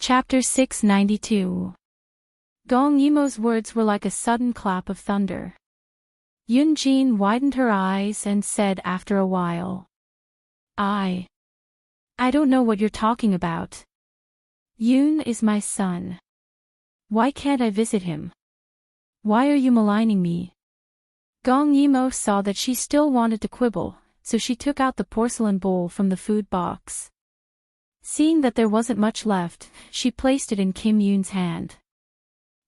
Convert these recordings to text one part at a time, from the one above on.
Chapter 692. Gong Yimo's words were like a sudden clap of thunder. Yunjin widened her eyes and said after a while. I don't know what you're talking about. Yun is my son. Why can't I visit him? Why are you maligning me? Gong Yimo saw that she still wanted to quibble, so she took out the porcelain bowl from the food box. Seeing that there wasn't much left, she placed it in Kim Yoon's hand.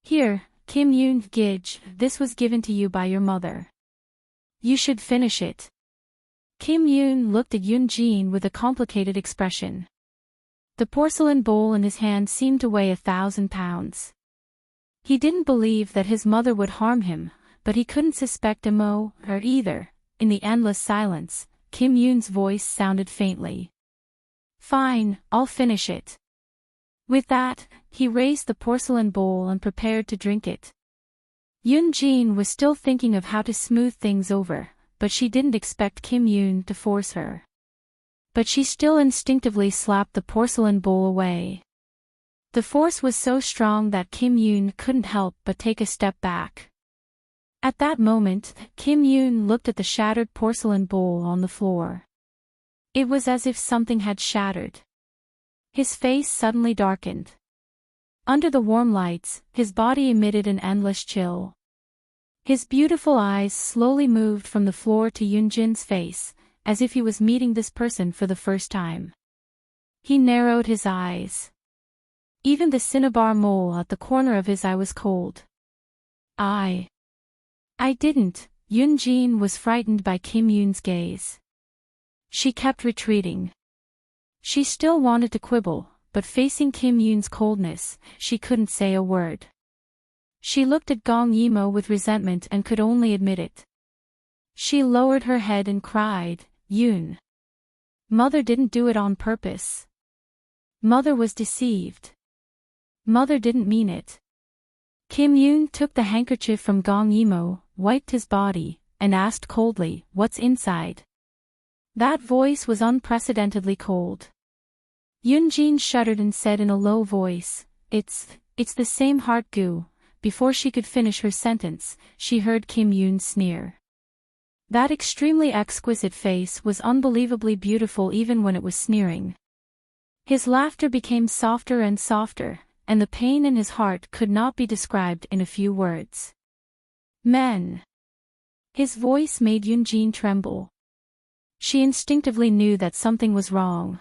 Here, Kim Yoon Gij, this was given to you by your mother. You should finish it. Kim Yoon looked at Yunjin with a complicated expression. The porcelain bowl in his hand seemed to weigh 1,000 pounds. He didn't believe that his mother would harm him, but he couldn't suspect Mo or either. In the endless silence, Kim Yoon's voice sounded faintly. Fine, I'll finish it. With that, he raised the porcelain bowl and prepared to drink it. Yunjin was still thinking of how to smooth things over, but she didn't expect Kim Yoon to force her. But she still instinctively slapped the porcelain bowl away. The force was so strong that Kim Yoon couldn't help but take a step back. At that moment, Kim Yoon looked at the shattered porcelain bowl on the floor. It was as if something had shattered. His face suddenly darkened. Under the warm lights, his body emitted an endless chill. His beautiful eyes slowly moved from the floor to Yunjin's face, as if he was meeting this person for the first time. He narrowed his eyes. Even the cinnabar mole at the corner of his eye was cold. I didn't. Yunjin was frightened by Kim Yoon's gaze. She kept retreating. She still wanted to quibble, but facing Kim Yoon's coldness, she couldn't say a word. She looked at Gong Yimo with resentment and could only admit it. She lowered her head and cried, Yoon. Mother didn't do it on purpose. Mother was deceived. Mother didn't mean it. Kim Yoon took the handkerchief from Gong Yimo, wiped his body, and asked coldly, what's inside? That voice was unprecedentedly cold. Yunjin shuddered and said in a low voice, It's the same heart goo. Before she could finish her sentence, she heard Kim Yoon sneer. That extremely exquisite face was unbelievably beautiful even when it was sneering. His laughter became softer and softer, and the pain in his heart could not be described in a few words. Men. His voice made Yunjin tremble. She instinctively knew that something was wrong.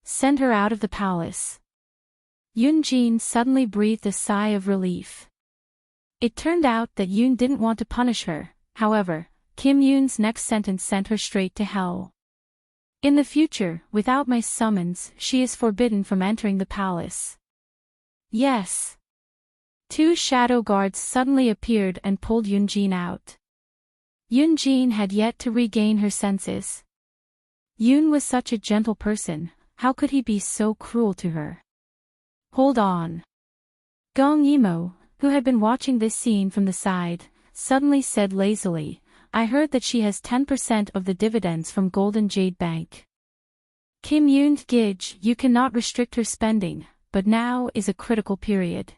Send her out of the palace. Yunjin suddenly breathed a sigh of relief. It turned out that Yoon didn't want to punish her, however, Kim Yoon's next sentence sent her straight to hell. In the future, without my summons, she is forbidden from entering the palace. Yes. 2 shadow guards suddenly appeared and pulled Yunjin out. Yunjin had yet to regain her senses. Yoon was such a gentle person, how could he be so cruel to her? Hold on. Gong Yimo, who had been watching this scene from the side, suddenly said lazily, I heard that she has 10% of the dividends from Golden Jade Bank. Kim Yoon Gij, you cannot restrict her spending, but now is a critical period.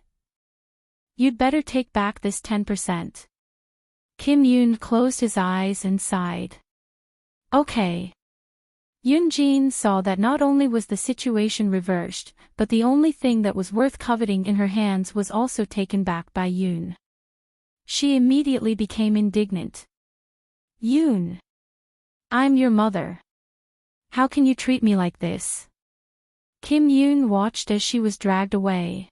You'd better take back this 10%. Kim Yoon closed his eyes and sighed. Okay. Yunjin saw that not only was the situation reversed, but the only thing that was worth coveting in her hands was also taken back by Yoon. She immediately became indignant. Yoon. I'm your mother. How can you treat me like this? Kim Yoon watched as she was dragged away.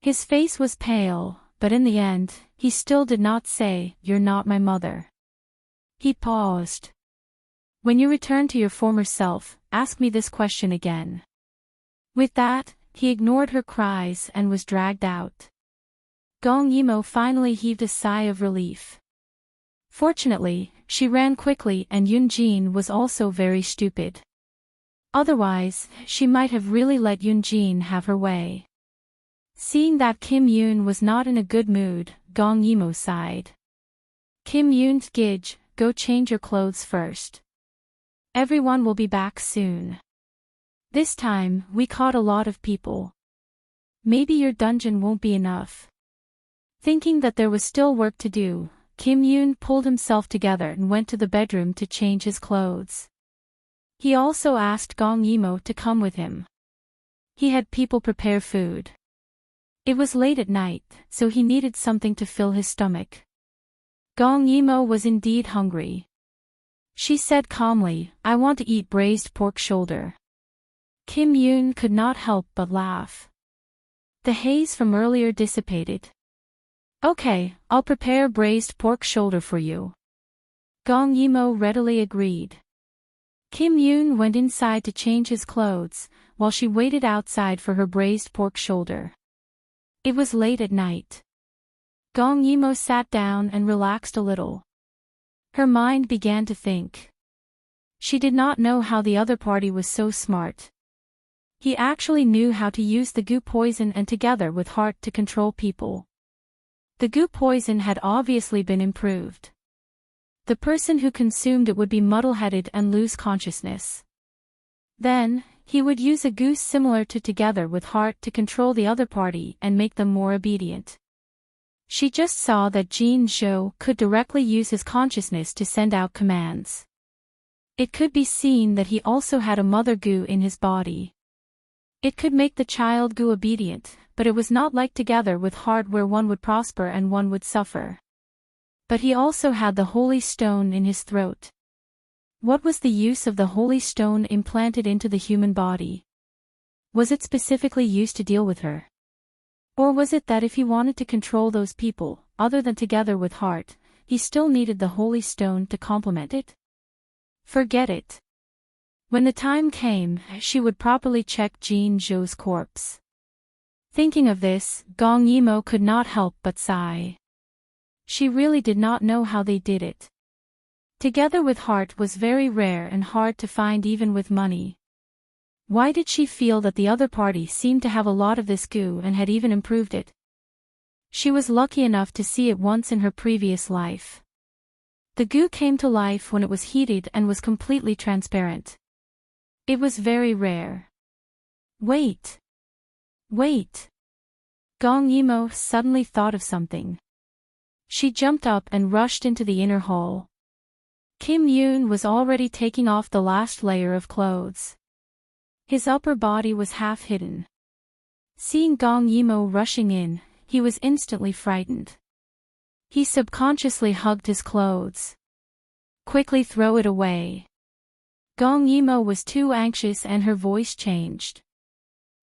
His face was pale, but in the end, he still did not say, You're not my mother. He paused. When you return to your former self, ask me this question again. With that, he ignored her cries and was dragged out. Gong Yimo finally heaved a sigh of relief. Fortunately, she ran quickly and Yunjin was also very stupid. Otherwise, she might have really let Yunjin have her way. Seeing that Kim Yoon was not in a good mood, Gong Yimo sighed. Kim Yoon Gij, go change your clothes first. Everyone will be back soon. This time, we caught a lot of people. Maybe your dungeon won't be enough. Thinking that there was still work to do, Kim Yoon pulled himself together and went to the bedroom to change his clothes. He also asked Gong Yimo to come with him. He had people prepare food. It was late at night, so he needed something to fill his stomach. Gong Yimo was indeed hungry. She said calmly, "I want to eat braised pork shoulder." Kim Yoon could not help but laugh. The haze from earlier dissipated. "Okay, I'll prepare braised pork shoulder for you." Gong Yimo readily agreed. Kim Yoon went inside to change his clothes, while she waited outside for her braised pork shoulder. It was late at night. Gong Yimo sat down and relaxed a little. Her mind began to think. She did not know how the other party was so smart. He actually knew how to use the goo poison and together with Heart to control people. The goo poison had obviously been improved. The person who consumed it would be muddle-headed and lose consciousness. Then, he would use a goo similar to together with Heart to control the other party and make them more obedient. She just saw that Jin Zhou could directly use his consciousness to send out commands. It could be seen that he also had a mother goo in his body. It could make the child goo obedient, but it was not like together with Heart where one would prosper and one would suffer. But he also had the holy stone in his throat. What was the use of the holy stone implanted into the human body? Was it specifically used to deal with her? Or was it that if he wanted to control those people, other than together with Heart, he still needed the holy stone to complement it? Forget it. When the time came, she would properly check Jin Zhou's corpse. Thinking of this, Gong Yimo could not help but sigh. She really did not know how they did it. Together with Heart was very rare and hard to find even with money. Why did she feel that the other party seemed to have a lot of this goo and had even improved it? She was lucky enough to see it once in her previous life. The goo came to life when it was heated and was completely transparent. It was very rare. Wait. Gong Yimo suddenly thought of something. She jumped up and rushed into the inner hall. Kim Yoon was already taking off the last layer of clothes. His upper body was half hidden. Seeing Gong Yimo rushing in, he was instantly frightened. He subconsciously hugged his clothes. Quickly throw it away. Gong Yimo was too anxious and her voice changed.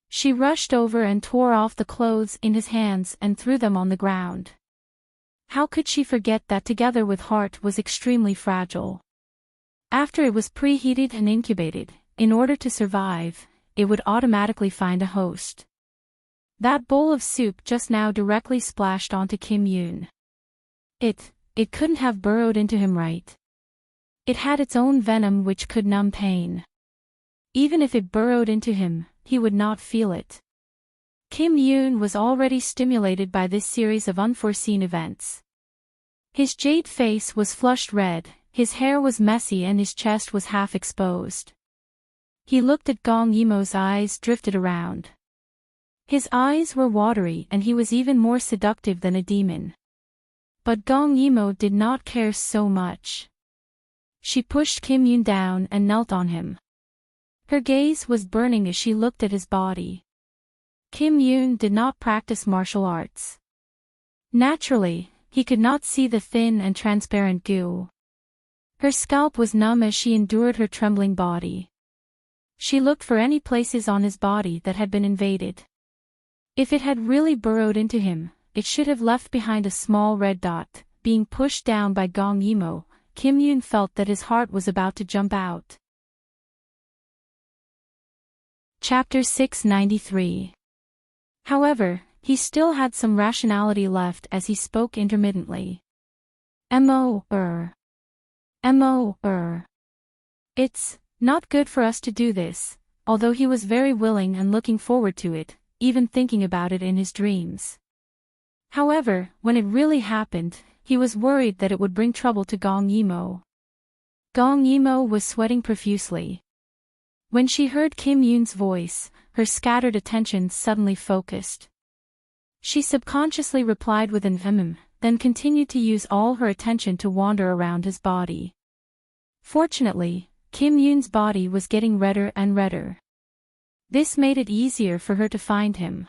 She rushed over and tore off the clothes in his hands and threw them on the ground. How could she forget that together with Heart was extremely fragile? After it was preheated and incubated, in order to survive, it would automatically find a host. That bowl of soup just now directly splashed onto Kim Yoon. It couldn't have burrowed into him, right? It had its own venom which could numb pain. Even if it burrowed into him, he would not feel it. Kim Yoon was already stimulated by this series of unforeseen events. His jade face was flushed red, his hair was messy and his chest was half exposed. He looked at Gong Yimo's eyes drifted around. His eyes were watery and he was even more seductive than a demon. But Gong Yimo did not care so much. She pushed Kim Yoon down and knelt on him. Her gaze was burning as she looked at his body. Kim Yoon did not practice martial arts. Naturally, he could not see the thin and transparent goo. Her scalp was numb as she endured her trembling body. She looked for any places on his body that had been invaded. If it had really burrowed into him, it should have left behind a small red dot. Being pushed down by Gong Yimo, Kim Yoon felt that his heart was about to jump out. Chapter 693. However, he still had some rationality left as he spoke intermittently. It's not good for us to do this, although he was very willing and looking forward to it, even thinking about it in his dreams. However, when it really happened, he was worried that it would bring trouble to Gong Yimo. Gong Yimo was sweating profusely. When she heard Kim Yoon's voice, her scattered attention suddenly focused. She subconsciously replied with an then continued to use all her attention to wander around his body. Fortunately, Kim Yoon's body was getting redder and redder. This made it easier for her to find him.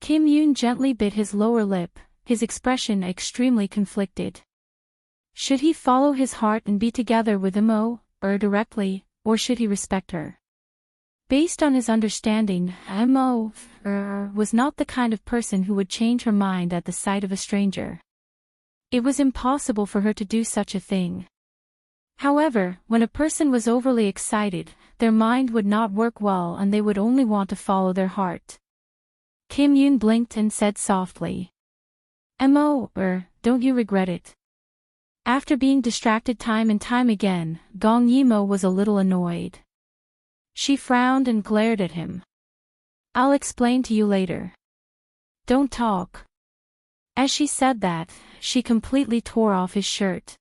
Kim Yoon gently bit his lower lip, his expression extremely conflicted. Should he follow his heart and be together with Mo, directly, or should he respect her? Based on his understanding, Mo was not the kind of person who would change her mind at the sight of a stranger. It was impossible for her to do such a thing. However, when a person was overly excited, their mind would not work well and they would only want to follow their heart. Kim Yoon blinked and said softly, "Mo, don't you regret it?" After being distracted time and time again, Gong Yimo was a little annoyed. She frowned and glared at him. "I'll explain to you later. Don't talk." As she said that, she completely tore off his shirt.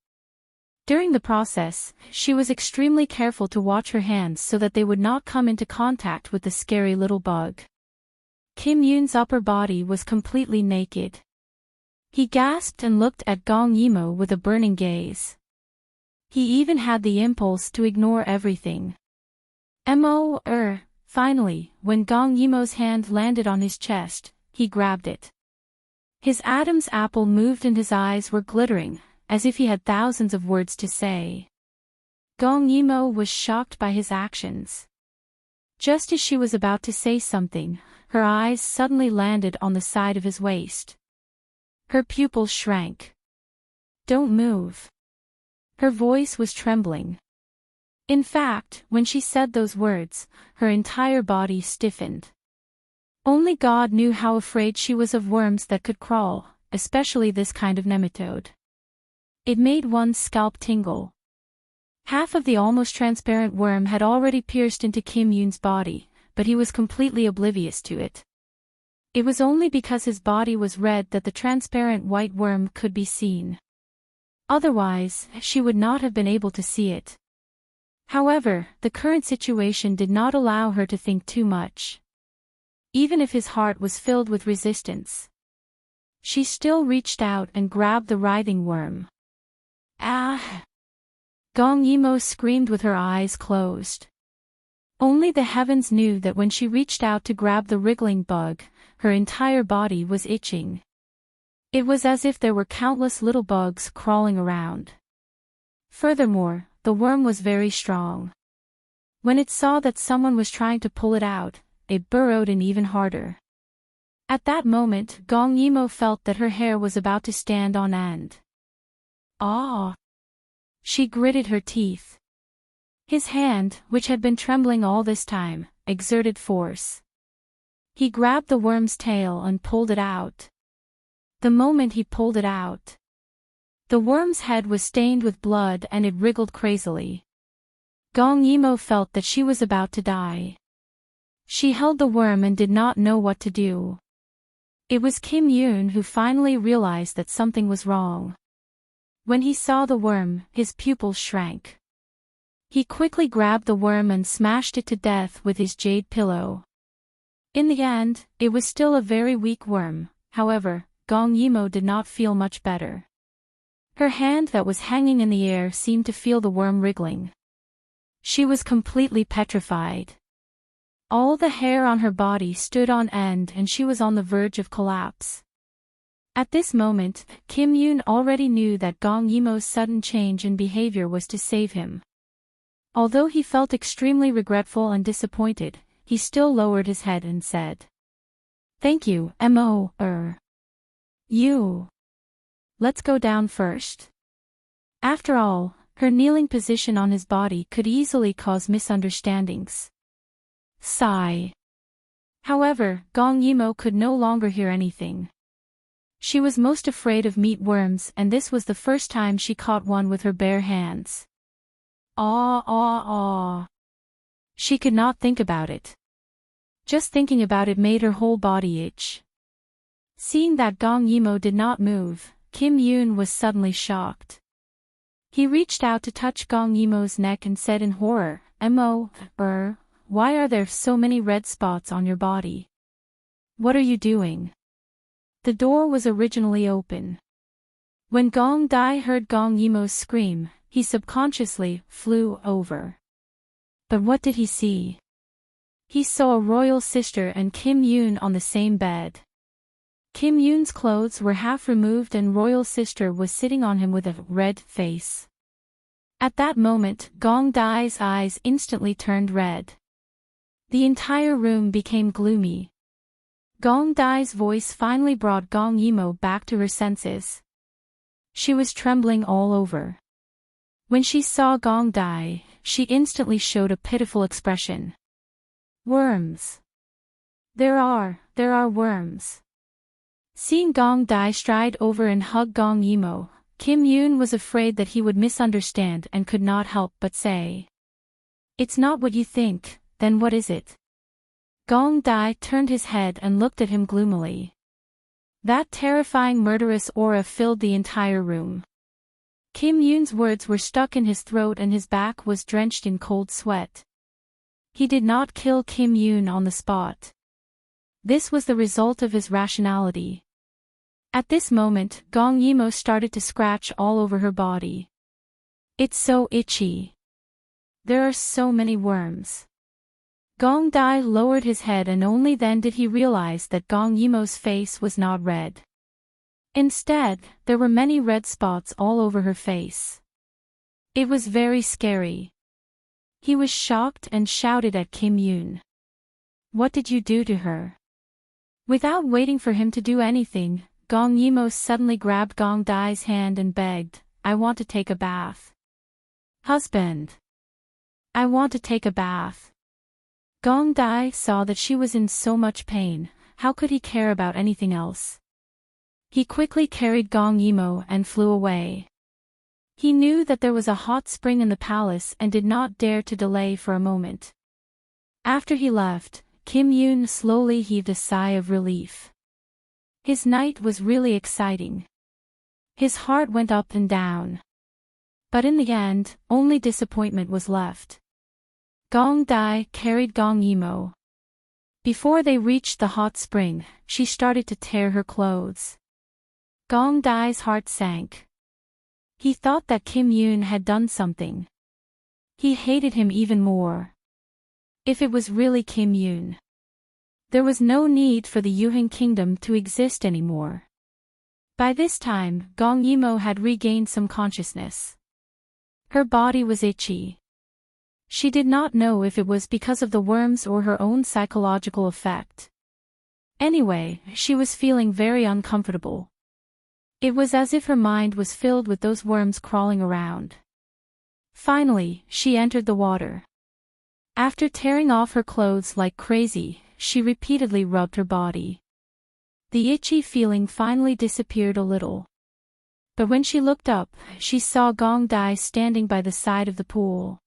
During the process, she was extremely careful to watch her hands so that they would not come into contact with the scary little bug. Kim Yoon's upper body was completely naked. He gasped and looked at Gong Yimo with a burning gaze. He even had the impulse to ignore everything. Mo, finally, when Gong Yimo's hand landed on his chest, he grabbed it. His Adam's apple moved and his eyes were glittering, as if he had thousands of words to say. Gong Yimo was shocked by his actions. Just as she was about to say something, her eyes suddenly landed on the side of his waist. Her pupils shrank. "Don't move." Her voice was trembling. In fact, when she said those words, her entire body stiffened. Only God knew how afraid she was of worms that could crawl, especially this kind of nematode. It made one's scalp tingle. Half of the almost transparent worm had already pierced into Kim Yoon's body, but he was completely oblivious to it. It was only because his body was red that the transparent white worm could be seen. Otherwise, she would not have been able to see it. However, the current situation did not allow her to think too much. Even if his heart was filled with resistance, she still reached out and grabbed the writhing worm. "Ah!" Gong Yimo screamed with her eyes closed. Only the heavens knew that when she reached out to grab the wriggling bug, her entire body was itching. It was as if there were countless little bugs crawling around. Furthermore, the worm was very strong. When it saw that someone was trying to pull it out, it burrowed in even harder. At that moment, Gong Yimo felt that her hair was about to stand on end. "Ah!" She gritted her teeth. His hand, which had been trembling all this time, exerted force. He grabbed the worm's tail and pulled it out. The moment he pulled it out, the worm's head was stained with blood and it wriggled crazily. Gong Yimo felt that she was about to die. She held the worm and did not know what to do. It was Kim Yoon who finally realized that something was wrong. When he saw the worm, his pupils shrank. He quickly grabbed the worm and smashed it to death with his jade pillow. In the end, it was still a very weak worm. However, Gong Yimo did not feel much better. Her hand that was hanging in the air seemed to feel the worm wriggling. She was completely petrified. All the hair on her body stood on end and she was on the verge of collapse. At this moment, Kim Yoon already knew that Gong Yimo's sudden change in behavior was to save him. Although he felt extremely regretful and disappointed, he still lowered his head and said, "Thank you, Mo. You. Let's go down first." After all, her kneeling position on his body could easily cause misunderstandings. Sigh. However, Gong Yimo could no longer hear anything. She was most afraid of meatworms and this was the first time she caught one with her bare hands. Ah. She could not think about it. Just thinking about it made her whole body itch. Seeing that Gong Yimo did not move, Kim Yoon was suddenly shocked. He reached out to touch Gong Yimo's neck and said in horror, "Mo, why are there so many red spots on your body? What are you doing? The door was originally open. When Gong Dai heard Gong Yimo's scream, he subconsciously flew over. But what did he see? He saw a royal sister and Kim Yoon on the same bed. Kim Yoon's clothes were half removed and royal sister was sitting on him with a red face. At that moment, Gong Dai's eyes instantly turned red. The entire room became gloomy. Gong Dai's voice finally brought Gong Yimo back to her senses. She was trembling all over. When she saw Gong Dai, she instantly showed a pitiful expression. Worms. There are worms. Seeing Gong Dai stride over and hug Gong Yimo, Kim Yoon was afraid that he would misunderstand and could not help but say. It's not what you think, then what is it? Gong Dai turned his head and looked at him gloomily. That terrifying murderous aura filled the entire room. Kim Yoon's words were stuck in his throat and his back was drenched in cold sweat. He did not kill Kim Yoon on the spot. This was the result of his rationality. At this moment, Gong Yimo started to scratch all over her body. It's so itchy. There are so many worms. Gong Dai lowered his head and only then did he realize that Gong Yimo's face was not red. Instead, there were many red spots all over her face. It was very scary. He was shocked and shouted at Kim Yoon. What did you do to her? Without waiting for him to do anything, Gong Yimo suddenly grabbed Gong Dai's hand and begged, I want to take a bath. Husband. I want to take a bath. Gong Dai saw that she was in so much pain, how could he care about anything else? He quickly carried Gong Yimo and flew away. He knew that there was a hot spring in the palace and did not dare to delay for a moment. After he left, Kim Yoon slowly heaved a sigh of relief. His night was really exciting. His heart went up and down. But in the end, only disappointment was left. Gong Dai carried Gong Yimo. Before they reached the hot spring, she started to tear her clothes. Gong Dai's heart sank. He thought that Kim Yoon had done something. He hated him even more. If it was really Kim Yoon, there was no need for the Yuheng kingdom to exist anymore. By this time, Gong Yimo had regained some consciousness. Her body was itchy. She did not know if it was because of the worms or her own psychological effect. Anyway, she was feeling very uncomfortable. It was as if her mind was filled with those worms crawling around. Finally, she entered the water. After tearing off her clothes like crazy, she repeatedly rubbed her body. The itchy feeling finally disappeared a little. But when she looked up, she saw Gong Dai standing by the side of the pool.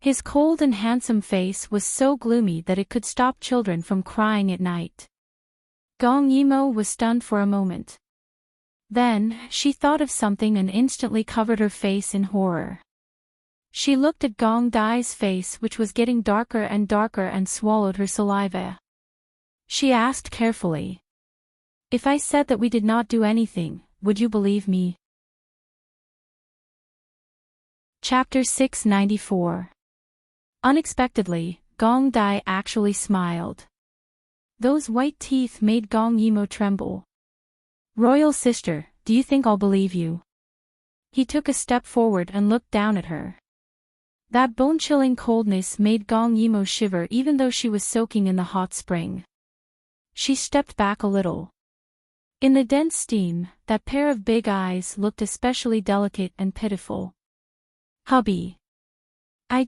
His cold and handsome face was so gloomy that it could stop children from crying at night. Gong Yimo was stunned for a moment. Then, she thought of something and instantly covered her face in horror. She looked at Gong Dai's face which was getting darker and swallowed her saliva. She asked carefully. If I said that we did not do anything, would you believe me? Chapter 694. Unexpectedly, Gong Dai actually smiled. Those white teeth made Gong Yimo tremble. Royal sister, do you think I'll believe you? He took a step forward and looked down at her. That bone-chilling coldness made Gong Yimo shiver even though she was soaking in the hot spring. She stepped back a little. In the dense steam, that pair of big eyes looked especially delicate and pitiful. Hubby. You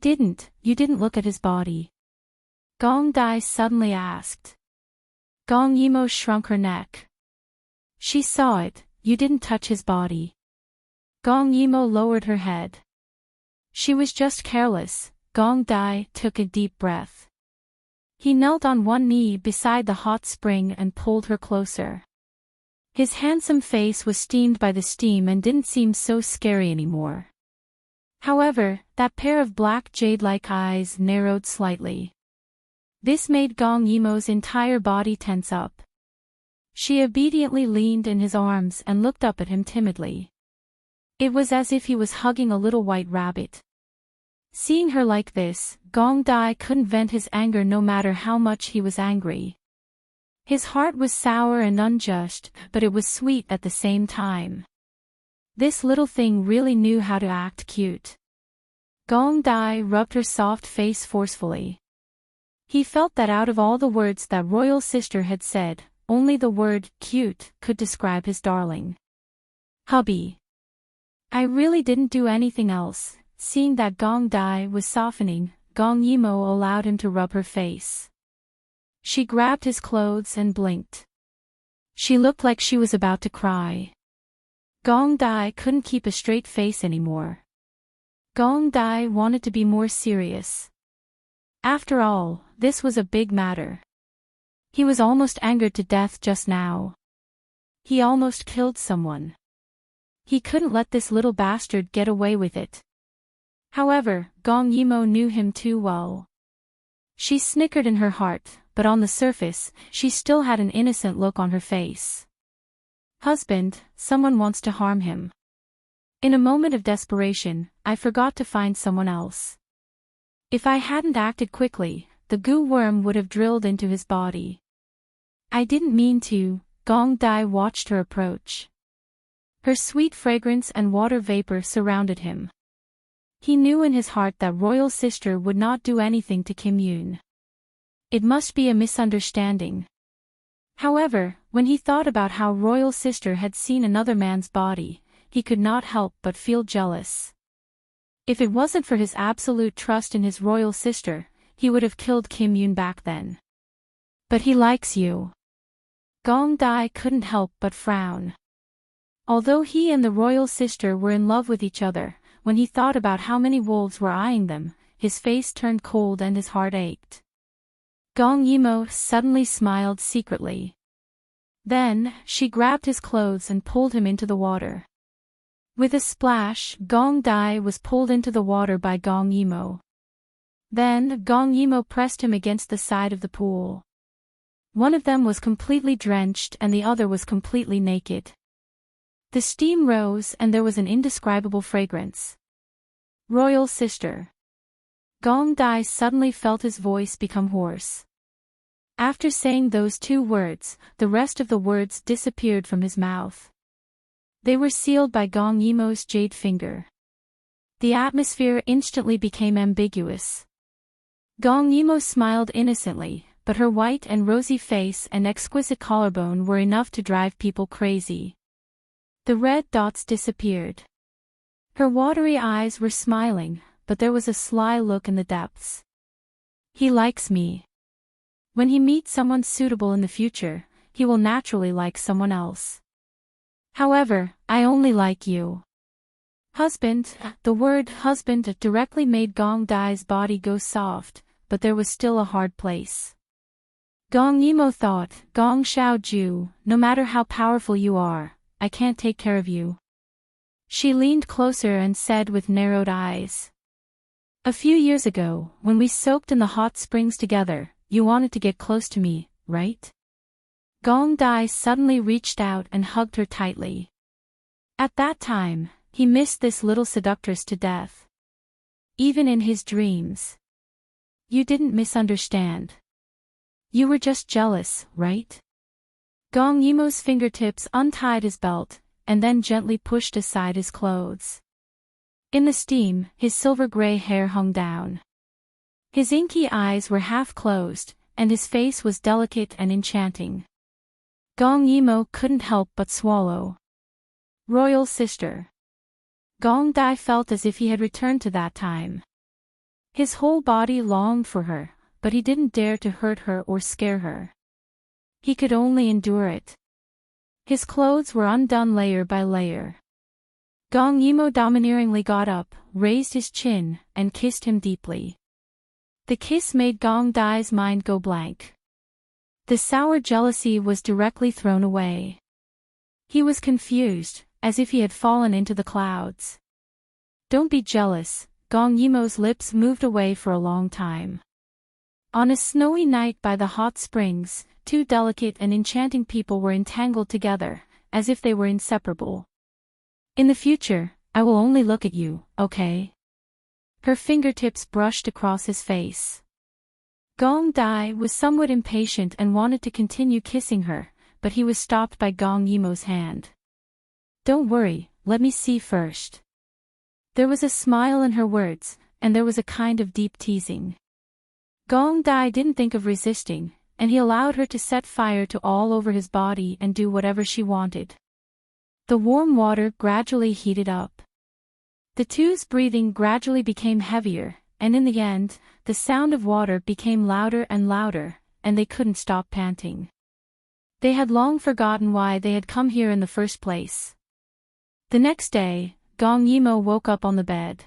didn't look at his body. Gong Dai suddenly asked. Gong Yimo shrunk her neck. She saw it, you didn't touch his body. Gong Yimo lowered her head. She was just careless. Gong Dai took a deep breath. He knelt on one knee beside the hot spring and pulled her closer. His handsome face was steamed by the steam and didn't seem so scary anymore. However, that pair of black jade-like eyes narrowed slightly. This made Gong Yimo's entire body tense up. She obediently leaned in his arms and looked up at him timidly. It was as if he was hugging a little white rabbit. Seeing her like this, Gong Dai couldn't vent his anger no matter how much he was angry. His heart was sour and unjust, but it was sweet at the same time. This little thing really knew how to act cute. Gong Dai rubbed her soft face forcefully. He felt that out of all the words that royal sister had said, only the word cute could describe his darling. Hubby. I really didn't do anything else. Seeing that Gong Dai was softening, Gong Yimo allowed him to rub her face. She grabbed his clothes and blinked. She looked like she was about to cry. Gong Dai couldn't keep a straight face anymore. Gong Dai wanted to be more serious. After all, this was a big matter. He was almost angered to death just now. He almost killed someone. He couldn't let this little bastard get away with it. However, Gong Yimo knew him too well. She snickered in her heart, but on the surface, she still had an innocent look on her face. Husband, someone wants to harm him. In a moment of desperation, I forgot to find someone else. If I hadn't acted quickly, the goo worm would have drilled into his body. I didn't mean to. Gong Dai watched her approach. Her sweet fragrance and water vapor surrounded him. He knew in his heart that royal sister would not do anything to Kim Yoon. It must be a misunderstanding. However, when he thought about how royal sister had seen another man's body, he could not help but feel jealous. If it wasn't for his absolute trust in his royal sister, he would have killed Kim Yoon back then. But he likes you. Gong Dai couldn't help but frown. Although he and the royal sister were in love with each other, when he thought about how many wolves were eyeing them, his face turned cold and his heart ached. Gong Yimo suddenly smiled secretly. Then, she grabbed his clothes and pulled him into the water. With a splash, Gong Dai was pulled into the water by Gong Yimo. Then, Gong Yimo pressed him against the side of the pool. One of them was completely drenched and the other was completely naked. The steam rose and there was an indescribable fragrance. Royal sister. Gong Dai suddenly felt his voice become hoarse. After saying those two words, the rest of the words disappeared from his mouth. They were sealed by Gong Yimo's jade finger. The atmosphere instantly became ambiguous. Gong Yimo smiled innocently, but her white and rosy face and exquisite collarbone were enough to drive people crazy. The red dots disappeared. Her watery eyes were smiling, but there was a sly look in the depths. He likes me. When he meets someone suitable in the future, he will naturally like someone else. However, I only like you. Husband. The word husband directly made Gong Dai's body go soft, but there was still a hard place. Gong Yimo thought, Gong Xiaoju, no matter how powerful you are, I can't take care of you. She leaned closer and said with narrowed eyes. A few years ago, when we soaked in the hot springs together, you wanted to get close to me, right? Gong Dai suddenly reached out and hugged her tightly. At that time, he missed this little seductress to death. Even in his dreams. You didn't misunderstand. You were just jealous, right? Gong Yimo's fingertips untied his belt, and then gently pushed aside his clothes. In the steam, his silver-gray hair hung down. His inky eyes were half closed, and his face was delicate and enchanting. Gong Yimo couldn't help but swallow. Royal sister. Gong Dai felt as if he had returned to that time. His whole body longed for her, but he didn't dare to hurt her or scare her. He could only endure it. His clothes were undone layer by layer. Gong Yimo domineeringly got up, raised his chin, and kissed him deeply. The kiss made Gong Dai's mind go blank. The sour jealousy was directly thrown away. He was confused, as if he had fallen into the clouds. Don't be jealous. Gong Yimo's lips moved away for a long time. On a snowy night by the hot springs, two delicate and enchanting people were entangled together, as if they were inseparable. In the future, I will only look at you, okay? Her fingertips brushed across his face. Gong Dai was somewhat impatient and wanted to continue kissing her, but he was stopped by Gong Yimo's hand. Don't worry, let me see first. There was a smile in her words, and there was a kind of deep teasing. Gong Dai didn't think of resisting, and he allowed her to set fire to all over his body and do whatever she wanted. The warm water gradually heated up. The two's breathing gradually became heavier, and in the end, the sound of water became louder and louder, and they couldn't stop panting. They had long forgotten why they had come here in the first place. The next day, Gong Yimo woke up on the bed.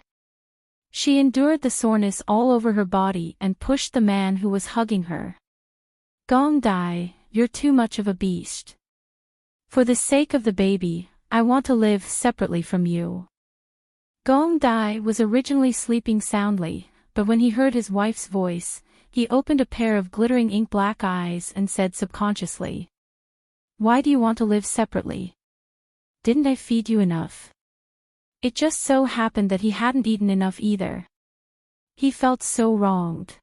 She endured the soreness all over her body and pushed the man who was hugging her. Gong Dai, you're too much of a beast. For the sake of the baby, I want to live separately from you. Gong Dai was originally sleeping soundly, but when he heard his wife's voice, he opened a pair of glittering ink-black eyes and said subconsciously, "Why do you want to live separately? Didn't I feed you enough?" It just so happened that he hadn't eaten enough either. He felt so wronged.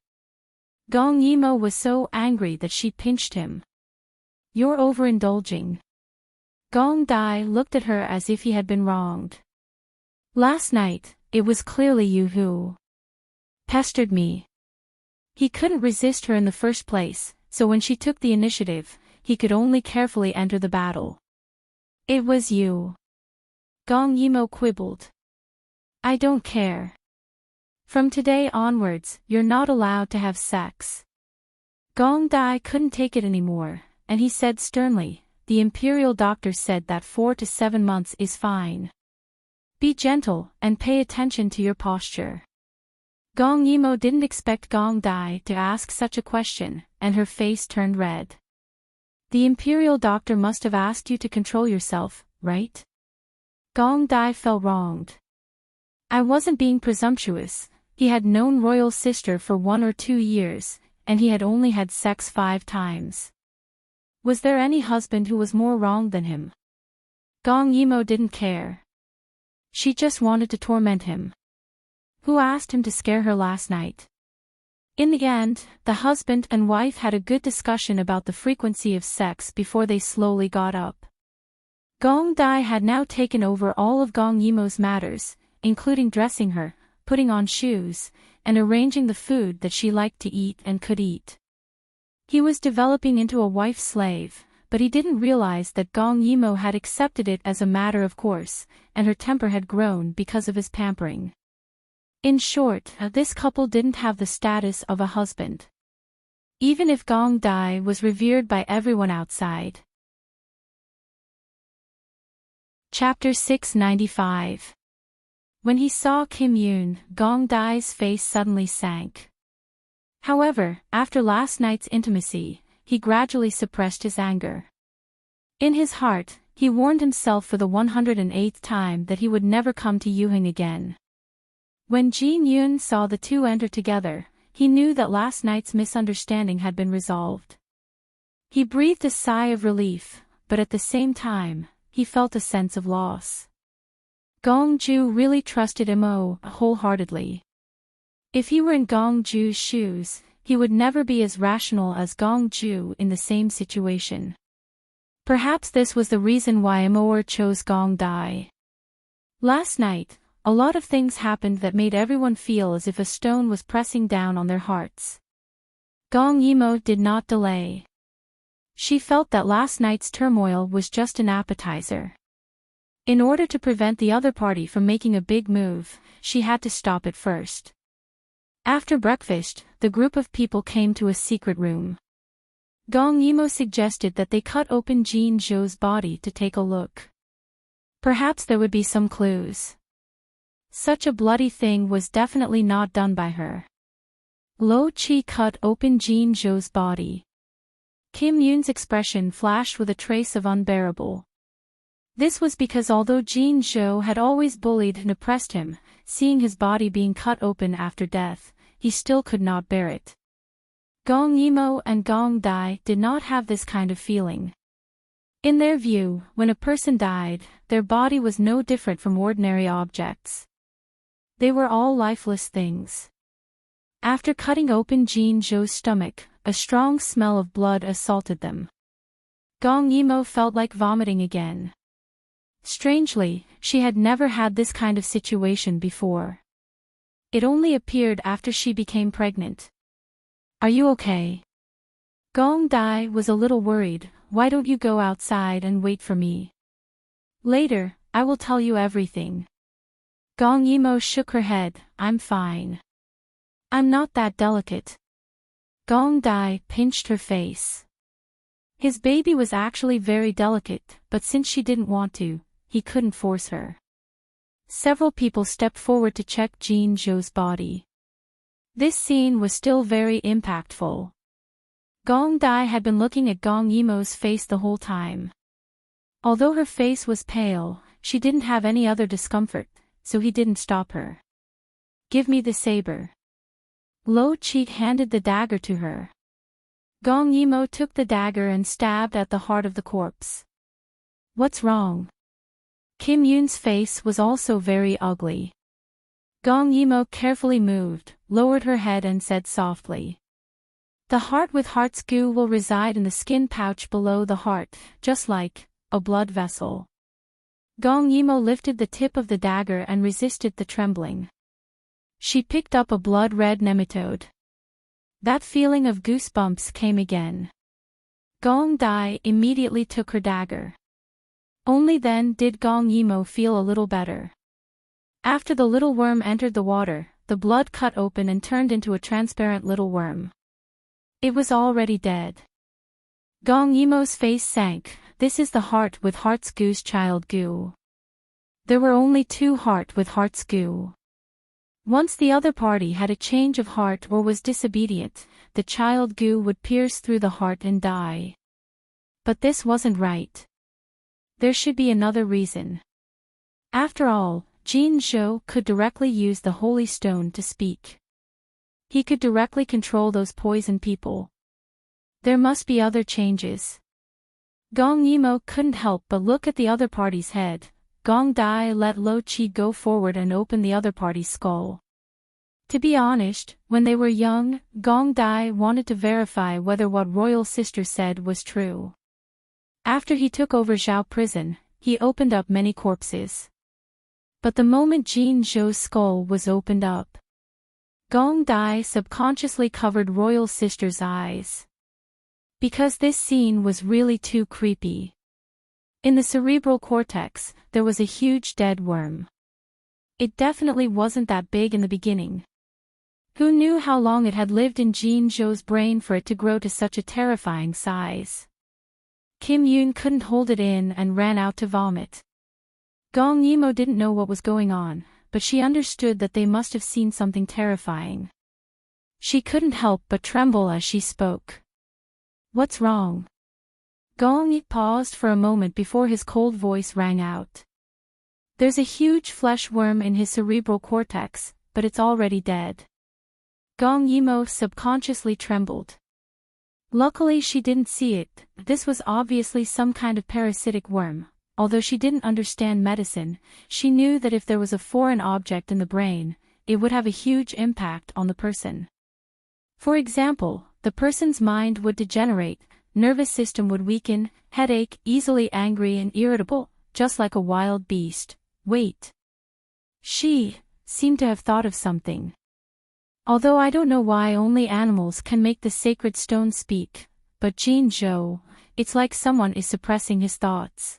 Gong Yimo was so angry that she pinched him. "You're overindulging." Gong Dai looked at her as if he had been wronged. "Last night, it was clearly you who pestered me." He couldn't resist her in the first place, so when she took the initiative, he could only carefully enter the battle. "It was you." Gong Yimo quibbled. "I don't care. From today onwards, you're not allowed to have sex." Gong Dai couldn't take it anymore, and he said sternly, "The imperial doctor said that 4 to 7 months is fine. Be gentle, and pay attention to your posture." Gong Yimo didn't expect Gong Dai to ask such a question, and her face turned red. "The imperial doctor must have asked you to control yourself, right?" Gong Dai felt wronged. "I wasn't being presumptuous. He had known royal sister for 1 or 2 years, and he had only had sex 5 times. Was there any husband who was more wronged than him?" Gong Yimo didn't care. She just wanted to torment him. Who asked him to scare her last night? In the end, the husband and wife had a good discussion about the frequency of sex before they slowly got up. Gong Dai had now taken over all of Gong Yimo's matters, including dressing her, putting on shoes, and arranging the food that she liked to eat and could eat. He was developing into a wife-slave, but he didn't realize that Gong Yimo had accepted it as a matter of course, and her temper had grown because of his pampering. In short, this couple didn't have the status of a husband. Even if Gong Dai was revered by everyone outside. Chapter 695. When he saw Kim Yoon, Gong Dai's face suddenly sank. However, after last night's intimacy, he gradually suppressed his anger. In his heart, he warned himself for the 108th time that he would never come to Yuhing again. When Jin Yoon saw the two enter together, he knew that last night's misunderstanding had been resolved. He breathed a sigh of relief, but at the same time, he felt a sense of loss. Gong Ju really trusted Mo wholeheartedly. If he were in Gong Ju's shoes, he would never be as rational as Gong Ju in the same situation. Perhaps this was the reason why Mo chose Gong Dai. Last night, a lot of things happened that made everyone feel as if a stone was pressing down on their hearts. Gong Yimo did not delay. She felt that last night's turmoil was just an appetizer. In order to prevent the other party from making a big move, she had to stop it first. After breakfast, the group of people came to a secret room. Gong Yimo suggested that they cut open Jin Zhou's body to take a look. Perhaps there would be some clues. Such a bloody thing was definitely not done by her. Lo Chi cut open Jin Zhou's body. Kim Yoon's expression flashed with a trace of unbearable. This was because although Jin Zhou had always bullied and oppressed him, seeing his body being cut open after death, he still could not bear it. Gong Yimo and Gong Dai did not have this kind of feeling. In their view, when a person died, their body was no different from ordinary objects. They were all lifeless things. After cutting open Jin Zhou's stomach, a strong smell of blood assaulted them. Gong Yimo felt like vomiting again. Strangely, she had never had this kind of situation before. It only appeared after she became pregnant. Are you okay? Gong Dai was a little worried. Why don't you go outside and wait for me? Later, I will tell you everything. Gong Yimo shook her head. I'm fine. I'm not that delicate. Gong Dai pinched her face. His baby was actually very delicate, but since she didn't want to, he couldn't force her. Several people stepped forward to check Jin Zhou's body. This scene was still very impactful. Gong Dai had been looking at Gong Yimo's face the whole time. Although her face was pale, she didn't have any other discomfort, so he didn't stop her. Give me the saber. Lo Qi handed the dagger to her. Gong Yimo took the dagger and stabbed at the heart of the corpse. What's wrong? Kim Yoon's face was also very ugly. Gong Yimo carefully moved, lowered her head and said softly. The heart with heart's goo will reside in the skin pouch below the heart, just like a blood vessel. Gong Yimo lifted the tip of the dagger and resisted the trembling. She picked up a blood-red nematode. That feeling of goosebumps came again. Gong Dai immediately took her dagger. Only then did Gong Yimo feel a little better. After the little worm entered the water, the blood cut open and turned into a transparent little worm. It was already dead. Gong Yimo's face sank. This is the heart with heart's goo's child goo. There were only 2 heart with heart's goo. Once the other party had a change of heart or was disobedient, the child goo would pierce through the heart and die. But this wasn't right. There should be another reason. After all, Jin Zhou could directly use the Holy Stone to speak. He could directly control those poison people. There must be other changes. Gong Yimo couldn't help but look at the other party's head. Gong Dai let Lo Qi go forward and open the other party's skull. To be honest, when they were young, Gong Dai wanted to verify whether what royal sister said was true. After he took over Zhao prison, he opened up many corpses. But the moment Jin Zhou's skull was opened up, Gong Dai subconsciously covered royal sister's eyes. Because this scene was really too creepy. In the cerebral cortex, there was a huge dead worm. It definitely wasn't that big in the beginning. Who knew how long it had lived in Jin Zhou's brain for it to grow to such a terrifying size? Kim Yoon couldn't hold it in and ran out to vomit. Gong Yimo didn't know what was going on, but she understood that they must have seen something terrifying. She couldn't help but tremble as she spoke. What's wrong? Gong Yi paused for a moment before his cold voice rang out. There's a huge flesh worm in his cerebral cortex, but it's already dead. Gong Yimo subconsciously trembled. Luckily she didn't see it. This was obviously some kind of parasitic worm. Although she didn't understand medicine, she knew that if there was a foreign object in the brain, it would have a huge impact on the person. For example, the person's mind would degenerate, nervous system would weaken, headache, easily angry and irritable, just like a wild beast. Wait. She seemed to have thought of something. Although I don't know why only animals can make the sacred stone speak, but Jin Zhou, it's like someone is suppressing his thoughts.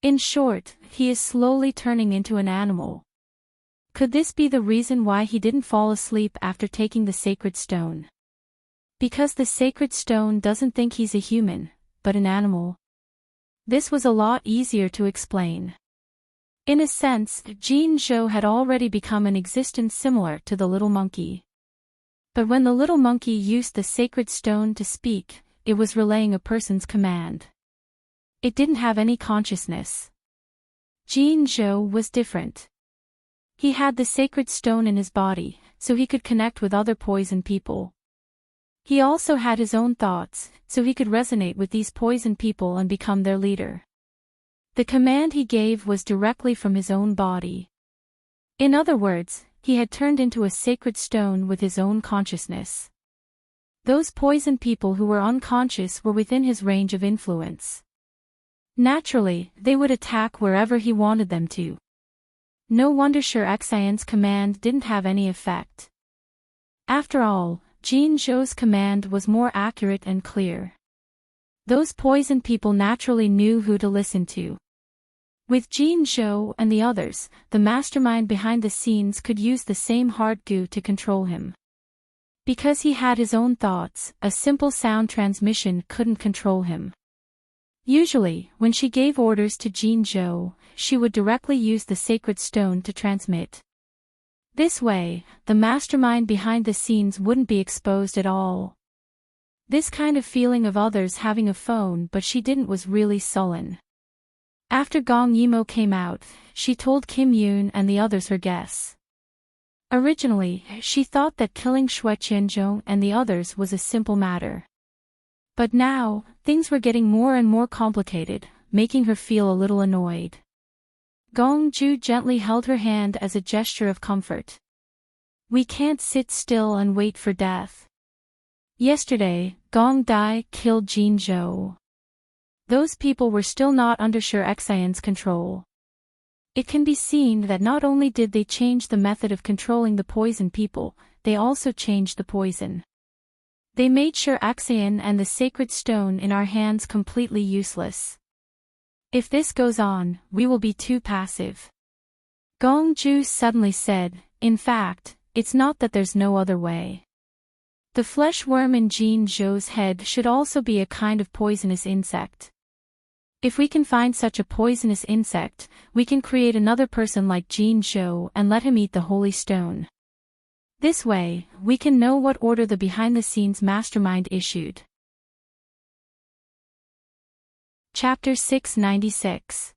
In short, he is slowly turning into an animal. Could this be the reason why he didn't fall asleep after taking the sacred stone? Because the sacred stone doesn't think he's a human, but an animal. This was a lot easier to explain. In a sense, Jin Zhou had already become an existence similar to the little monkey. But when the little monkey used the sacred stone to speak, it was relaying a person's command. It didn't have any consciousness. Jin Zhou was different. He had the sacred stone in his body, so he could connect with other poison people. He also had his own thoughts, so he could resonate with these poison people and become their leader. The command he gave was directly from his own body. In other words, he had turned into a sacred stone with his own consciousness. Those poison people who were unconscious were within his range of influence. Naturally, they would attack wherever he wanted them to. No wonder Exian's command didn't have any effect. After all, Jin Zhou's command was more accurate and clear. Those poison people naturally knew who to listen to. With Jin Zhou and the others, the mastermind behind the scenes could use the same heart goo to control him. Because he had his own thoughts, a simple sound transmission couldn't control him. Usually, when she gave orders to Jin Zhou, she would directly use the sacred stone to transmit. This way, the mastermind behind the scenes wouldn't be exposed at all. This kind of feeling of others having a phone but she didn't was really sullen. After Gong Yimou came out, she told Kim Yoon and the others her guess. Originally, she thought that killing Shui Qianzhong and the others was a simple matter. But now, things were getting more and more complicated, making her feel a little annoyed. Gong Ju gently held her hand as a gesture of comfort. We can't sit still and wait for death. Yesterday, Gong Dai killed Jin Zhou. Those people were still not under Exian's control. It can be seen that not only did they change the method of controlling the poison people, they also changed the poison. They made Exian and the sacred stone in our hands completely useless. If this goes on, we will be too passive. Gong Ju suddenly said, in fact, it's not that there's no other way. The flesh worm in Jin Zhou's head should also be a kind of poisonous insect. If we can find such a poisonous insect, we can create another person like Jin Zhou and let him eat the holy stone. This way, we can know what order the behind-the-scenes mastermind issued. Chapter 696.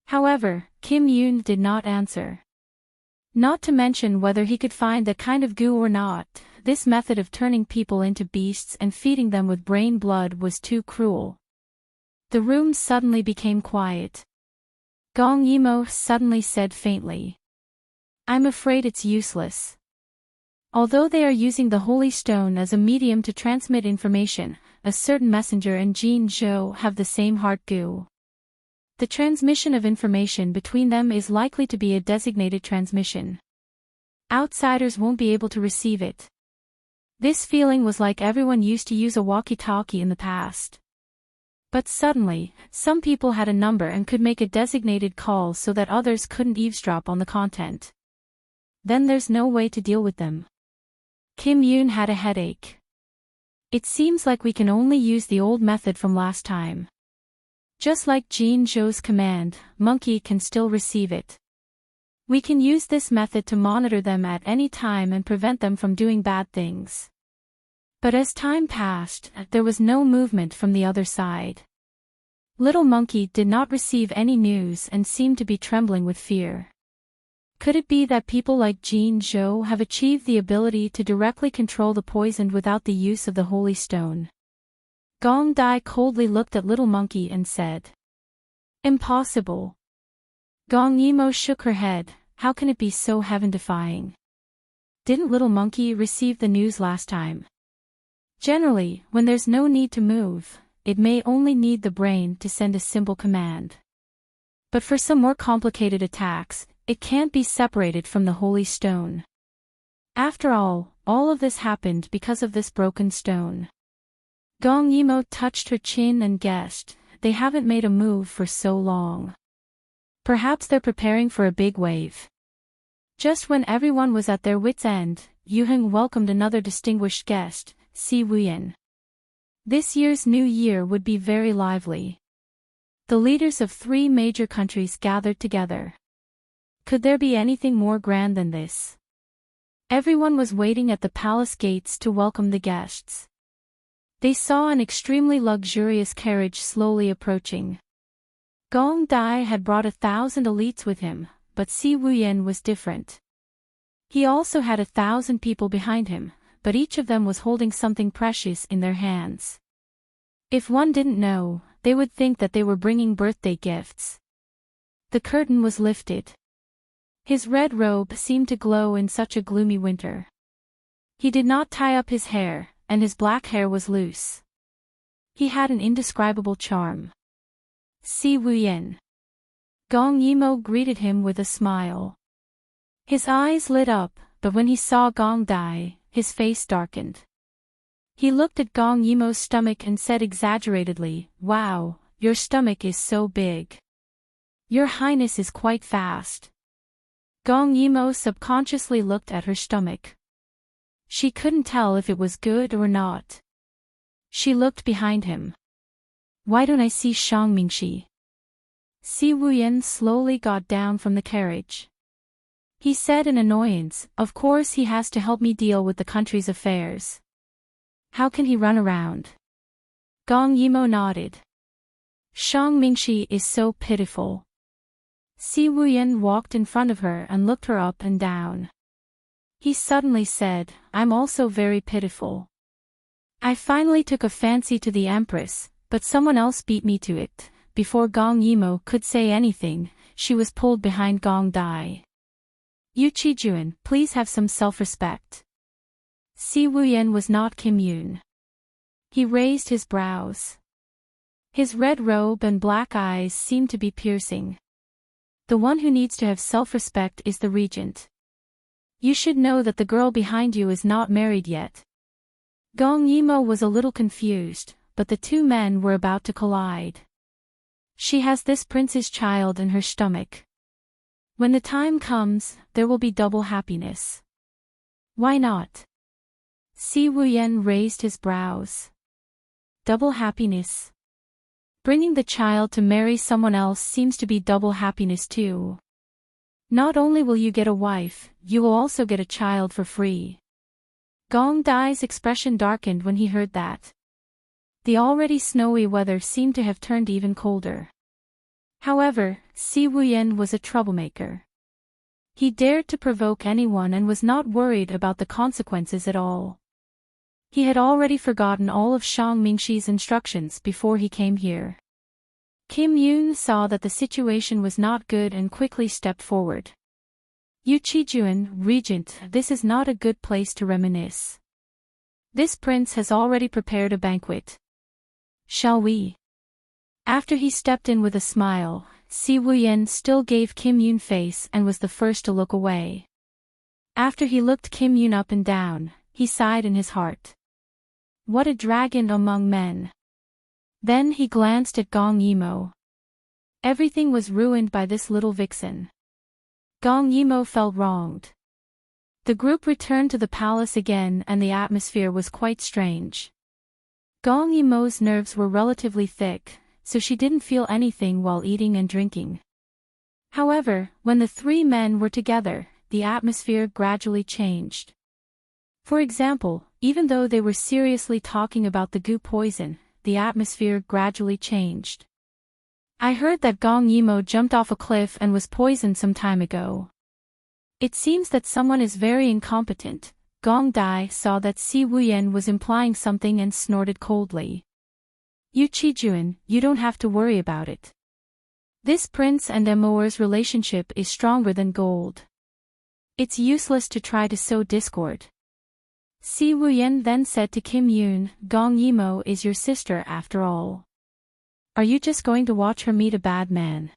However, Kim Yoon did not answer. Not to mention whether he could find that kind of goo or not, this method of turning people into beasts and feeding them with brain blood was too cruel. The room suddenly became quiet. Gong Yimou suddenly said faintly. I'm afraid it's useless. Although they are using the holy stone as a medium to transmit information, a certain messenger and Jin Zhou have the same heart goo. The transmission of information between them is likely to be a designated transmission. Outsiders won't be able to receive it. This feeling was like everyone used to use a walkie-talkie in the past. But suddenly, some people had a number and could make a designated call so that others couldn't eavesdrop on the content. Then there's no way to deal with them. Kim Yoon had a headache. It seems like we can only use the old method from last time. Just like Jin Zhou's command, Monkey can still receive it. We can use this method to monitor them at any time and prevent them from doing bad things. But as time passed, there was no movement from the other side. Little Monkey did not receive any news and seemed to be trembling with fear. Could it be that people like Jin Zhou have achieved the ability to directly control the poisoned without the use of the holy stone? Gong Dai coldly looked at Little Monkey and said. Impossible. Gong Yimou shook her head. How can it be so heaven-defying? Didn't Little Monkey receive the news last time? Generally, when there's no need to move, it may only need the brain to send a simple command. But for some more complicated attacks, it can't be separated from the holy stone. After all of this happened because of this broken stone. Gong Yimou touched her chin and guessed, they haven't made a move for so long. Perhaps they're preparing for a big wave. Just when everyone was at their wits' end, Yuheng welcomed another distinguished guest, Si Wuyan. This year's New Year would be very lively. The leaders of 3 major countries gathered together. Could there be anything more grand than this? Everyone was waiting at the palace gates to welcome the guests. They saw an extremely luxurious carriage slowly approaching. Gong Dai had brought 1,000 elites with him, but Si Wuyan was different. He also had 1,000 people behind him, but each of them was holding something precious in their hands. If one didn't know, they would think that they were bringing birthday gifts. The curtain was lifted. His red robe seemed to glow in such a gloomy winter. He did not tie up his hair, and his black hair was loose. He had an indescribable charm. Si Wuyen. Gong Yimo greeted him with a smile. His eyes lit up, but when he saw Gong Dai, his face darkened. He looked at Gong Yimo's stomach and said exaggeratedly, "Wow, your stomach is so big. Your Highness is quite fast." Gong Yimo subconsciously looked at her stomach. She couldn't tell if it was good or not. She looked behind him. "Why don't I see Shang Mingxi?" Si Wuyen slowly got down from the carriage. He said in annoyance, "Of course he has to help me deal with the country's affairs. How can he run around?" Gong Yimo nodded. "Shang Mingxi is so pitiful." Si Wuyen walked in front of her and looked her up and down. He suddenly said, "I'm also very pitiful. I finally took a fancy to the Empress, but someone else beat me to it." Before Gong Yimo could say anything, she was pulled behind Gong Dai. "Yu Qijuan, please have some self-respect." Si Wuyen was not Kim Yun. He raised his brows. His red robe and black eyes seemed to be piercing. "The one who needs to have self-respect is the regent. You should know that the girl behind you is not married yet." Gong Yimo was a little confused, but the two men were about to collide. "She has this prince's child in her stomach. When the time comes, there will be double happiness. Why not?" Si Wuyen raised his brows. "Double happiness? Bringing the child to marry someone else seems to be double happiness too. Not only will you get a wife, you will also get a child for free." Gong Dai's expression darkened when he heard that. The already snowy weather seemed to have turned even colder. However, Si Wuyen was a troublemaker. He dared to provoke anyone and was not worried about the consequences at all. He had already forgotten all of Shang Mingxi's instructions before he came here. Kim Yun saw that the situation was not good and quickly stepped forward. "Yu Qijuan, Regent, this is not a good place to reminisce. This prince has already prepared a banquet. Shall we?" After he stepped in with a smile, Si Wuyen still gave Kim Yun face and was the first to look away. After he looked Kim Yun up and down, he sighed in his heart. What a dragon among men. Then he glanced at Gong Yimo. Everything was ruined by this little vixen. Gong Yimo felt wronged. The group returned to the palace again and the atmosphere was quite strange. Gong Yimo's nerves were relatively thick, so she didn't feel anything while eating and drinking. However, when the three men were together, the atmosphere gradually changed. For example, even though they were seriously talking about the goo poison, the atmosphere gradually changed. "I heard that Gong Yimo jumped off a cliff and was poisoned some time ago. It seems that someone is very incompetent." Gong Dai saw that Si Wuyen was implying something and snorted coldly. "Yu Qijuan, you don't have to worry about it. This prince and Amour's relationship is stronger than gold. It's useless to try to sow discord." Si Wuyen then said to Kim Yun, "Gong Yimo is your sister after all. Are you just going to watch her meet a bad man?"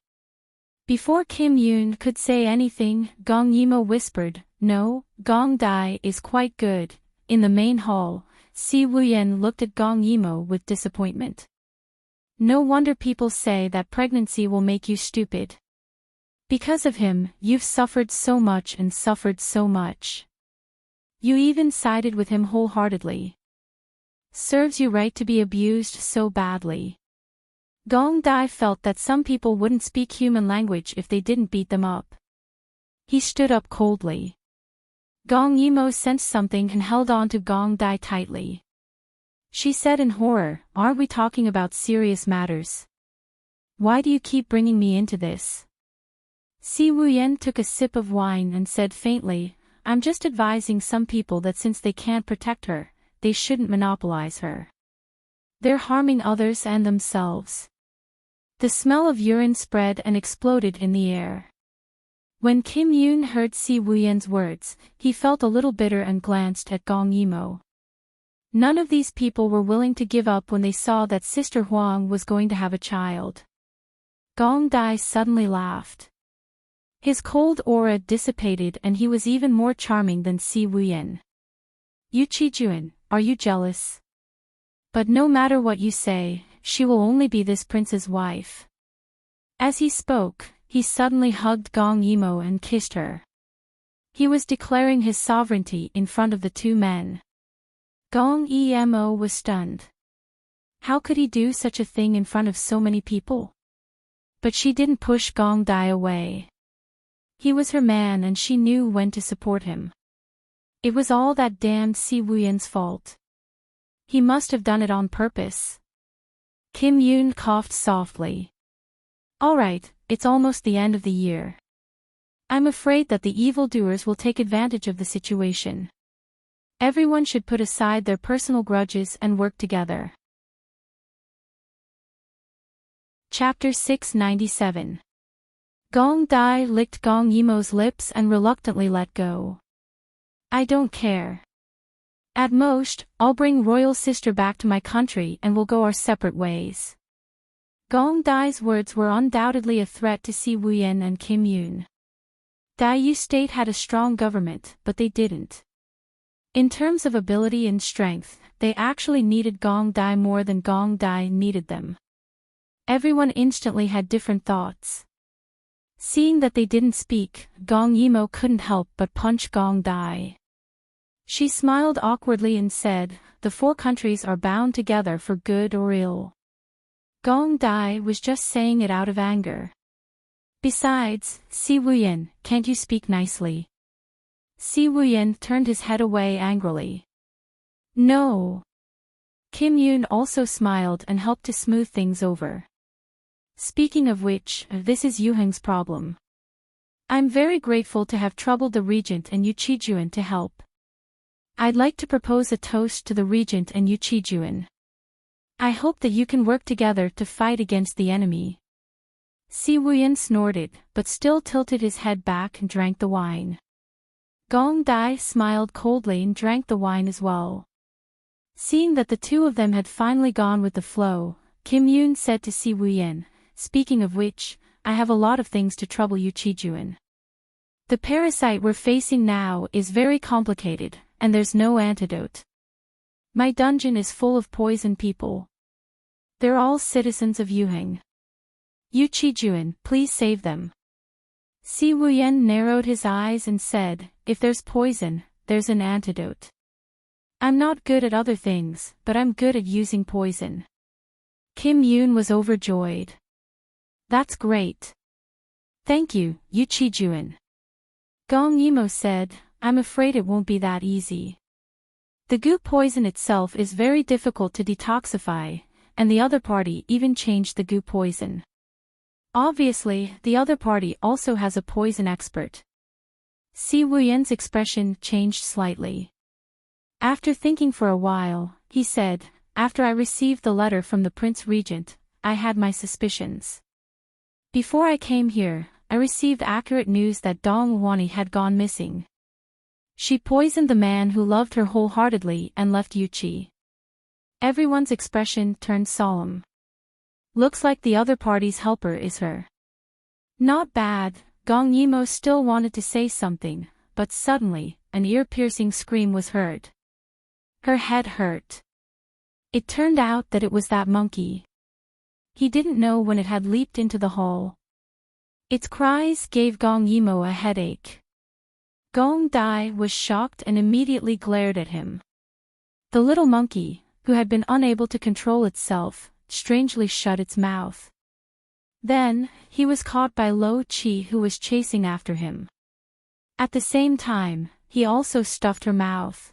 Before Kim Yun could say anything, Gong Yimo whispered, "No, Gong Dai is quite good." In the main hall, Si Wuyen looked at Gong Yimo with disappointment. "No wonder people say that pregnancy will make you stupid. Because of him, you've suffered so much and suffered so much. You even sided with him wholeheartedly. Serves you right to be abused so badly." Gong Dai felt that some people wouldn't speak human language if they didn't beat them up. He stood up coldly. Gong Yimo sensed something and held on to Gong Dai tightly. She said in horror, "Aren't we talking about serious matters? Why do you keep bringing me into this?" Si Wuyen took a sip of wine and said faintly, I'm just advising some people that since they can't protect her, they shouldn't monopolize her. They're harming others and themselves. The smell of urine spread and exploded in the air. When Kim Yoon heard Si Wuyen's words, he felt a little bitter and glanced at Gong Yimo. None of these people were willing to give up when they saw that Sister Huang was going to have a child. Gong Dai suddenly laughed. His cold aura dissipated and he was even more charming than Si Wuyen. Yu Qijuan, are you jealous? But no matter what you say, she will only be this prince's wife. As he spoke, he suddenly hugged Gong Yimo and kissed her. He was declaring his sovereignty in front of the two men. Gong Yimo was stunned. How could he do such a thing in front of so many people? But she didn't push Gong Dai away. He was her man and she knew when to support him. It was all that damned Si Wuyen's fault. He must have done it on purpose. Kim Yoon coughed softly. All right, it's almost the end of the year. I'm afraid that the evildoers will take advantage of the situation. Everyone should put aside their personal grudges and work together. Chapter 697. Gong Dai licked Gong Yimo's lips and reluctantly let go. I don't care. At most, I'll bring royal sister back to my country and we'll go our separate ways. Gong Dai's words were undoubtedly a threat to Si Wuyen and Kim Yoon. Dayu State had a strong government, but they didn't. In terms of ability and strength, they actually needed Gong Dai more than Gong Dai needed them. Everyone instantly had different thoughts. Seeing that they didn't speak, Gong Yimo couldn't help but punch Gong Dai. She smiled awkwardly and said, the four countries are bound together for good or ill. Gong Dai was just saying it out of anger. Besides, Si Wuyen, can't you speak nicely? Si Wuyen turned his head away angrily. No. Kim Yoon also smiled and helped to smooth things over. Speaking of which, this is Yuheng's problem. I'm very grateful to have troubled the regent and Yu Qijuan to help. I'd like to propose a toast to the regent and Yu Qijuan. I hope that you can work together to fight against the enemy. Si Wuyen snorted, but still tilted his head back and drank the wine. Gong Dai smiled coldly and drank the wine as well. Seeing that the two of them had finally gone with the flow, Kim Yoon said to Si Wuyen, speaking of which, I have a lot of things to trouble Yu Qijuan. The parasite we're facing now is very complicated, and there's no antidote. My dungeon is full of poison people. They're all citizens of Yuheng. Yu Qijuan, please save them. Si Wuyen narrowed his eyes and said, if there's poison, there's an antidote. I'm not good at other things, but I'm good at using poison. Kim Yoon was overjoyed. That's great. Thank you, Yu Qijuan. Gong Yimo said, I'm afraid it won't be that easy. The goo poison itself is very difficult to detoxify, and the other party even changed the goo poison. Obviously, the other party also has a poison expert. Si Wuyen's expression changed slightly. After thinking for a while, he said, after I received the letter from the Prince Regent, I had my suspicions. Before I came here, I received accurate news that Dong Huani had gone missing. She poisoned the man who loved her wholeheartedly and left Yuchi. Everyone's expression turned solemn. Looks like the other party's helper is her. Not bad, Gong Yimo still wanted to say something, but suddenly, an ear-piercing scream was heard. Her head hurt. It turned out that it was that monkey. He didn't know when it had leaped into the hall. Its cries gave Gong Yimo a headache. Gong Dai was shocked and immediately glared at him. The little monkey, who had been unable to control itself, strangely shut its mouth. Then, he was caught by Lo Chi who was chasing after him. At the same time, he also stuffed her mouth.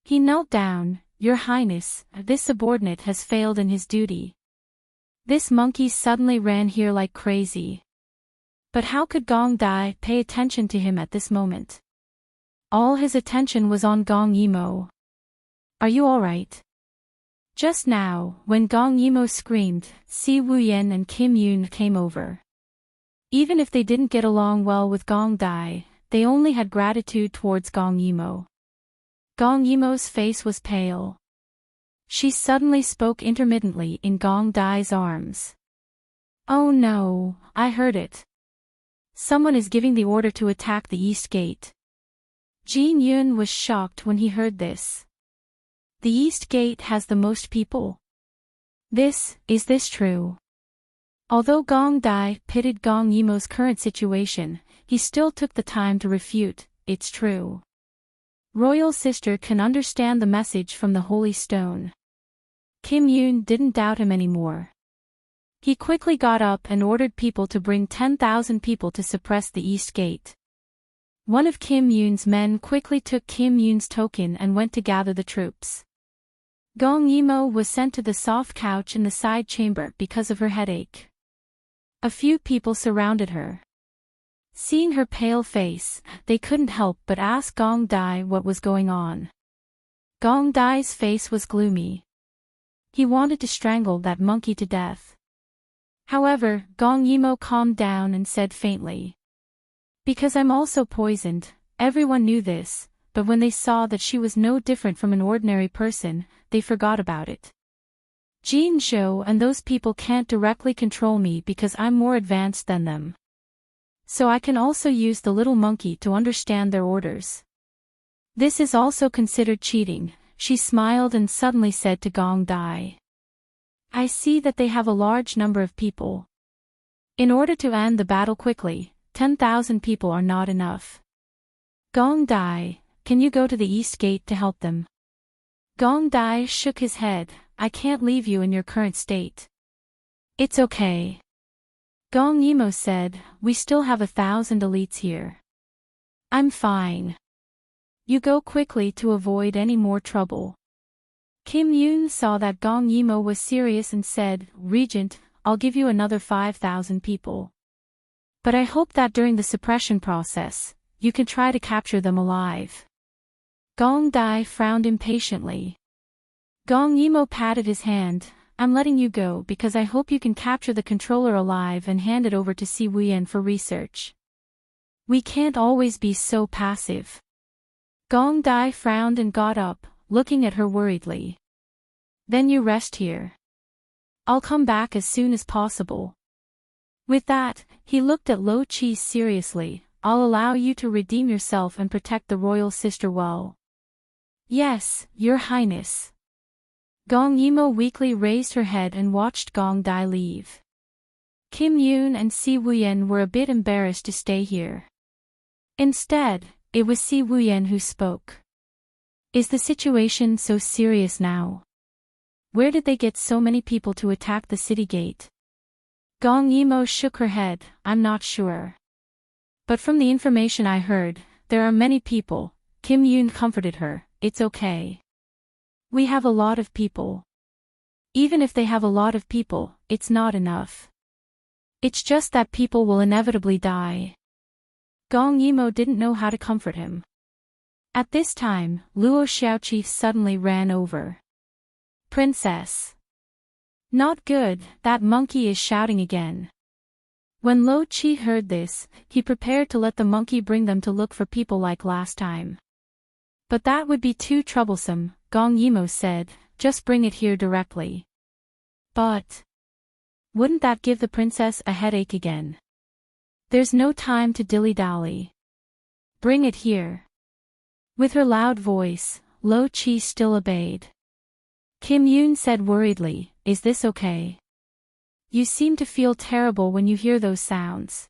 He knelt down, Your Highness, this subordinate has failed in his duty. This monkey suddenly ran here like crazy. But how could Gong Dai pay attention to him at this moment? All his attention was on Gong Yimo. Are you alright? Just now, when Gong Yimo screamed, Si Wuyen and Kim Yoon came over. Even if they didn't get along well with Gong Dai, they only had gratitude towards Gong Yimo. Gong Yimo's face was pale. She suddenly spoke intermittently in Gong Dai's arms. Oh no, I heard it. Someone is giving the order to attack the East Gate. Jin Yun was shocked when he heard this. The East Gate has the most people. Is this true? Although Gong Dai pitied Gong Yimo's current situation, he still took the time to refute, it's true. Royal sister can understand the message from the Holy Stone. Kim Yoon didn't doubt him anymore. He quickly got up and ordered people to bring 10,000 people to suppress the East Gate. One of Kim Yoon's men quickly took Kim Yoon's token and went to gather the troops. Gong Yimo was sent to the soft couch in the side chamber because of her headache. A few people surrounded her. Seeing her pale face, they couldn't help but ask Gong Dai what was going on. Gong Dai's face was gloomy. He wanted to strangle that monkey to death. However, Gong Yimo calmed down and said faintly, because I'm also poisoned. Everyone knew this, but when they saw that she was no different from an ordinary person, they forgot about it. Jin Zhou and those people can't directly control me because I'm more advanced than them. So I can also use the little monkey to understand their orders. This is also considered cheating, she smiled and suddenly said to Gong Dai. I see that they have a large number of people. In order to end the battle quickly, 10,000 people are not enough. Gong Dai, can you go to the East Gate to help them? Gong Dai shook his head, I can't leave you in your current state. It's okay. Gong Yimo said, we still have 1,000 elites here. I'm fine. You go quickly to avoid any more trouble. Kim Yoon saw that Gong Yimo was serious and said, Regent, I'll give you another 5,000 people. But I hope that during the suppression process, you can try to capture them alive. Gong Dai frowned impatiently. Gong Yimo patted his hand, I'm letting you go because I hope you can capture the controller alive and hand it over to Si Wuyen for research. We can't always be so passive. Gong Dai frowned and got up, looking at her worriedly. Then you rest here. I'll come back as soon as possible. With that, he looked at Lo Chi seriously, I'll allow you to redeem yourself and protect the royal sister well. Yes, Your Highness. Gong Yimo weakly raised her head and watched Gong Dai leave. Kim Yoon and Si Wuyen were a bit embarrassed to stay here. Instead, it was Si Wuyen who spoke. Is the situation so serious now? Where did they get so many people to attack the city gate? Gong Yimo shook her head, I'm not sure. But from the information I heard, there are many people. Kim Yoon comforted her, it's okay. We have a lot of people. Even if they have a lot of people, it's not enough. It's just that people will inevitably die. Gong Yimo didn't know how to comfort him. At this time, Luo Xiaoqi suddenly ran over. Princess. Not good, that monkey is shouting again. When Lo Chi heard this, he prepared to let the monkey bring them to look for people like last time. But that would be too troublesome, Gong Yimo said, just bring it here directly. But wouldn't that give the princess a headache again? There's no time to dilly-dally. Bring it here. With her loud voice, Lo Chi still obeyed. Kim Yoon said worriedly, is this okay? You seem to feel terrible when you hear those sounds.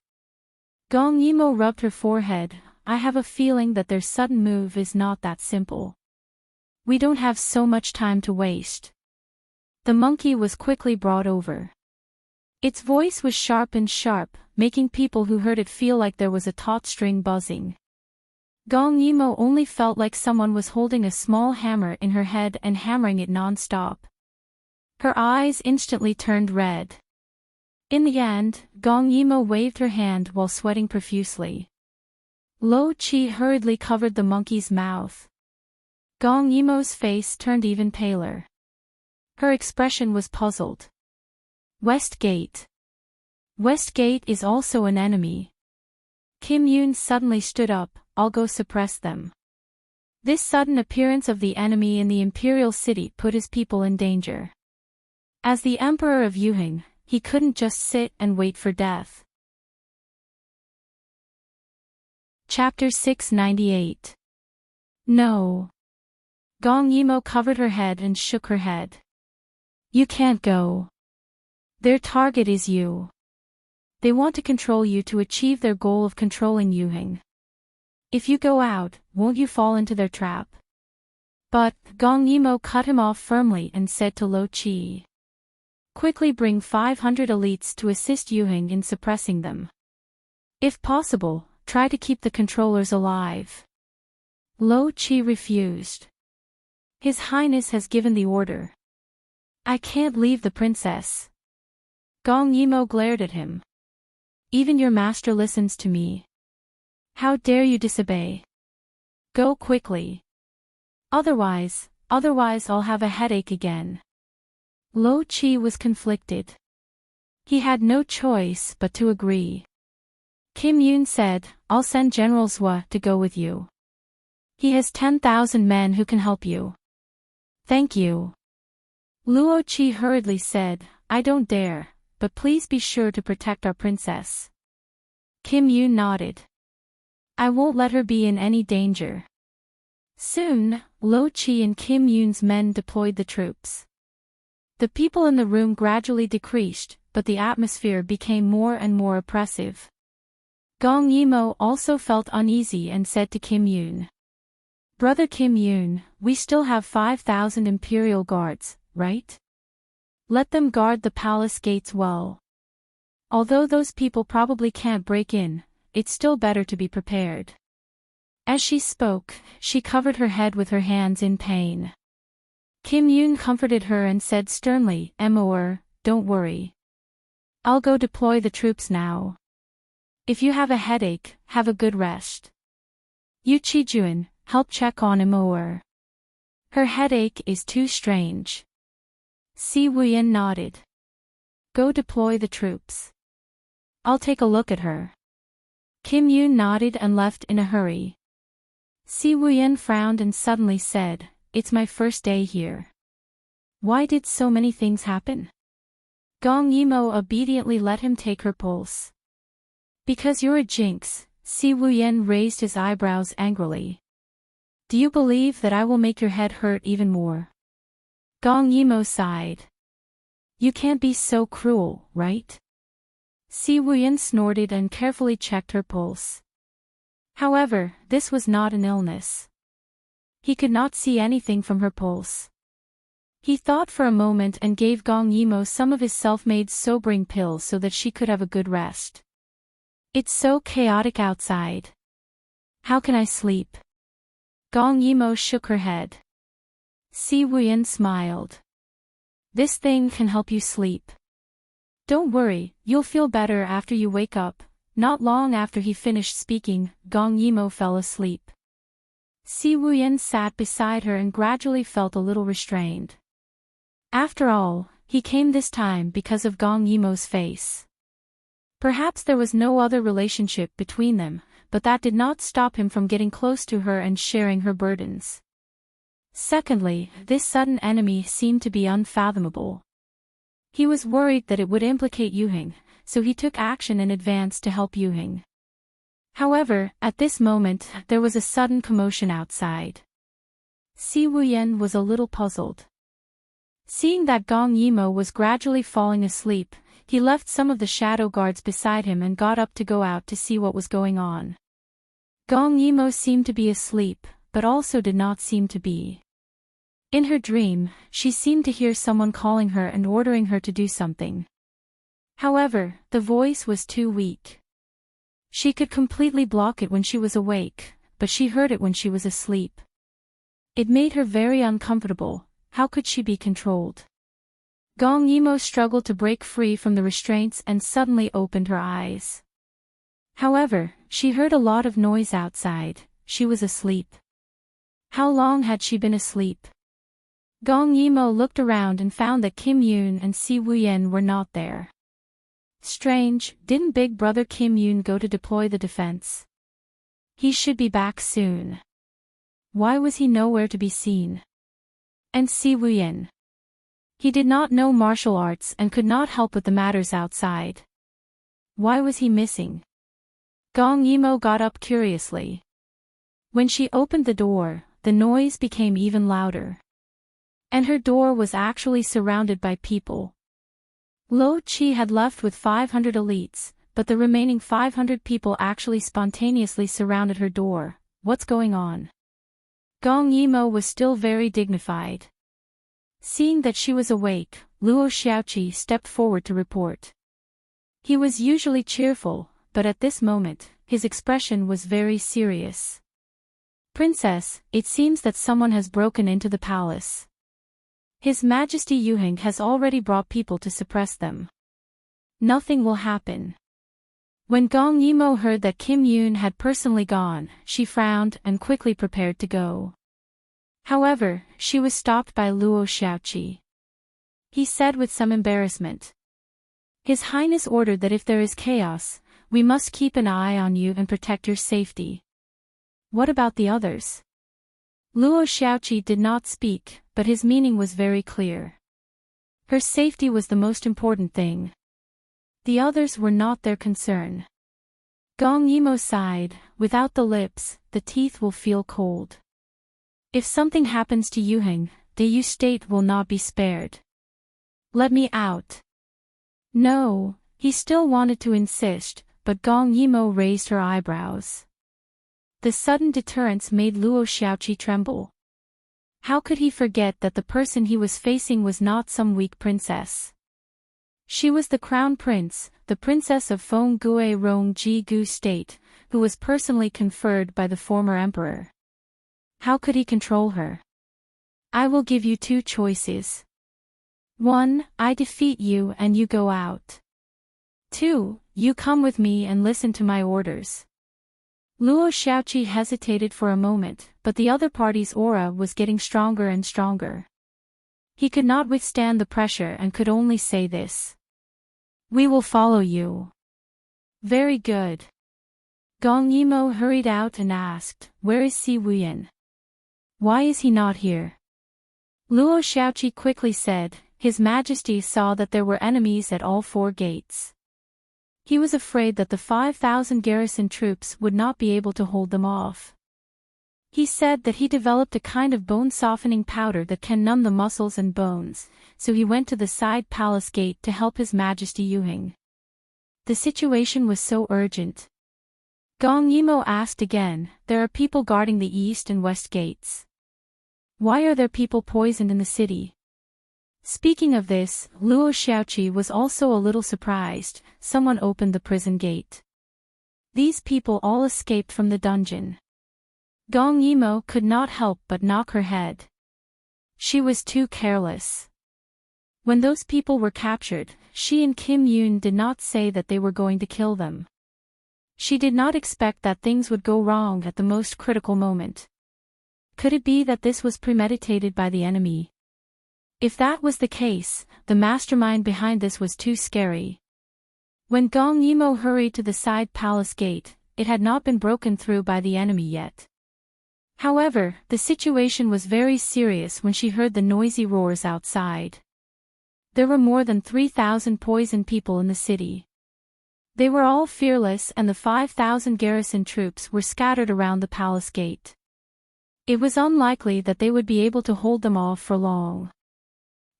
Gong Yimo rubbed her forehead, I have a feeling that their sudden move is not that simple. We don't have so much time to waste. The monkey was quickly brought over. Its voice was sharp and sharp, making people who heard it feel like there was a taut string buzzing. Gong Yimo only felt like someone was holding a small hammer in her head and hammering it non-stop. Her eyes instantly turned red. In the end, Gong Yimo waved her hand while sweating profusely. Lo Chi hurriedly covered the monkey's mouth. Gong Yimo's face turned even paler. Her expression was puzzled. Westgate. Westgate is also an enemy. Kim Yoon suddenly stood up. I'll go suppress them. This sudden appearance of the enemy in the imperial city put his people in danger. As the emperor of Yuheng, he couldn't just sit and wait for death. Chapter 698. No. Gong Yimo covered her head and shook her head. You can't go. Their target is you. They want to control you to achieve their goal of controlling Yuheng. If you go out, won't you fall into their trap? But, Gong Yimo cut him off firmly and said to Lo Chi. Quickly bring 500 elites to assist Yuheng in suppressing them. If possible, try to keep the controllers alive. Lo Chi refused. His Highness has given the order. I can't leave the princess. Gong Yimo glared at him. Even your master listens to me. How dare you disobey? Go quickly. Otherwise I'll have a headache again. Lo Chi was conflicted. He had no choice but to agree. Kim Yoon said, I'll send General Zhua to go with you. He has 10,000 men who can help you. Thank you. Luo Chi hurriedly said, I don't dare, but please be sure to protect our princess. Kim Yoon nodded. I won't let her be in any danger. Soon, Lo Chi and Kim Yoon's men deployed the troops. The people in the room gradually decreased, but the atmosphere became more and more oppressive. Gong Yimo also felt uneasy and said to Kim Yoon. Brother Kim Yoon, we still have 5,000 imperial guards, right? Let them guard the palace gates well. Although those people probably can't break in, it's still better to be prepared. As she spoke, she covered her head with her hands in pain. Kim Yoon comforted her and said sternly, Mor, don't worry. I'll go deploy the troops now. If you have a headache, have a good rest. Yu Chi-juan, help check on Mor. Her headache is too strange. Si Wuyen nodded. Go deploy the troops. I'll take a look at her. Kim Yoon nodded and left in a hurry. Si Wuyen frowned and suddenly said, It's my first day here. Why did so many things happen? Gong Yimo obediently let him take her pulse. Because you're a jinx, Si Wuyen raised his eyebrows angrily. Do you believe that I will make your head hurt even more? Gong Yimo sighed. You can't be so cruel, right? Si Wuyen snorted and carefully checked her pulse. However, this was not an illness. He could not see anything from her pulse. He thought for a moment and gave Gong Yimo some of his self-made sobering pills so that she could have a good rest. It's so chaotic outside. How can I sleep? Gong Yimo shook her head. Si Wuyen smiled. This thing can help you sleep. Don't worry, you'll feel better after you wake up. Not long after he finished speaking, Gong Yimo fell asleep. Si Wuyen sat beside her and gradually felt a little restrained. After all, he came this time because of Gong Yimo's face. Perhaps there was no other relationship between them, but that did not stop him from getting close to her and sharing her burdens. Secondly, this sudden enemy seemed to be unfathomable. He was worried that it would implicate Yuheng, so he took action in advance to help Yuheng. However, at this moment, there was a sudden commotion outside. Si Wuyen was a little puzzled. Seeing that Gong Yimo was gradually falling asleep, he left some of the shadow guards beside him and got up to go out to see what was going on. Gong Yimo seemed to be asleep, but also did not seem to be. In her dream, she seemed to hear someone calling her and ordering her to do something. However, the voice was too weak. She could completely block it when she was awake, but she heard it when she was asleep. It made her very uncomfortable. How could she be controlled? Gong Yimo struggled to break free from the restraints and suddenly opened her eyes. However, she heard a lot of noise outside. She was asleep. How long had she been asleep? Gong Yimo looked around and found that Kim Yoon and Si Wuyen were not there. Strange, didn't Big Brother Kim Yoon go to deploy the defense? He should be back soon. Why was he nowhere to be seen? And Si Wuyen? He did not know martial arts and could not help with the matters outside. Why was he missing? Gong Yimo got up curiously. When she opened the door, the noise became even louder. And her door was actually surrounded by people. Lo Chi had left with 500 elites, but the remaining 500 people actually spontaneously surrounded her door. What's going on? Gong Yimo was still very dignified. Seeing that she was awake, Luo Xiaoqi stepped forward to report. He was usually cheerful, but at this moment, his expression was very serious. Princess, it seems that someone has broken into the palace. His Majesty Yuheng has already brought people to suppress them. Nothing will happen. When Gong Yimo heard that Kim Yoon had personally gone, she frowned and quickly prepared to go. However, she was stopped by Luo Xiaoqi. He said with some embarrassment. His Highness ordered that if there is chaos, we must keep an eye on you and protect your safety. What about the others? Luo Xiaoqi did not speak, but his meaning was very clear. Her safety was the most important thing. The others were not their concern. Gong Yimo sighed, without the lips, the teeth will feel cold. If something happens to Yuheng, the Yu state will not be spared. Let me out. No, he still wanted to insist, but Gong Yimo raised her eyebrows. The sudden deterrence made Luo Xiaoqi tremble. How could he forget that the person he was facing was not some weak princess? She was the crown prince, the princess of Feng Gue Rong Ji Gu state, who was personally conferred by the former emperor. How could he control her? I will give you two choices. 1. I defeat you and you go out. 2. You come with me and listen to my orders. Luo Xiaoqi hesitated for a moment, but the other party's aura was getting stronger and stronger. He could not withstand the pressure and could only say this. We will follow you. Very good. Gong Yimo hurried out and asked, where is Si Wuyen? Why is he not here? Luo Xiaoqi quickly said, His Majesty saw that there were enemies at all 4 gates. He was afraid that the 5,000 garrison troops would not be able to hold them off. He said that he developed a kind of bone-softening powder that can numb the muscles and bones, so he went to the side palace gate to help His Majesty Yuheng. The situation was so urgent. Gong Yimo asked again, there are people guarding the east and west gates. Why are there people poisoned in the city? Speaking of this, Luo Xiaoqi was also a little surprised. Someone opened the prison gate. These people all escaped from the dungeon. Gong Yimo could not help but knock her head. She was too careless. When those people were captured, she and Kim Yoon did not say that they were going to kill them. She did not expect that things would go wrong at the most critical moment. Could it be that this was premeditated by the enemy? If that was the case, the mastermind behind this was too scary. When Gong Yimo hurried to the side palace gate, it had not been broken through by the enemy yet. However, the situation was very serious when she heard the noisy roars outside. There were more than 3,000 poisoned people in the city. They were all fearless and the 5,000 garrison troops were scattered around the palace gate. It was unlikely that they would be able to hold them off for long.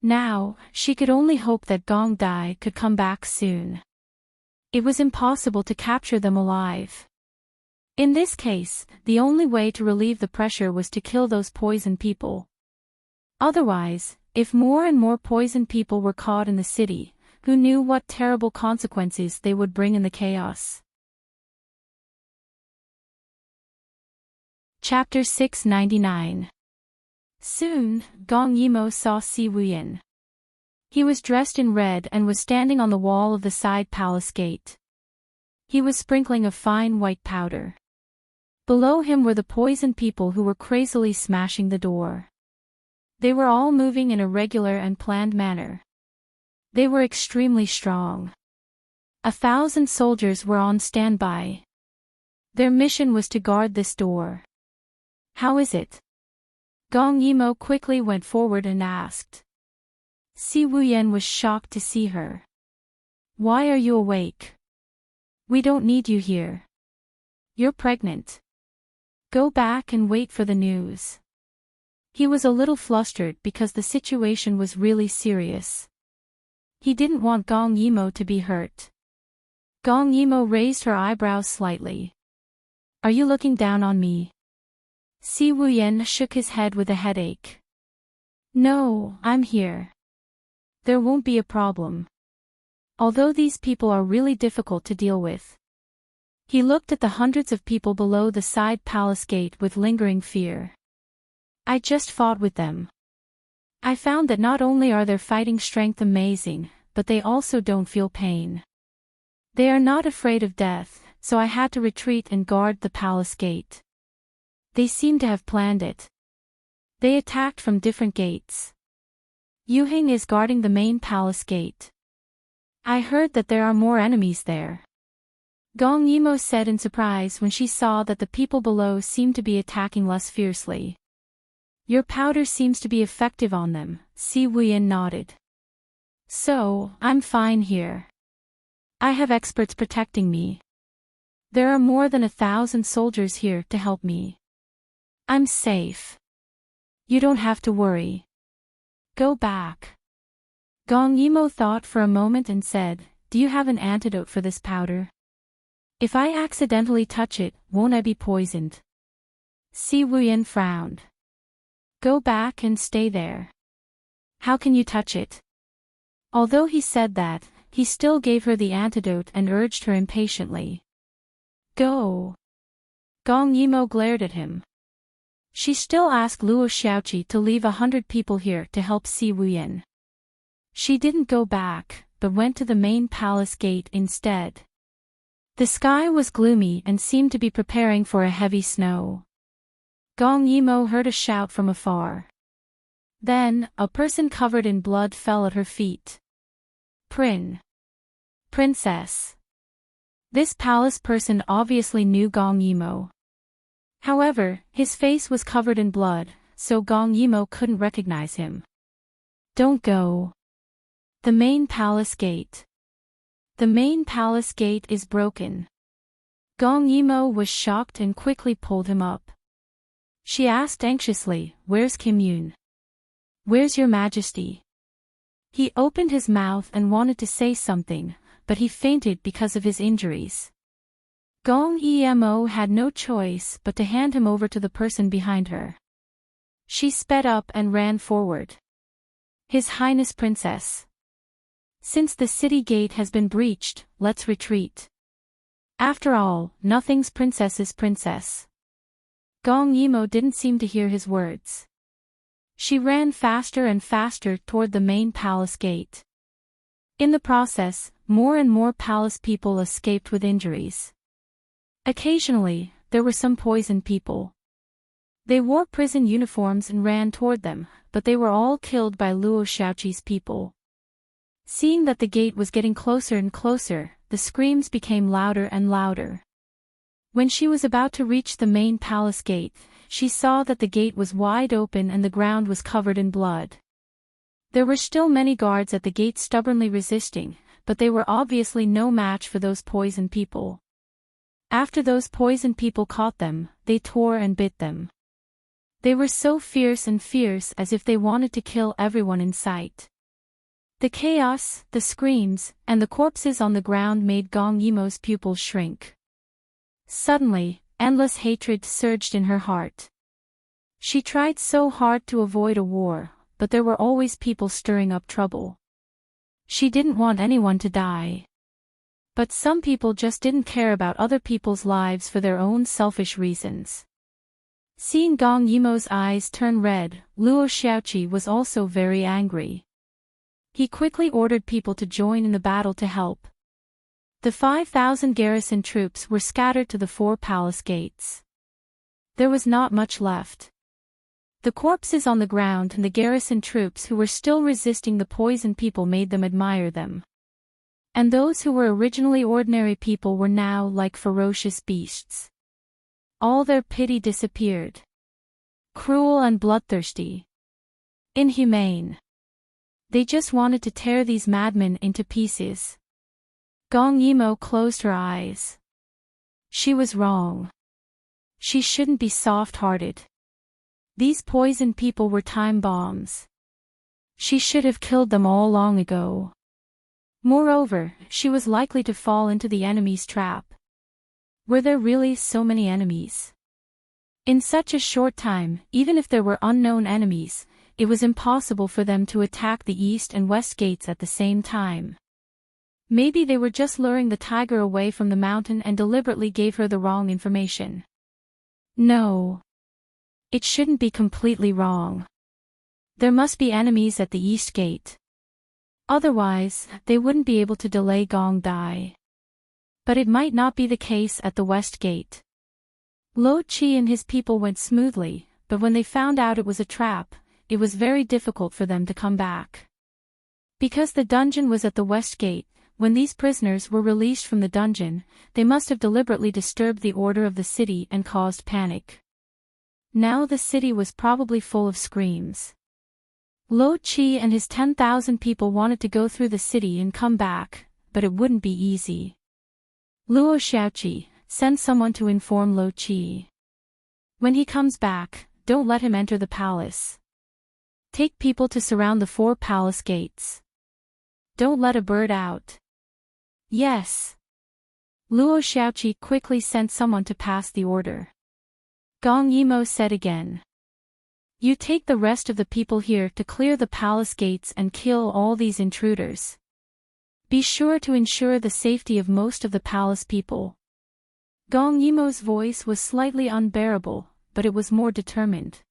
Now, she could only hope that Gong Dai could come back soon. It was impossible to capture them alive. In this case, the only way to relieve the pressure was to kill those poisoned people. Otherwise, if more and more poisoned people were caught in the city, who knew what terrible consequences they would bring in the chaos. Chapter 699. Soon, Gong Yimo saw Si Wuyen. He was dressed in red and was standing on the wall of the side palace gate. He was sprinkling a fine white powder. Below him were the poisoned people who were crazily smashing the door. They were all moving in a regular and planned manner. They were extremely strong. 1,000 soldiers were on standby. Their mission was to guard this door. How is it? Gong Yimo quickly went forward and asked. Si Wuyen was shocked to see her. Why are you awake? We don't need you here. You're pregnant. Go back and wait for the news. He was a little flustered because the situation was really serious. He didn't want Gong Yimo to be hurt. Gong Yimo raised her eyebrows slightly. Are you looking down on me? Si Wuyen shook his head with a headache. No, I'm here. There won't be a problem. Although these people are really difficult to deal with. He looked at the hundreds of people below the side palace gate with lingering fear. I just fought with them. I found that not only are their fighting strength amazing, but they also don't feel pain. They are not afraid of death, so I had to retreat and guard the palace gate. They seem to have planned it. They attacked from different gates. Yuhing is guarding the main palace gate. I heard that there are more enemies there. Gong Yimo said in surprise when she saw that the people below seemed to be attacking less fiercely. Your powder seems to be effective on them, Si Wuyen nodded. So, I'm fine here. I have experts protecting me. There are more than 1,000 soldiers here to help me. I'm safe. You don't have to worry. Go back. Gong Yimo thought for a moment and said, do you have an antidote for this powder? If I accidentally touch it, won't I be poisoned? Si Wuyen frowned. Go back and stay there. How can you touch it? Although he said that, he still gave her the antidote and urged her impatiently. Go. Gong Yimo glared at him. She still asked Luo Xiaoqi to leave 100 people here to help Si Wuyen. She didn't go back, but went to the main palace gate instead. The sky was gloomy and seemed to be preparing for a heavy snow. Gong Yimo heard a shout from afar. Then, a person covered in blood fell at her feet. Princess. This palace person obviously knew Gong Yimo. However, his face was covered in blood, so Gong Yimo couldn't recognize him. Don't go. The main palace gate. The main palace gate is broken. Gong Yimo was shocked and quickly pulled him up. She asked anxiously, where's Kim Yun? Where's your majesty? He opened his mouth and wanted to say something, but he fainted because of his injuries. Gong Yimo had no choice but to hand him over to the person behind her. She sped up and ran forward. His Highness Princess. Since the city gate has been breached, let's retreat. After all, nothing's princess's princess. Gong Yimo didn't seem to hear his words. She ran faster and faster toward the main palace gate. In the process, more and more palace people escaped with injuries. Occasionally, there were some poisoned people. They wore prison uniforms and ran toward them, but they were all killed by Luo Xiaoqi's people. Seeing that the gate was getting closer and closer, the screams became louder and louder. When she was about to reach the main palace gate, she saw that the gate was wide open and the ground was covered in blood. There were still many guards at the gate stubbornly resisting, but they were obviously no match for those poisoned people. After those poisoned people caught them, they tore and bit them. They were so fierce as if they wanted to kill everyone in sight. The chaos, the screams, and the corpses on the ground made Gong Yimo's pupils shrink. Suddenly, endless hatred surged in her heart. She tried so hard to avoid a war, but there were always people stirring up trouble. She didn't want anyone to die. But some people just didn't care about other people's lives for their own selfish reasons. Seeing Gong Yimo's eyes turn red, Luo Xiaoqi was also very angry. He quickly ordered people to join in the battle to help. The 5,000 garrison troops were scattered to the 4 palace gates. There was not much left. The corpses on the ground and the garrison troops who were still resisting the poison people made them admire them. And those who were originally ordinary people were now like ferocious beasts. All their pity disappeared. Cruel and bloodthirsty. Inhumane. They just wanted to tear these madmen into pieces. Gong Yimo closed her eyes. She was wrong. She shouldn't be soft-hearted. These poisoned people were time bombs. She should have killed them all long ago. Moreover, she was likely to fall into the enemy's trap. Were there really so many enemies? In such a short time, even if there were unknown enemies, it was impossible for them to attack the east and west gates at the same time. Maybe they were just luring the tiger away from the mountain and deliberately gave her the wrong information. No. It shouldn't be completely wrong. There must be enemies at the east gate. Otherwise, they wouldn't be able to delay Gong Dai. But it might not be the case at the west gate. Lo Chi and his people went smoothly, but when they found out it was a trap, it was very difficult for them to come back. Because the dungeon was at the west gate, when these prisoners were released from the dungeon, they must have deliberately disturbed the order of the city and caused panic. Now the city was probably full of screams. Lo Chi and his 10,000 people wanted to go through the city and come back, but it wouldn't be easy. Luo Xiaoqi, send someone to inform Lo Chi. When he comes back, don't let him enter the palace. Take people to surround the 4 palace gates. Don't let a bird out. Yes. Luo Xiaoqi quickly sent someone to pass the order. Gong Yimo said again. You take the rest of the people here to clear the palace gates and kill all these intruders. Be sure to ensure the safety of most of the palace people. Gong Yimo's voice was slightly unbearable, but it was more determined.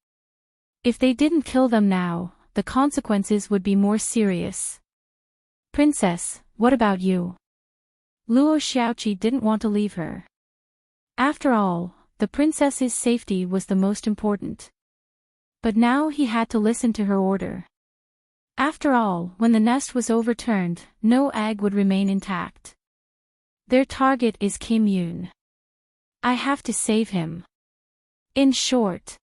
If they didn't kill them now, the consequences would be more serious. Princess, what about you? Luo Xiaoqi didn't want to leave her. After all, the princess's safety was the most important. But now he had to listen to her order. After all, when the nest was overturned, no egg would remain intact. Their target is Kim Yoon. I have to save him. In short,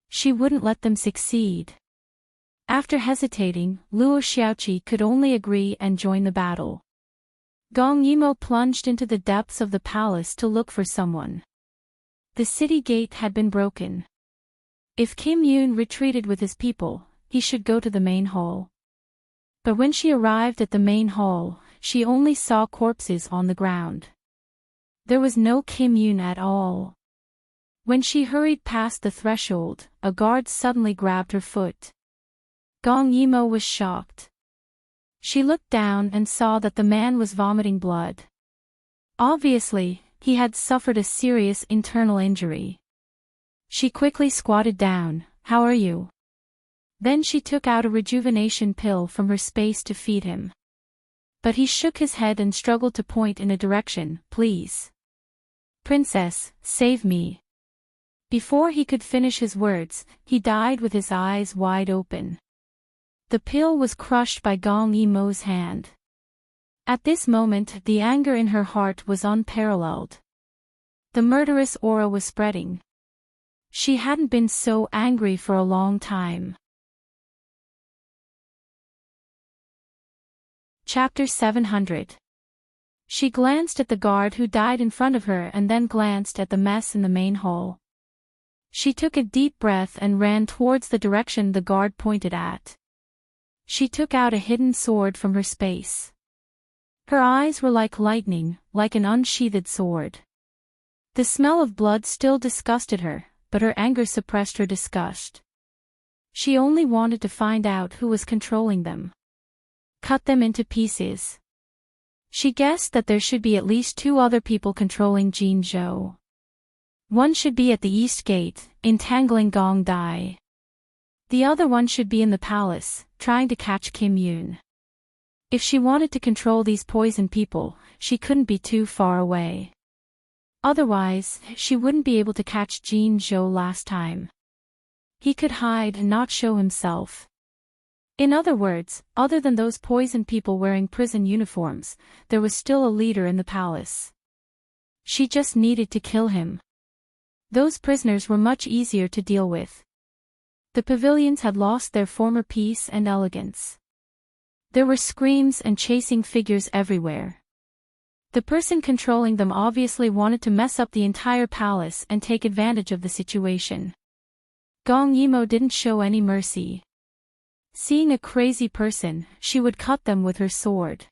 she wouldn't let them succeed. After hesitating, Luo Xiaoqi could only agree and join the battle. Gong Yimo plunged into the depths of the palace to look for someone. The city gate had been broken. If Kim Yoon retreated with his people, he should go to the main hall. But when she arrived at the main hall, she only saw corpses on the ground. There was no Kim Yoon at all. When she hurried past the threshold, a guard suddenly grabbed her foot. Gong Yimo was shocked. She looked down and saw that the man was vomiting blood. Obviously, he had suffered a serious internal injury. She quickly squatted down. How are you? Then she took out a rejuvenation pill from her space to feed him. But he shook his head and struggled to point in a direction. Please. Princess, save me. Before he could finish his words, he died with his eyes wide open. The pill was crushed by Gong Yimo's hand. At this moment, the anger in her heart was unparalleled. The murderous aura was spreading. She hadn't been so angry for a long time. Chapter 700. She glanced at the guard who died in front of her and then glanced at the mess in the main hall. She took a deep breath and ran towards the direction the guard pointed at. She took out a hidden sword from her space. Her eyes were like lightning, like an unsheathed sword. The smell of blood still disgusted her, but her anger suppressed her disgust. She only wanted to find out who was controlling them. Cut them into pieces. She guessed that there should be at least 2 other people controlling Jin Zhou. One should be at the east gate, entangling Gong Dai. The other one should be in the palace, trying to catch Kim Yoon. If she wanted to control these poison people, she couldn't be too far away. Otherwise, she wouldn't be able to catch Jean Zhou last time. He could hide and not show himself. In other words, other than those poisoned people wearing prison uniforms, there was still a leader in the palace. She just needed to kill him. Those prisoners were much easier to deal with. The pavilions had lost their former peace and elegance. There were screams and chasing figures everywhere. The person controlling them obviously wanted to mess up the entire palace and take advantage of the situation. Gong Yimou didn't show any mercy. Seeing a crazy person, she would cut them with her sword.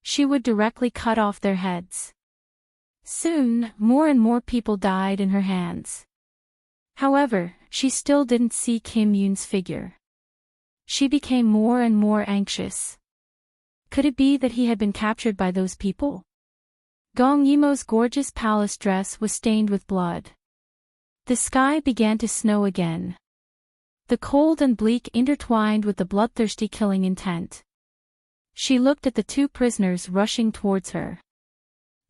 She would directly cut off their heads. Soon, more and more people died in her hands. However, she still didn't see Kim Yoon's figure. She became more and more anxious. Could it be that he had been captured by those people? Gong Yimou's gorgeous palace dress was stained with blood. The sky began to snow again. The cold and bleak intertwined with the bloodthirsty killing intent. She looked at the two prisoners rushing towards her.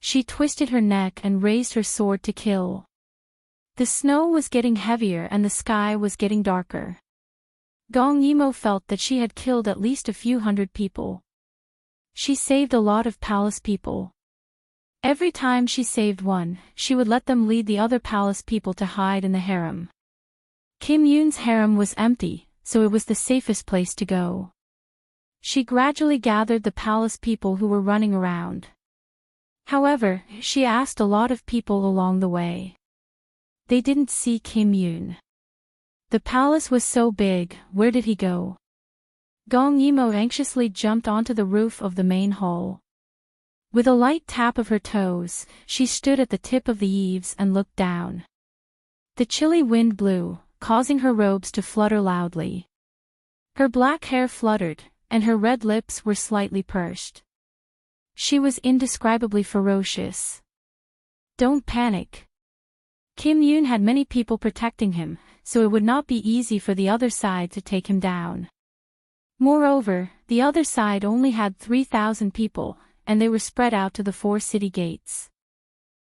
She twisted her neck and raised her sword to kill. The snow was getting heavier and the sky was getting darker. Gong Yimou felt that she had killed at least a few hundred people. She saved a lot of palace people. Every time she saved one, she would let them lead the other palace people to hide in the harem. Kim Yoon's harem was empty, so it was the safest place to go. She gradually gathered the palace people who were running around. However, she asked a lot of people along the way. They didn't see Kim Yoon. The palace was so big, where did he go? Gong Yimou anxiously jumped onto the roof of the main hall. With a light tap of her toes, she stood at the tip of the eaves and looked down. The chilly wind blew, causing her robes to flutter loudly. Her black hair fluttered, and her red lips were slightly pursed. She was indescribably ferocious. Don't panic. Kim Yoon had many people protecting him, so it would not be easy for the other side to take him down. Moreover, the other side only had 3,000 people, and they were spread out to the 4 city gates.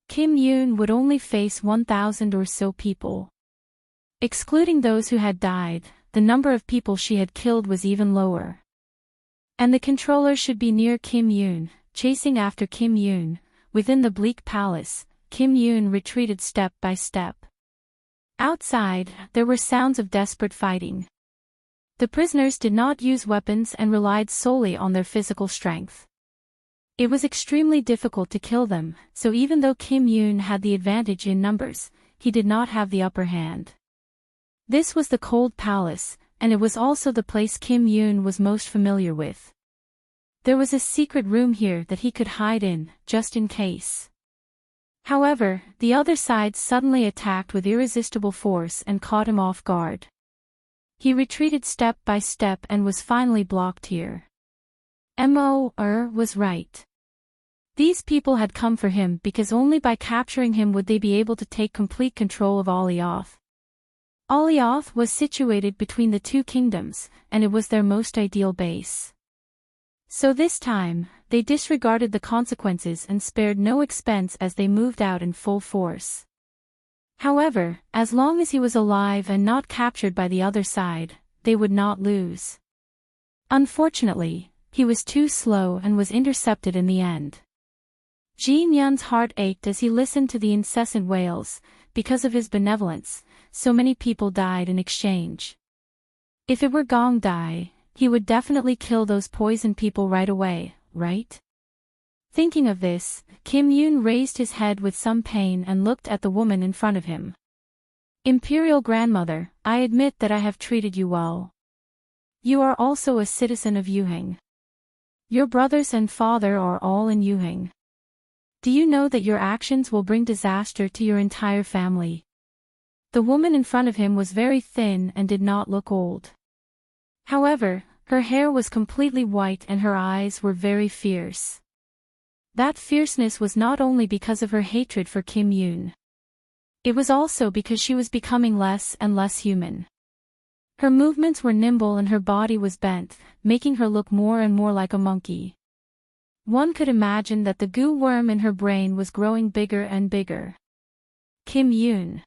Kim Yoon would only face 1,000 or so people. Excluding those who had died, the number of people she had killed was even lower. And the controller should be near Kim Yoon, chasing after Kim Yoon. Within the bleak palace, Kim Yoon retreated step by step. Outside, there were sounds of desperate fighting. The prisoners did not use weapons and relied solely on their physical strength. It was extremely difficult to kill them, so even though Kim Yoon had the advantage in numbers, he did not have the upper hand. This was the cold palace, and it was also the place Kim Yoon was most familiar with. There was a secret room here that he could hide in, just in case. However, the other side suddenly attacked with irresistible force and caught him off guard. He retreated step by step and was finally blocked here. Was right. These people had come for him because only by capturing him would they be able to take complete control of Alioth. Alioth was situated between the 2 kingdoms, and it was their most ideal base. So this time, they disregarded the consequences and spared no expense as they moved out in full force. However, as long as he was alive and not captured by the other side, they would not lose. Unfortunately, he was too slow and was intercepted in the end. Jin Yun's heart ached as he listened to the incessant wails. Because of his benevolence, so many people died in exchange. If it were Gong Dai, he would definitely kill those poisoned people right away, right? Thinking of this, Kim Yoon raised his head with some pain and looked at the woman in front of him. Imperial Grandmother, I admit that I have treated you well. You are also a citizen of Yuheng. Your brothers and father are all in Yuheng. Do you know that your actions will bring disaster to your entire family? The woman in front of him was very thin and did not look old. However, her hair was completely white and her eyes were very fierce. That fierceness was not only because of her hatred for Kim Yoon. It was also because she was becoming less and less human. Her movements were nimble and her body was bent, making her look more and more like a monkey. One could imagine that the goo worm in her brain was growing bigger and bigger. Kim Yoon.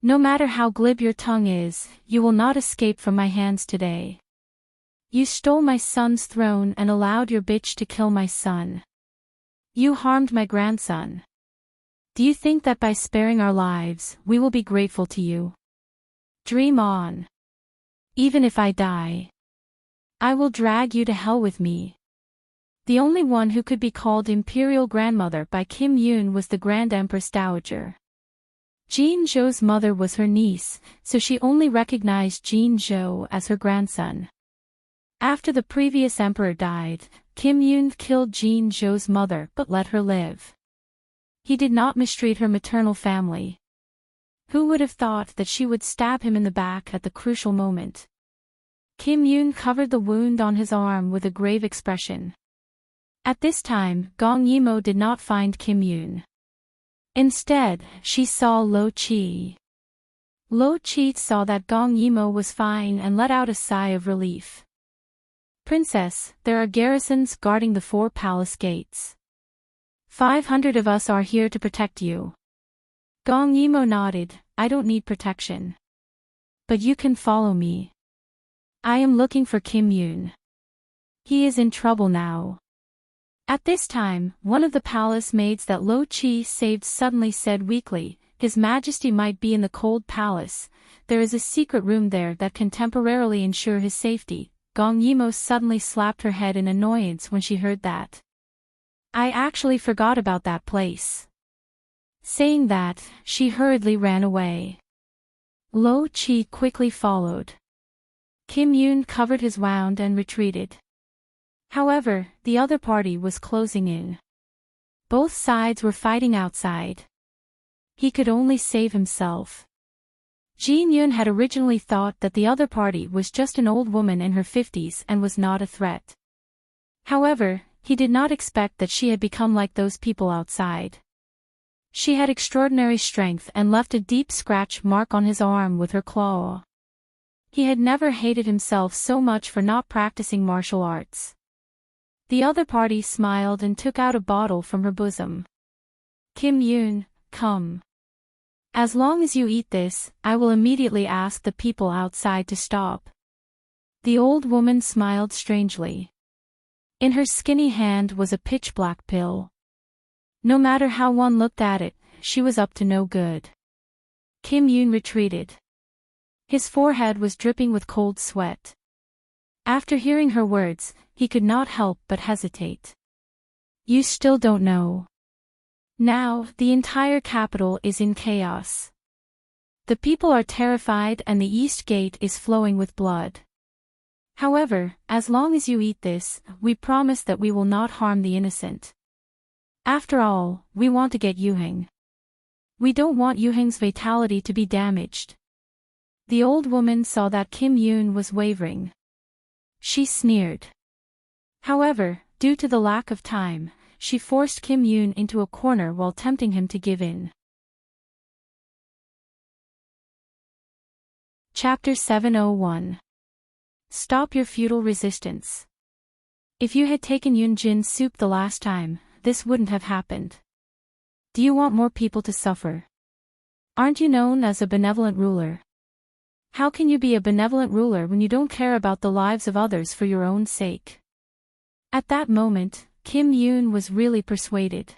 No matter how glib your tongue is, you will not escape from my hands today. You stole my son's throne and allowed your bitch to kill my son. You harmed my grandson. Do you think that by sparing our lives, we will be grateful to you? Dream on. Even if I die, I will drag you to hell with me. The only one who could be called Imperial Grandmother by Kim Yoon was the Grand Empress Dowager. Jean Zhou's mother was her niece, so she only recognized Jean Zhou as her grandson. After the previous emperor died, Kim Yoon killed Jean Zhou's mother but let her live. He did not mistreat her maternal family. Who would have thought that she would stab him in the back at the crucial moment? Kim Yoon covered the wound on his arm with a grave expression. At this time, Gong Yimou did not find Kim Yoon. Instead, she saw Lo Chi. Lo Chi saw that Gong Yimou was fine and let out a sigh of relief. Princess, there are garrisons guarding the 4 palace gates. 500 of us are here to protect you. Gong Yimou nodded, I don't need protection. But you can follow me. I am looking for Kim Yoon. He is in trouble now. At this time, one of the palace maids that Lo Chi saved suddenly said weakly, His Majesty might be in the cold palace. There is a secret room there that can temporarily ensure his safety. Gong Yimou suddenly slapped her head in annoyance when she heard that. I actually forgot about that place. Saying that, she hurriedly ran away. Lo Chi quickly followed. Kim Yoon covered his wound and retreated. However, the other party was closing in. Both sides were fighting outside. He could only save himself. Jin Yoon had originally thought that the other party was just an old woman in her 50s and was not a threat. However, he did not expect that she had become like those people outside. She had extraordinary strength and left a deep scratch mark on his arm with her claw. He had never hated himself so much for not practicing martial arts. The other party smiled and took out a bottle from her bosom. Kim Yoon, come. As long as you eat this, I will immediately ask the people outside to stop. The old woman smiled strangely. In her skinny hand was a pitch-black pill. No matter how one looked at it, she was up to no good. Kim Yoon retreated. His forehead was dripping with cold sweat. After hearing her words, he could not help but hesitate. You still don't know. Now, the entire capital is in chaos. The people are terrified and the East Gate is flowing with blood. However, as long as you eat this, we promise that we will not harm the innocent. After all, we want to get Yuheng. We don't want Yuheng's vitality to be damaged. The old woman saw that Kim Yoon was wavering. She sneered. However, due to the lack of time, she forced Kim Yoon into a corner while tempting him to give in. Chapter 701. Stop your futile resistance. If you had taken Yunjin's soup the last time, this wouldn't have happened. Do you want more people to suffer? Aren't you known as a benevolent ruler? How can you be a benevolent ruler when you don't care about the lives of others for your own sake? At that moment, Kim Yoon was really persuaded.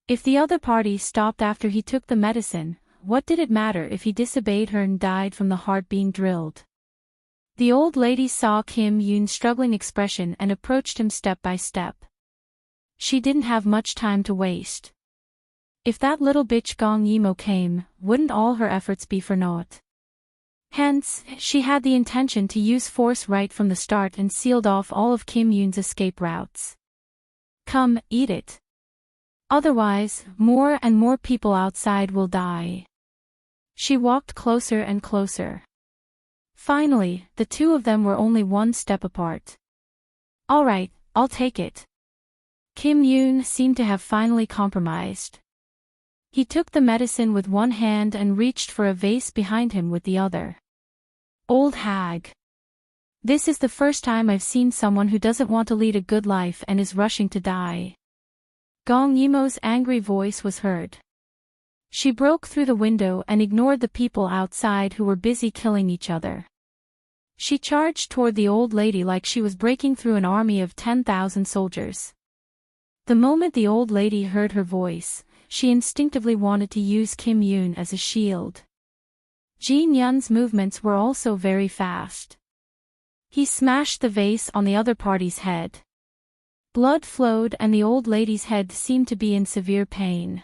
If the other party stopped after he took the medicine, what did it matter if he disobeyed her and died from the heart being drilled? The old lady saw Kim Yoon's struggling expression and approached him step by step. She didn't have much time to waste. If that little bitch Gong Yimou came, wouldn't all her efforts be for naught? Hence, she had the intention to use force right from the start and sealed off all of Kim Yoon's escape routes. Come, eat it. Otherwise, more and more people outside will die. She walked closer and closer. Finally, the two of them were only one step apart. All right, I'll take it. Kim Yoon seemed to have finally compromised. He took the medicine with one hand and reached for a vase behind him with the other. Old hag. This is the first time I've seen someone who doesn't want to lead a good life and is rushing to die. Gong Yimo's angry voice was heard. She broke through the window and ignored the people outside who were busy killing each other. She charged toward the old lady like she was breaking through an army of 10,000 soldiers. The moment the old lady heard her voice, she instinctively wanted to use Kim Yoon as a shield. Jin Yun's movements were also very fast. He smashed the vase on the other party's head. Blood flowed and the old lady's head seemed to be in severe pain.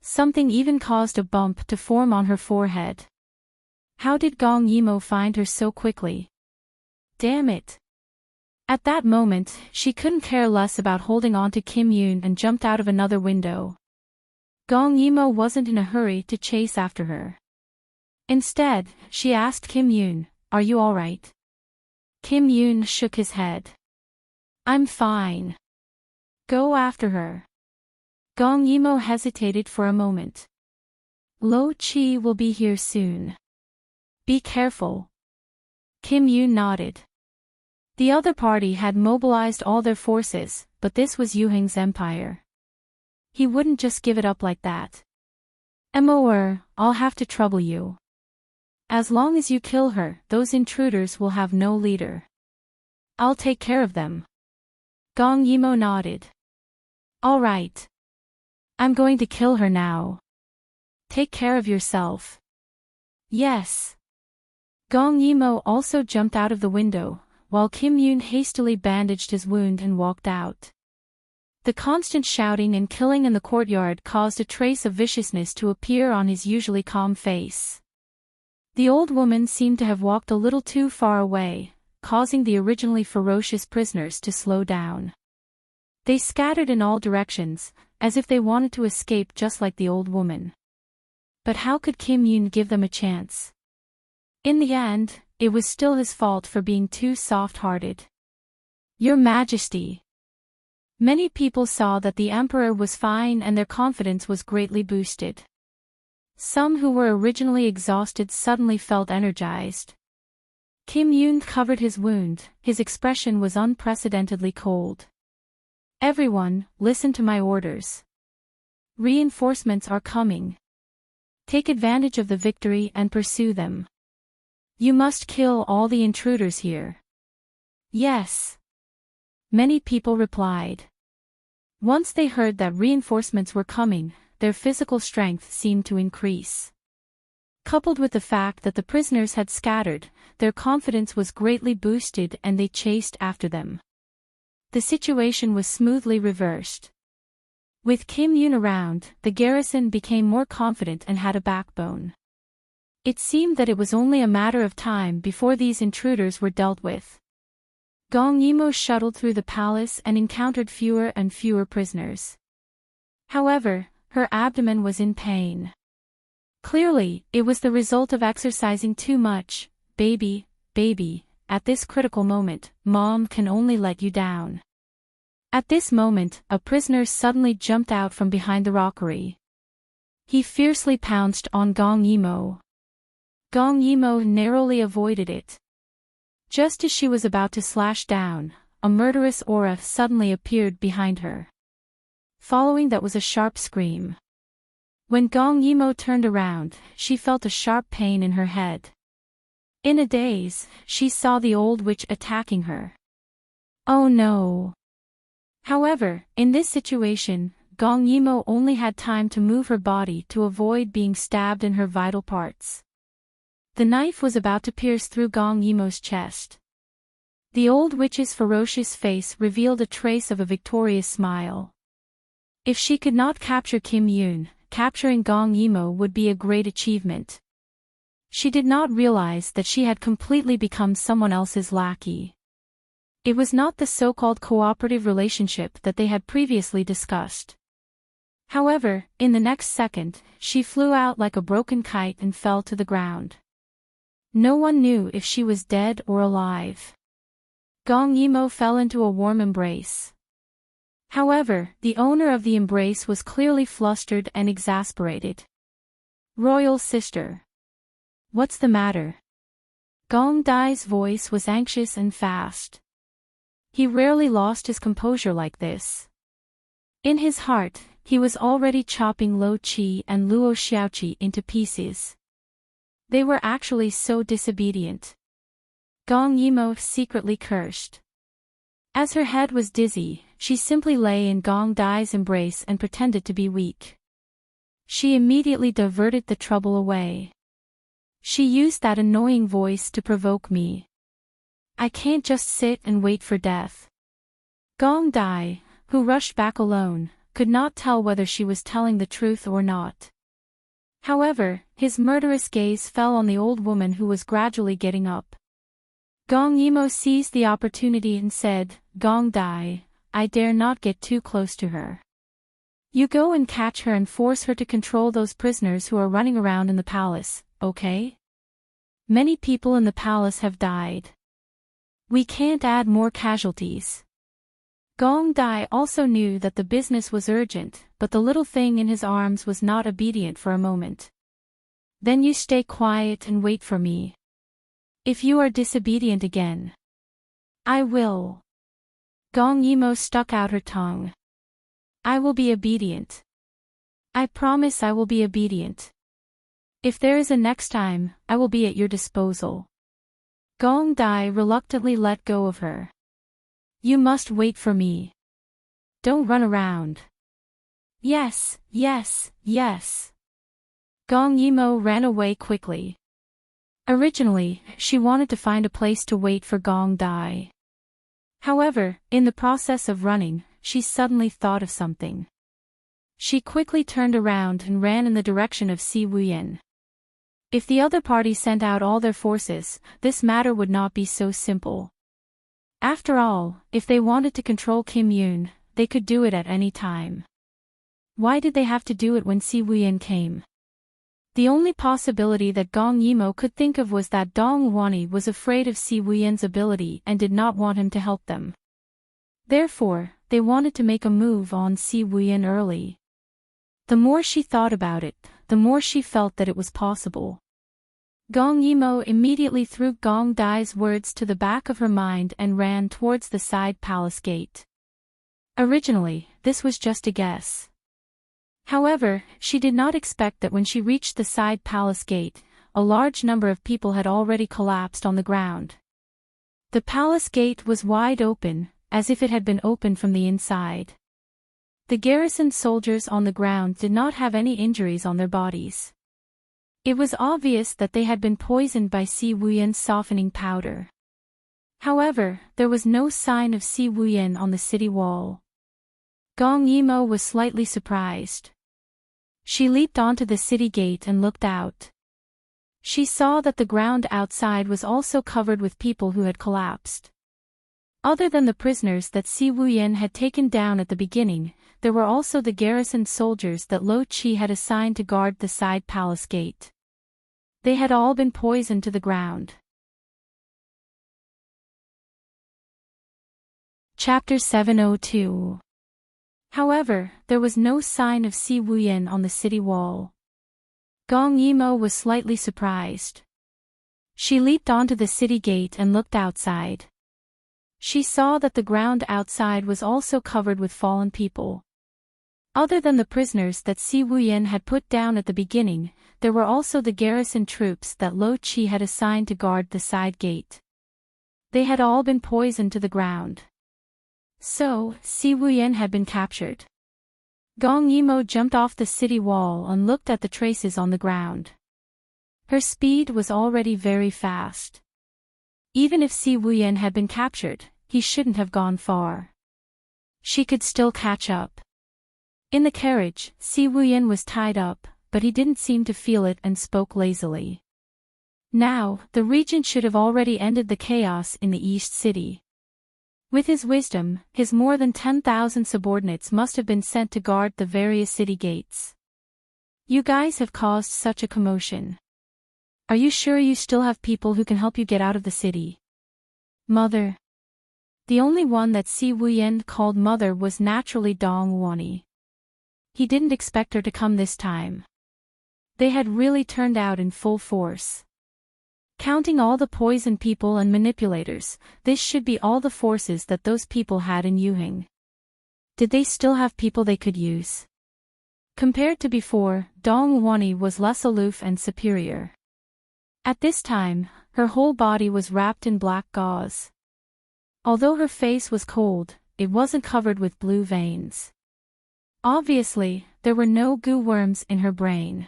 Something even caused a bump to form on her forehead. How did Gong Yimo find her so quickly? Damn it! At that moment, she couldn't care less about holding on to Kim Yoon and jumped out of another window. Gong Yimo wasn't in a hurry to chase after her. Instead, she asked Kim Yoon, "Are you alright?" Kim Yoon shook his head. "I'm fine. Go after her." Gong Yimo hesitated for a moment. "Lo Chi will be here soon. Be careful." Kim Yoon nodded. The other party had mobilized all their forces, but this was Yu Heng's empire. He wouldn't just give it up like that. I'll have to trouble you. As long as you kill her, those intruders will have no leader. I'll take care of them. Gong Yimo nodded. All right. I'm going to kill her now. Take care of yourself. Yes. Gong Yimo also jumped out of the window, while Kim Yoon hastily bandaged his wound and walked out. The constant shouting and killing in the courtyard caused a trace of viciousness to appear on his usually calm face. The old woman seemed to have walked a little too far away, causing the originally ferocious prisoners to slow down. They scattered in all directions, as if they wanted to escape just like the old woman. But how could Kim Yoon give them a chance? In the end, it was still his fault for being too soft-hearted. Your Majesty. Many people saw that the emperor was fine and their confidence was greatly boosted. Some who were originally exhausted suddenly felt energized. Kim Yoon covered his wound, his expression was unprecedentedly cold. Everyone, listen to my orders. Reinforcements are coming. Take advantage of the victory and pursue them. You must kill all the intruders here. Yes. Many people replied. Once they heard that reinforcements were coming, their physical strength seemed to increase. Coupled with the fact that the prisoners had scattered, their confidence was greatly boosted and they chased after them. The situation was smoothly reversed. With Kim Yoon around, the garrison became more confident and had a backbone. It seemed that it was only a matter of time before these intruders were dealt with. Gong Yimo shuttled through the palace and encountered fewer and fewer prisoners. However, her abdomen was in pain. Clearly, it was the result of exercising too much. Baby, at this critical moment, Mom can only let you down. At this moment, a prisoner suddenly jumped out from behind the rockery. He fiercely pounced on Gong Yimo. Gong Yimo narrowly avoided it. Just as she was about to slash down, a murderous aura suddenly appeared behind her. Following that was a sharp scream. When Gong Yimo turned around, she felt a sharp pain in her head. In a daze, she saw the old witch attacking her. Oh no! However, in this situation, Gong Yimo only had time to move her body to avoid being stabbed in her vital parts. The knife was about to pierce through Gong Yimo's chest. The old witch's ferocious face revealed a trace of a victorious smile. If she could not capture Kim Yoon, capturing Gong Yimo would be a great achievement. She did not realize that she had completely become someone else's lackey. It was not the so-called cooperative relationship that they had previously discussed. However, in the next second, she flew out like a broken kite and fell to the ground. No one knew if she was dead or alive. Gong Yimo fell into a warm embrace. However, the owner of the embrace was clearly flustered and exasperated. Royal sister. What's the matter? Gong Dai's voice was anxious and fast. He rarely lost his composure like this. In his heart, he was already chopping Lo Qi and Luo Xiaoqi into pieces. They were actually so disobedient. Gong Yimo secretly cursed. As her head was dizzy, she simply lay in Gong Dai's embrace and pretended to be weak. She immediately diverted the trouble away. She used that annoying voice to provoke me. I can't just sit and wait for death. Gong Dai, who rushed back alone, could not tell whether she was telling the truth or not. However, his murderous gaze fell on the old woman who was gradually getting up. Gong Yimo seized the opportunity and said, Gong Dai, I dare not get too close to her. You go and catch her and force her to control those prisoners who are running around in the palace, okay? Many people in the palace have died. We can't add more casualties. Gong Dai also knew that the business was urgent, but the little thing in his arms was not obedient for a moment. Then you stay quiet and wait for me. If you are disobedient again, I will. Gong Yimo stuck out her tongue. I will be obedient. I promise I will be obedient. If there is a next time, I will be at your disposal. Gong Dai reluctantly let go of her. You must wait for me. Don't run around. Yes, yes, yes. Gong Yimo ran away quickly. Originally, she wanted to find a place to wait for Gong Dai. However, in the process of running, she suddenly thought of something. She quickly turned around and ran in the direction of Si Wuyan. If the other party sent out all their forces, this matter would not be so simple. After all, if they wanted to control Kim Yoon, they could do it at any time. Why did they have to do it when Si Wuyan came? The only possibility that Gong Yimo could think of was that Dong Wani was afraid of Si Wuyan's ability and did not want him to help them. Therefore, they wanted to make a move on Si Wuyan early. The more she thought about it, the more she felt that it was possible. Gong Yimo immediately threw Gong Dai's words to the back of her mind and ran towards the side palace gate. Originally, this was just a guess. However, she did not expect that when she reached the side palace gate, a large number of people had already collapsed on the ground. The palace gate was wide open, as if it had been opened from the inside. The garrison soldiers on the ground did not have any injuries on their bodies. It was obvious that they had been poisoned by Si Wuyan's softening powder. However, there was no sign of Si Wuyan on the city wall. Gong Yimo was slightly surprised. She leaped onto the city gate and looked out. She saw that the ground outside was also covered with people who had collapsed. Other than the prisoners that Si Wuyan had taken down at the beginning, there were also the garrison soldiers that Lo Qi had assigned to guard the side palace gate. They had all been poisoned to the ground. Chapter 702. However, there was no sign of Si Wuyan on the city wall. Gong Yimo was slightly surprised. She leaped onto the city gate and looked outside. She saw that the ground outside was also covered with fallen people. Other than the prisoners that Si Wuyan had put down at the beginning, there were also the garrison troops that Lo Qi had assigned to guard the side gate. They had all been poisoned to the ground. So, Si Wuyan had been captured. Gong Yimo jumped off the city wall and looked at the traces on the ground. Her speed was already very fast. Even if Si Wuyan had been captured, he shouldn't have gone far. She could still catch up. In the carriage, Si Wuyan was tied up, but he didn't seem to feel it and spoke lazily. Now, the regent should have already ended the chaos in the East City. With his wisdom, his more than 10,000 subordinates must have been sent to guard the various city gates. You guys have caused such a commotion. Are you sure you still have people who can help you get out of the city? Mother. The only one that Si Wuyan called mother was naturally Dong Wani. He didn't expect her to come this time. They had really turned out in full force. Counting all the poisoned people and manipulators, this should be all the forces that those people had in Yuhing. Did they still have people they could use? Compared to before, Dong Wani was less aloof and superior. At this time, her whole body was wrapped in black gauze. Although her face was cold, it wasn't covered with blue veins. Obviously, there were no goo worms in her brain.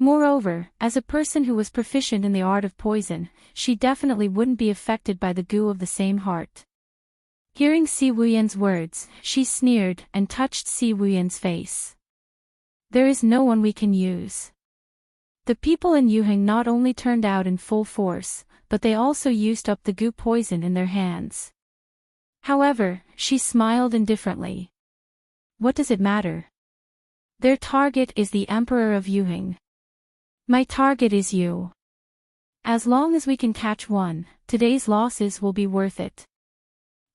Moreover, as a person who was proficient in the art of poison, she definitely wouldn't be affected by the goo of the same heart. Hearing Si Wuyan's words, she sneered and touched Si Wuyan's face. There is no one we can use. The people in Yuhing not only turned out in full force, but they also used up the goo poison in their hands. However, she smiled indifferently. What does it matter? Their target is the Emperor of Yuhing. My target is you. As long as we can catch one, today's losses will be worth it.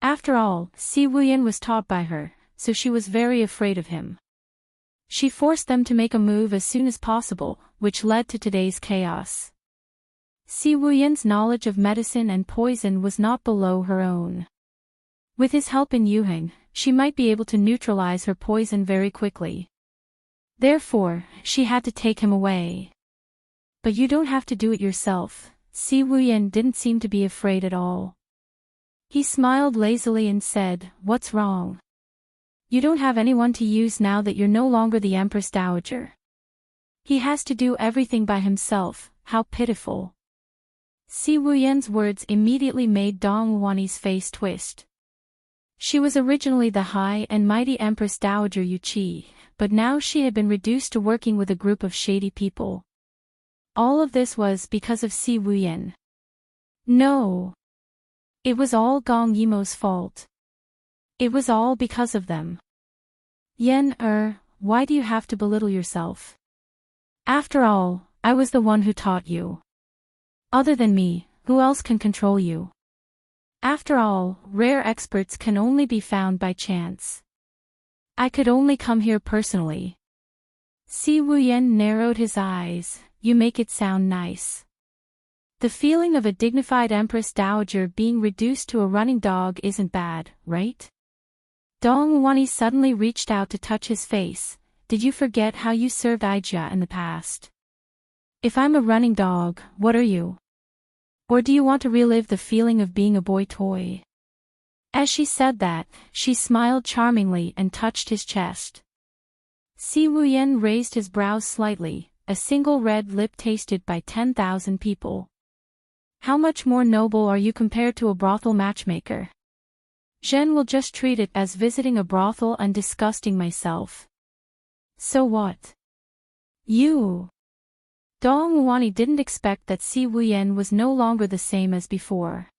After all, Si Wuyan was taught by her, so she was very afraid of him. She forced them to make a move as soon as possible, which led to today's chaos. Si Wuyan's knowledge of medicine and poison was not below her own. With his help in Yuhing, she might be able to neutralize her poison very quickly. Therefore, she had to take him away. But you don't have to do it yourself. Si Wuyan didn't seem to be afraid at all. He smiled lazily and said, "What's wrong? You don't have anyone to use now that you're no longer the Empress Dowager. He has to do everything by himself, how pitiful." Si Wuyan's words immediately made Dong Wani's face twist. She was originally the high and mighty Empress Dowager Yuqi, but now she had been reduced to working with a group of shady people. All of this was because of Si Wuyan. No. It was all Gong Yimo's fault. It was all because of them. Why do you have to belittle yourself? After all, I was the one who taught you. Other than me, who else can control you? After all, rare experts can only be found by chance. I could only come here personally. Si Wuyan narrowed his eyes. You make it sound nice. The feeling of a dignified Empress Dowager being reduced to a running dog isn't bad, right? Dong Wani suddenly reached out to touch his face. Did you forget how you served Aijia in the past? If I'm a running dog, what are you? Or do you want to relive the feeling of being a boy toy? As she said that, she smiled charmingly and touched his chest. Si Wuyan raised his brows slightly, a single red lip tasted by 10,000 people. How much more noble are you compared to a brothel matchmaker? Zhen will just treat it as visiting a brothel and disgusting myself. So what? You. Dong Wani didn't expect that Si Wuyan was no longer the same as before.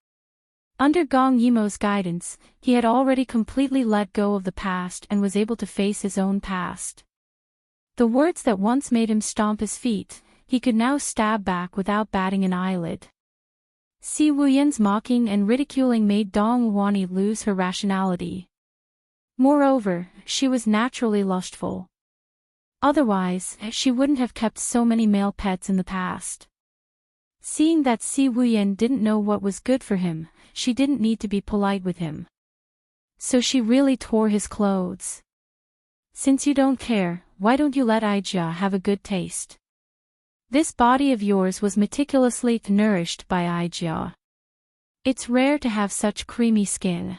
Under Gong Yimo's guidance, he had already completely let go of the past and was able to face his own past. The words that once made him stomp his feet, he could now stab back without batting an eyelid. Si Wuyan's mocking and ridiculing made Dong Wani lose her rationality. Moreover, she was naturally lustful. Otherwise, she wouldn't have kept so many male pets in the past. Seeing that Si Wuyan didn't know what was good for him, she didn't need to be polite with him. So she really tore his clothes. Since you don't care, why don't you let Aijia have a good taste? This body of yours was meticulously nourished by Aijia. It's rare to have such creamy skin.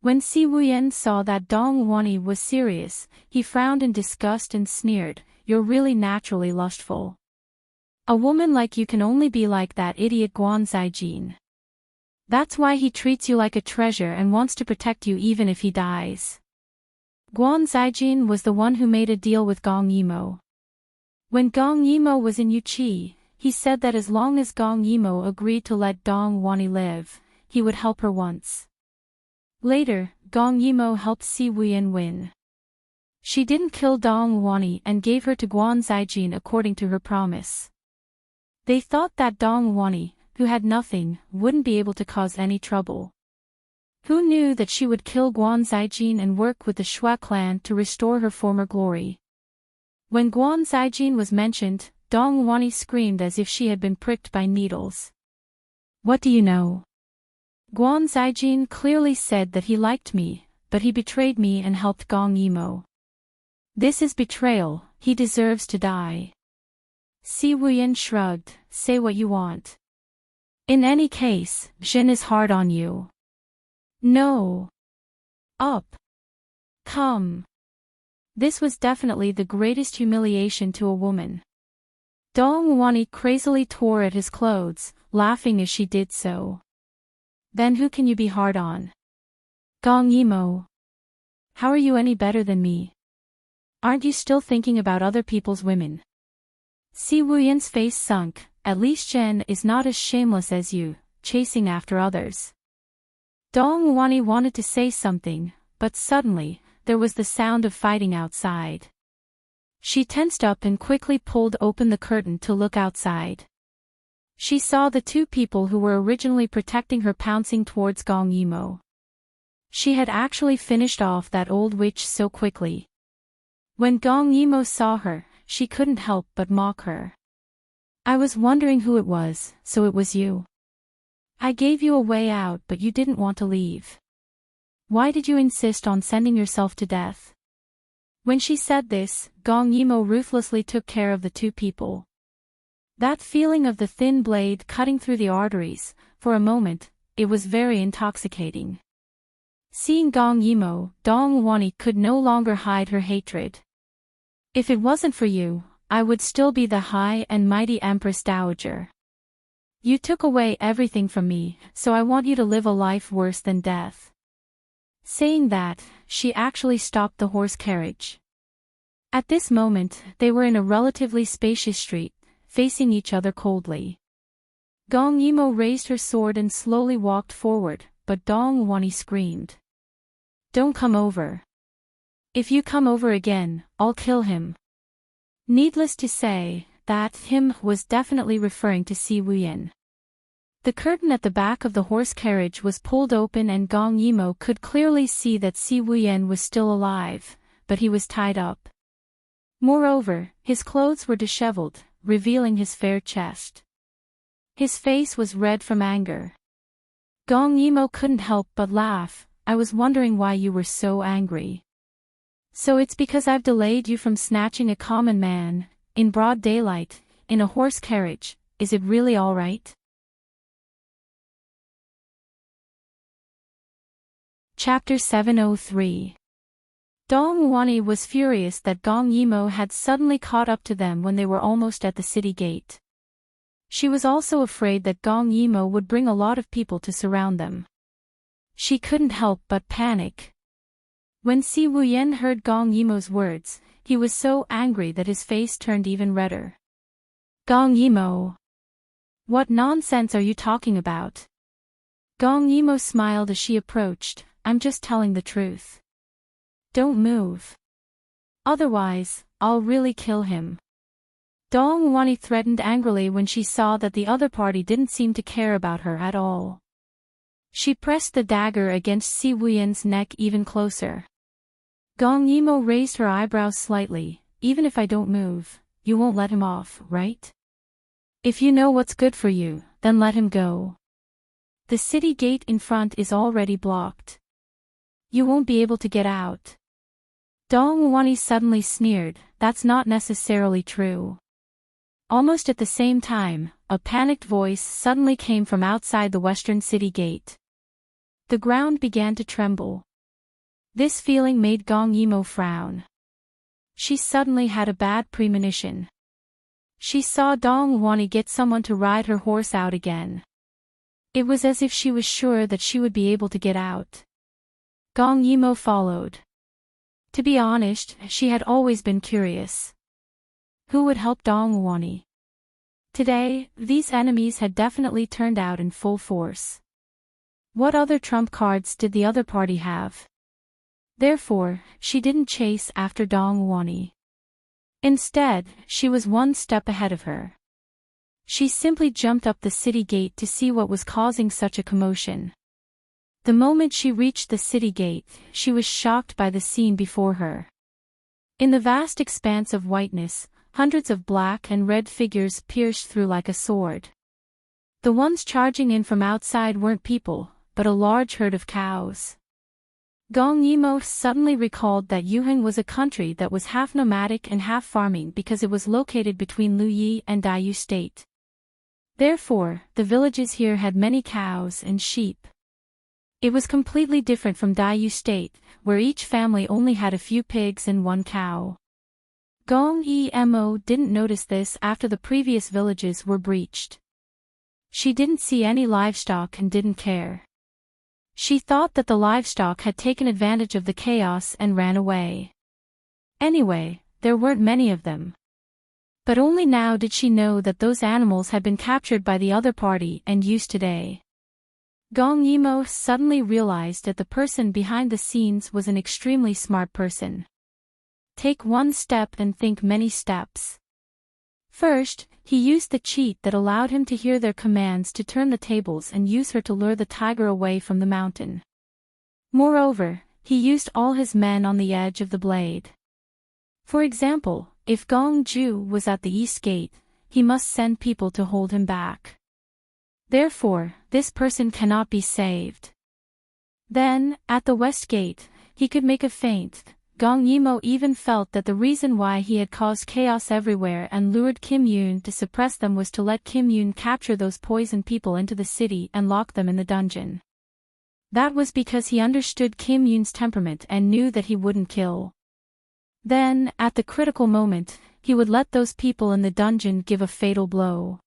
When Si Wuyan saw that Dong Wani was serious, he frowned in disgust and sneered, "You're really naturally lustful. A woman like you can only be like that idiot Guan Zaijin. That's why he treats you like a treasure and wants to protect you even if he dies." Guan Zaijin was the one who made a deal with Gong Yimo. When Gong Yimo was in Yuqi, he said that as long as Gong Yimo agreed to let Dong Wani live, he would help her once. Later, Gong Yimo helped Si Wuyan win. She didn't kill Dong Wani and gave her to Guan Zaijin according to her promise. They thought that Dong Wani, who had nothing, wouldn't be able to cause any trouble. Who knew that she would kill Guan Zaijin and work with the Shui clan to restore her former glory? When Guan Zaijin was mentioned, Dong Wani screamed as if she had been pricked by needles. What do you know? Guan Zijin clearly said that he liked me, but he betrayed me and helped Gong Yimo. This is betrayal, he deserves to die. Si Wuyan shrugged, say what you want. In any case, Jin is hard on you. No. Up. Come. This was definitely the greatest humiliation to a woman. Dong Wani crazily tore at his clothes, laughing as she did so. Then who can you be hard on? Gong Yimo. How are you any better than me? Aren't you still thinking about other people's women? Si Wuyan's face sunk, at least Jen is not as shameless as you, chasing after others. Dong Wani wanted to say something, but suddenly, there was the sound of fighting outside. She tensed up and quickly pulled open the curtain to look outside. She saw the two people who were originally protecting her pouncing towards Gong Yimo. She had actually finished off that old witch so quickly. When Gong Yimo saw her, she couldn't help but mock her. I was wondering who it was, so it was you. I gave you a way out but you didn't want to leave. Why did you insist on sending yourself to death? When she said this, Gong Yimo ruthlessly took care of the two people. That feeling of the thin blade cutting through the arteries, for a moment, it was very intoxicating. Seeing Gong Yimo, Dong Wani could no longer hide her hatred. If it wasn't for you, I would still be the high and mighty Empress Dowager. You took away everything from me, so I want you to live a life worse than death. Saying that, she actually stopped the horse carriage. At this moment, they were in a relatively spacious street, facing each other coldly. Gong Yimo raised her sword and slowly walked forward, but Dong Wani screamed. Don't come over. If you come over again, I'll kill him. Needless to say, that him was definitely referring to Si Wuyan. The curtain at the back of the horse carriage was pulled open and Gong Yimo could clearly see that Si Wuyan was still alive, but he was tied up. Moreover, his clothes were disheveled, revealing his fair chest. His face was red from anger. Gong Yimo couldn't help but laugh. I was wondering why you were so angry. So it's because I've delayed you from snatching a common man, in broad daylight, in a horse carriage, is it really all right? Chapter 703. Dong Wani was furious that Gong Yimo had suddenly caught up to them when they were almost at the city gate. She was also afraid that Gong Yimo would bring a lot of people to surround them. She couldn't help but panic. When Si Wuyan heard Gong Yimo's words, he was so angry that his face turned even redder. Gong Yimo! What nonsense are you talking about? Gong Yimo smiled as she approached. I'm just telling the truth. Don't move. Otherwise, I'll really kill him. Dong Wani threatened angrily when she saw that the other party didn't seem to care about her at all. She pressed the dagger against Si Wuyan's neck even closer. Gong Yimo raised her eyebrows slightly. Even if I don't move, you won't let him off, right? If you know what's good for you, then let him go. The city gate in front is already blocked. You won't be able to get out. Dong Wani suddenly sneered, that's not necessarily true. Almost at the same time, a panicked voice suddenly came from outside the western city gate. The ground began to tremble. This feeling made Gong Yimo frown. She suddenly had a bad premonition. She saw Dong Wani get someone to ride her horse out again. It was as if she was sure that she would be able to get out. Gong Yimo followed. To be honest, she had always been curious. Who would help Dong Wani? Today, these enemies had definitely turned out in full force. What other trump cards did the other party have? Therefore, she didn't chase after Dong Wani. Instead, she was one step ahead of her. She simply jumped up the city gate to see what was causing such a commotion. The moment she reached the city gate, she was shocked by the scene before her. In the vast expanse of whiteness, hundreds of black and red figures pierced through like a sword. The ones charging in from outside weren't people, but a large herd of cows. Gong Yimo suddenly recalled that Yuheng was a country that was half nomadic and half farming because it was located between Luyi and Daiyu State. Therefore, the villages here had many cows and sheep. It was completely different from Daiyu State, where each family only had a few pigs and one cow. Gong Emo didn't notice this after the previous villages were breached. She didn't see any livestock and didn't care. She thought that the livestock had taken advantage of the chaos and ran away. Anyway, there weren't many of them. But only now did she know that those animals had been captured by the other party and used today. Gong Yimo suddenly realized that the person behind the scenes was an extremely smart person. Take one step and think many steps. First, he used the cheat that allowed him to hear their commands to turn the tables and use her to lure the tiger away from the mountain. Moreover, he used all his men on the edge of the blade. For example, if Gong Ju was at the east gate, he must send people to hold him back. Therefore, this person cannot be saved. Then, at the west gate, he could make a feint. Gong Yimo even felt that the reason why he had caused chaos everywhere and lured Kim Yoon to suppress them was to let Kim Yoon capture those poisoned people into the city and lock them in the dungeon. That was because he understood Kim Yoon's temperament and knew that he wouldn't kill. Then, at the critical moment, he would let those people in the dungeon give a fatal blow.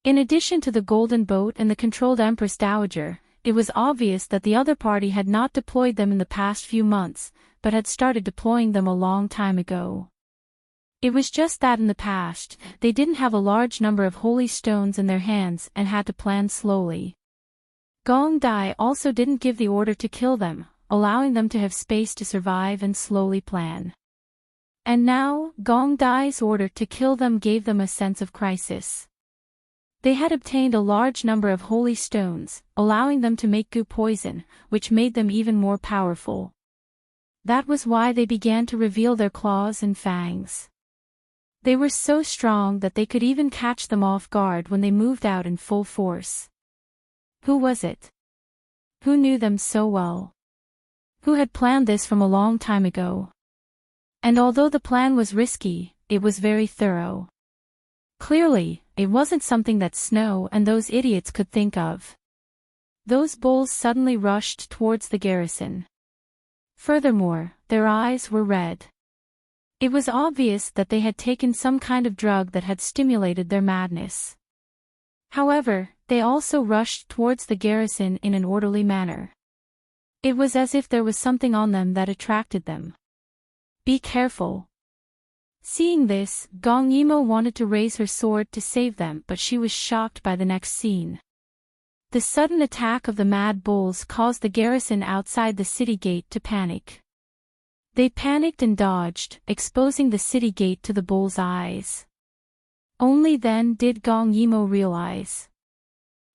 In addition to the golden boat and the controlled Empress Dowager, it was obvious that the other party had not deployed them in the past few months, but had started deploying them a long time ago. It was just that in the past, they didn't have a large number of holy stones in their hands and had to plan slowly. Gong Dai also didn't give the order to kill them, allowing them to have space to survive and slowly plan. And now, Gong Dai's order to kill them gave them a sense of crisis. They had obtained a large number of holy stones, allowing them to make goo poison, which made them even more powerful. That was why they began to reveal their claws and fangs. They were so strong that they could even catch them off guard when they moved out in full force. Who was it? Who knew them so well? Who had planned this from a long time ago? And although the plan was risky, it was very thorough. Clearly, it wasn't something that Snow and those idiots could think of. Those bulls suddenly rushed towards the garrison. Furthermore, their eyes were red. It was obvious that they had taken some kind of drug that had stimulated their madness. However, they also rushed towards the garrison in an orderly manner. It was as if there was something on them that attracted them. Be careful. Seeing this, Gong Yimo wanted to raise her sword to save them, but she was shocked by the next scene. The sudden attack of the mad bulls caused the garrison outside the city gate to panic. They panicked and dodged, exposing the city gate to the bulls' eyes. Only then did Gong Yimo realize.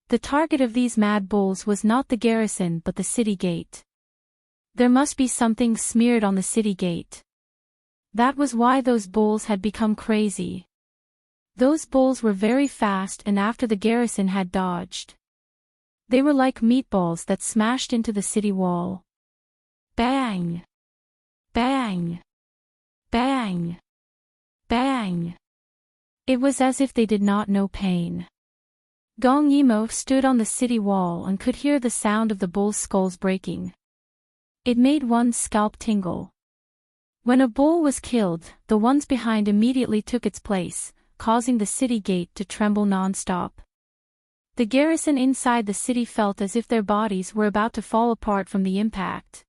The target of these mad bulls was not the garrison but the city gate. There must be something smeared on the city gate. That was why those bulls had become crazy. Those bulls were very fast, and after the garrison had dodged, they were like meatballs that smashed into the city wall. Bang! Bang! Bang! Bang! It was as if they did not know pain. Gong Yimo stood on the city wall and could hear the sound of the bulls' skulls breaking. It made one's scalp tingle. When a bull was killed, the ones behind immediately took its place, causing the city gate to tremble non-stop. The garrison inside the city felt as if their bodies were about to fall apart from the impact.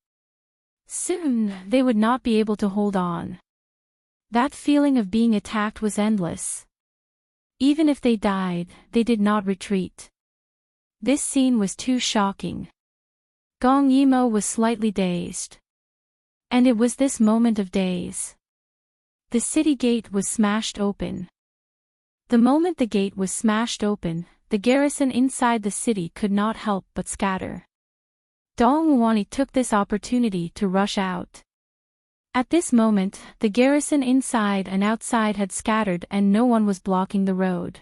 Soon, they would not be able to hold on. That feeling of being attacked was endless. Even if they died, they did not retreat. This scene was too shocking. Gong Yimo was slightly dazed. And it was this moment of daze. The city gate was smashed open. The moment the gate was smashed open, the garrison inside the city could not help but scatter. Dong Wani took this opportunity to rush out. At this moment, the garrison inside and outside had scattered and no one was blocking the road.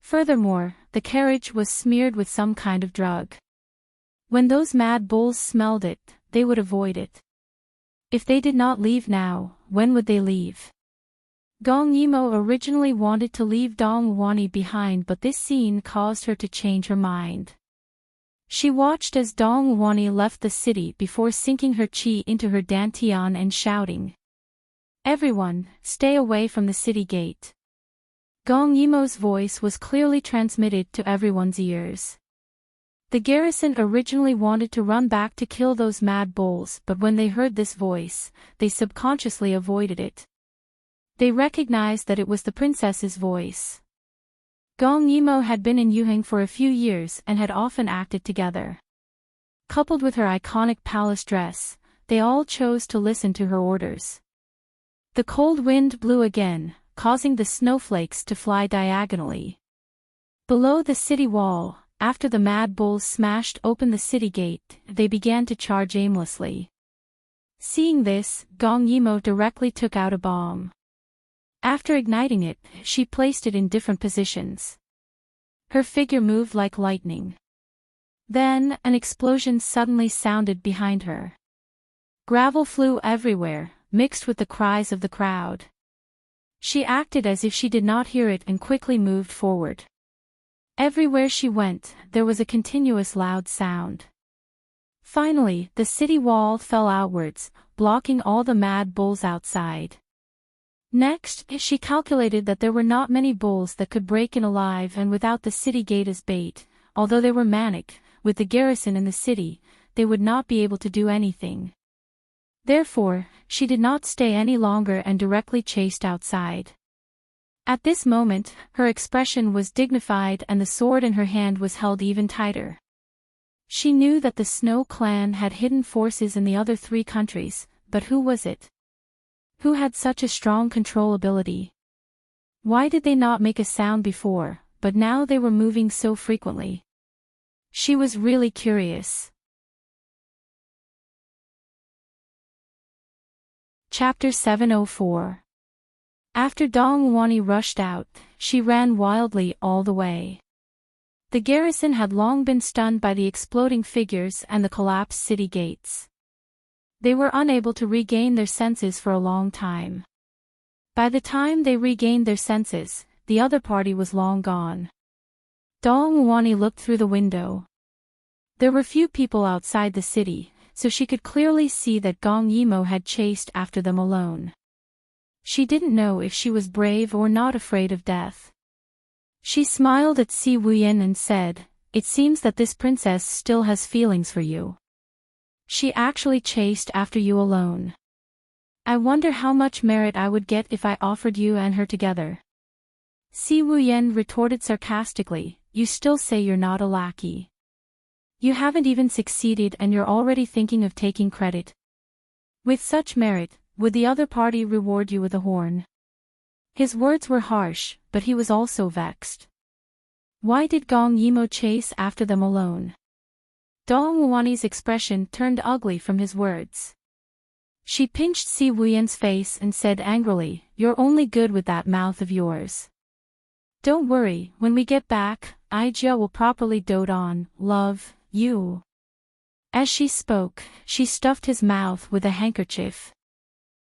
Furthermore, the carriage was smeared with some kind of drug. When those mad bulls smelled it, they would avoid it. If they did not leave now, when would they leave? Gong Yimo originally wanted to leave Dong Wani behind, but this scene caused her to change her mind. She watched as Dong Wani left the city before sinking her chi into her dantian and shouting, "Everyone, stay away from the city gate." Gong Yimo's voice was clearly transmitted to everyone's ears. The garrison originally wanted to run back to kill those mad bulls, but when they heard this voice, they subconsciously avoided it. They recognized that it was the princess's voice. Gong Yimo had been in Yuheng for a few years and had often acted together. Coupled with her iconic palace dress, they all chose to listen to her orders. The cold wind blew again, causing the snowflakes to fly diagonally. Below the city wall, after the mad bulls smashed open the city gate, they began to charge aimlessly. Seeing this, Gong Yimo directly took out a bomb. After igniting it, she placed it in different positions. Her figure moved like lightning. Then, an explosion suddenly sounded behind her. Gravel flew everywhere, mixed with the cries of the crowd. She acted as if she did not hear it and quickly moved forward. Everywhere she went, there was a continuous loud sound. Finally, the city wall fell outwards, blocking all the mad bulls outside. Next, she calculated that there were not many bulls that could break in alive and without the city gate as bait. Although they were manic, with the garrison in the city, they would not be able to do anything. Therefore, she did not stay any longer and directly chased outside. At this moment, her expression was dignified and the sword in her hand was held even tighter. She knew that the Snow clan had hidden forces in the other 3 countries, but who was it? Who had such a strong control ability? Why did they not make a sound before, but now they were moving so frequently? She was really curious. Chapter 704. After Dong Wani rushed out, she ran wildly all the way. The garrison had long been stunned by the exploding figures and the collapsed city gates. They were unable to regain their senses for a long time. By the time they regained their senses, the other party was long gone. Dong Wani looked through the window. There were few people outside the city, so she could clearly see that Gong Yimo had chased after them alone. She didn't know if she was brave or not afraid of death. She smiled at Si Wuyen and said, "It seems that this princess still has feelings for you. She actually chased after you alone. I wonder how much merit I would get if I offered you and her together." Si Wuyen retorted sarcastically, "You still say you're not a lackey. You haven't even succeeded and you're already thinking of taking credit. With such merit, would the other party reward you with a horn?" His words were harsh, but he was also vexed. Why did Gong Yimo chase after them alone? Dong Wani's expression turned ugly from his words. She pinched Si Wuyen's face and said angrily, "You're only good with that mouth of yours. Don't worry, when we get back, Aijia will properly dote on, love, you." As she spoke, she stuffed his mouth with a handkerchief.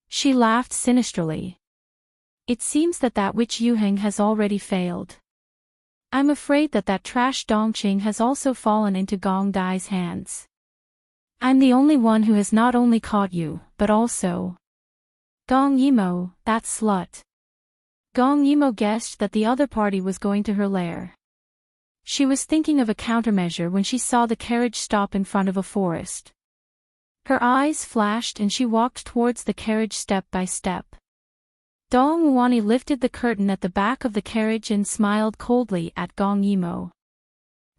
She laughed sinisterly. "It seems that witch Yuheng has already failed. I'm afraid that trash Dongqing has also fallen into Gong Dai's hands. I'm the only one who has not only caught you, but also Gong Yimo, that slut." Gong Yimo guessed that the other party was going to her lair. She was thinking of a countermeasure when she saw the carriage stop in front of a forest. Her eyes flashed and she walked towards the carriage step by step. Dong Wani lifted the curtain at the back of the carriage and smiled coldly at Gong Yimo.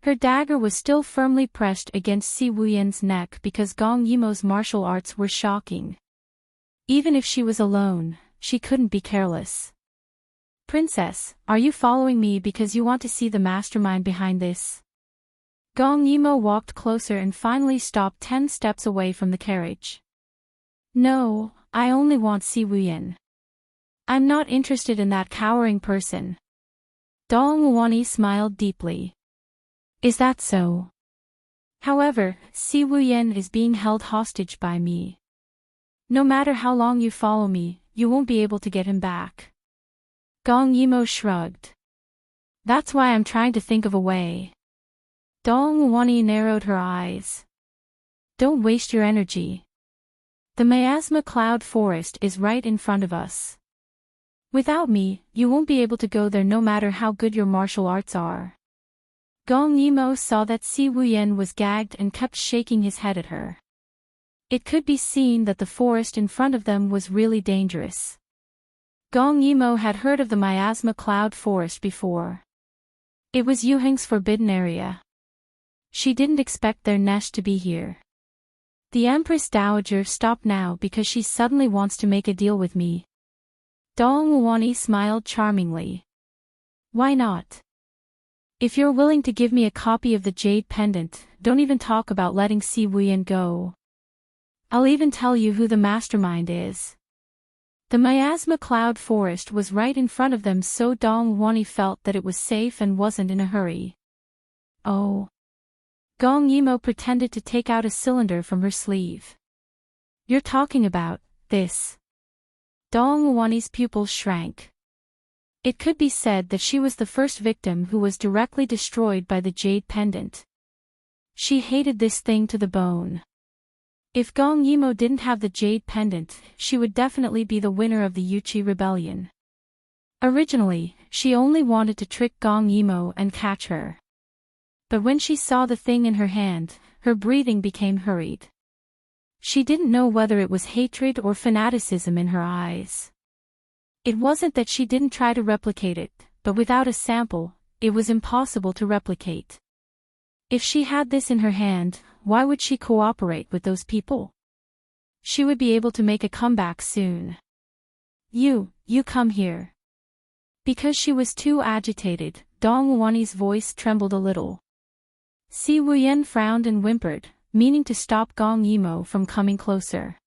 Her dagger was still firmly pressed against Si Wuyen's neck because Gong Yimo's martial arts were shocking. Even if she was alone, she couldn't be careless. "Princess, are you following me because you want to see the mastermind behind this?" Gong Yimo walked closer and finally stopped 10 steps away from the carriage. "No, I only want Si Wuyan. I'm not interested in that cowering person. Dong Wuani smiled deeply. Is that so? However, Si Wuyan is being held hostage by me. No matter how long you follow me, you won't be able to get him back. Gong Yimo shrugged. That's why I'm trying to think of a way. Dong Wuani narrowed her eyes. Don't waste your energy. The miasma cloud forest is right in front of us. Without me, you won't be able to go there no matter how good your martial arts are. Gong Yimo saw that Si Wuyan was gagged and kept shaking his head at her. It could be seen that the forest in front of them was really dangerous. Gong Yimo had heard of the miasma cloud forest before. It was Yuheng's forbidden area. She didn't expect their nest to be here. The Empress Dowager stopped now because she suddenly wants to make a deal with me. Dong Wuani smiled charmingly. Why not? If you're willing to give me a copy of the jade pendant, don't even talk about letting Si Wuyan go. I'll even tell you who the mastermind is. The miasma cloud forest was right in front of them, so Dong Wuani felt that it was safe and wasn't in a hurry. Oh. Gong Yimo pretended to take out a cylinder from her sleeve. You're talking about this. Dong Wuani's pupils shrank. It could be said that she was the first victim who was directly destroyed by the jade pendant. She hated this thing to the bone. If Gong Yimo didn't have the jade pendant, she would definitely be the winner of the Yuchi rebellion. Originally, she only wanted to trick Gong Yimo and catch her. But when she saw the thing in her hand, her breathing became hurried. She didn't know whether it was hatred or fanaticism in her eyes. It wasn't that she didn't try to replicate it, but without a sample, it was impossible to replicate. If she had this in her hand, why would she cooperate with those people? She would be able to make a comeback soon. You come here. Because she was too agitated, Dong Wuani's voice trembled a little. Si Wuyan frowned and whimpered, meaning to stop Gong Yimo from coming closer.